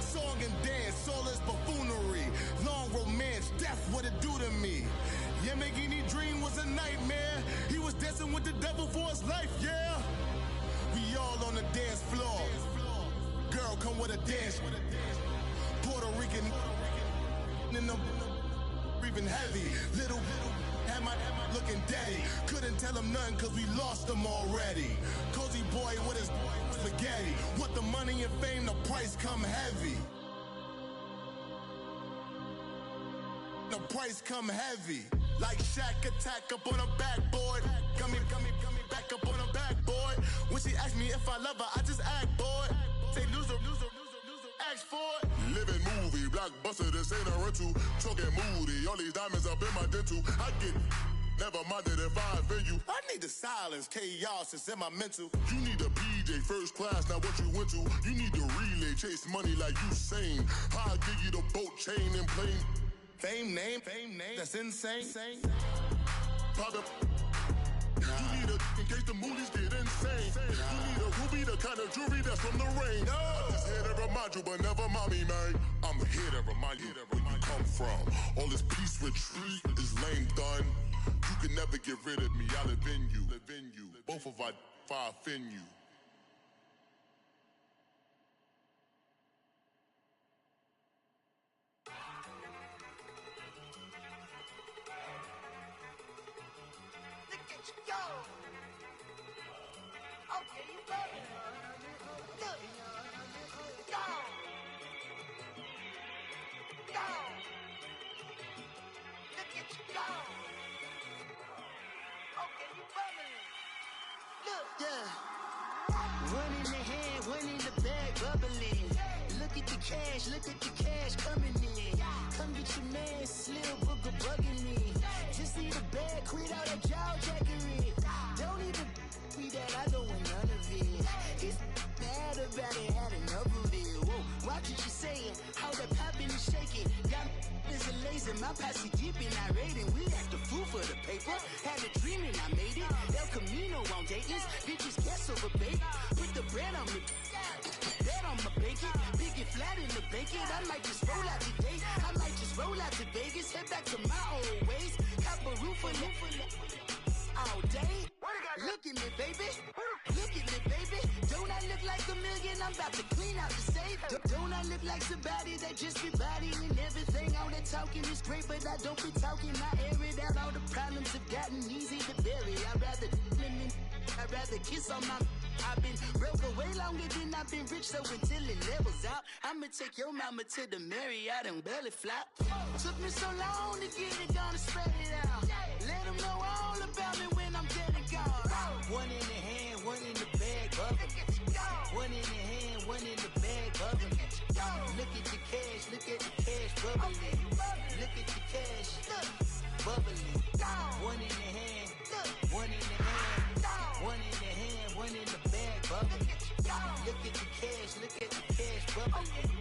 song and dance, all this buffoonery. Long romance, death, what it do to me? Yamagini dream was a nightmare. He was dancing with the devil for his life, yeah. We all on the dance floor. Girl, come with a dance. Puerto Rican in the breathing heavy. Little had my looking daddy. Couldn't tell him nothing cause we lost him already. Cozy boy with his spaghetti. With the money and fame, the price come heavy. The price come heavy. Like Shaq attack up on a backboard. Gummy, back up on a backboard. When she asked me if I love her, I just act bored. Say loser, ask for it. Living movie, blockbuster, this ain't a rental. Talking moody, all these diamonds up in my dental. I get never minded if I offend you. I need the silence, chaos is in my mental. You need a PJ, first class, not what you went to. You need the relay, chase money like you sane. I'll give you the boat, chain, and plane. Fame name, that's insane. Pop up. You need a, in case the movies get insane. You need a ruby, the kind of jewelry that's from the rain. I'm just here to remind you, but never mommy, man. I'm here to remind you where you come from. All this peace retreat is lame done. You can never get rid of me, I live in you. Both of our fire offend you. Okay, you ready? Look. Go. Look at you go. Okay, you bumming. Look. Yeah. One in the hand, one in the bag, bubbling. Look at the cash coming in. Come get your man, Slim Booger bugging me. Just need a bag, quit out that jaw jackery. Don't even me that I don't want none of it. It's bad about it, had enough of it. Whoa, watch what you saying, how that poppin' and shaking. Got is a laser, my posse deep and I raiding. We act the fool for the paper. Had a dream and I made it. El Camino on Dayton's, bitches guess over bait. Put the bread on me, bread on my bacon. Big it flat in the bacon. I might just roll out today. I might just roll out to Vegas, head back to my old ways. Cop a roof all day. Look at me, baby. Look at me, baby. Don't I look like a million? I'm about to clean out the safe. Don't I look like somebody that just be bodying everything? All that talking is great, but I don't be talking. I air it out. All the problems have gotten easy to bury. I'd rather kiss on my. I've been broke way longer than I've been rich, so until it levels out, I'ma take your mama to the Marriott and belly flop. Took me so long to get it, gonna spread it out. Let them know all about me when I'm dead and gone. One in the hand, one in the bag, bubbling. One in the hand, one in the bag, bubbling. Look at the cash, bubbling. Look at the cash, bubbling. One in the hand, one in the hand, one in the hand, one in the bag, bubbling. Look at the cash, bubbling.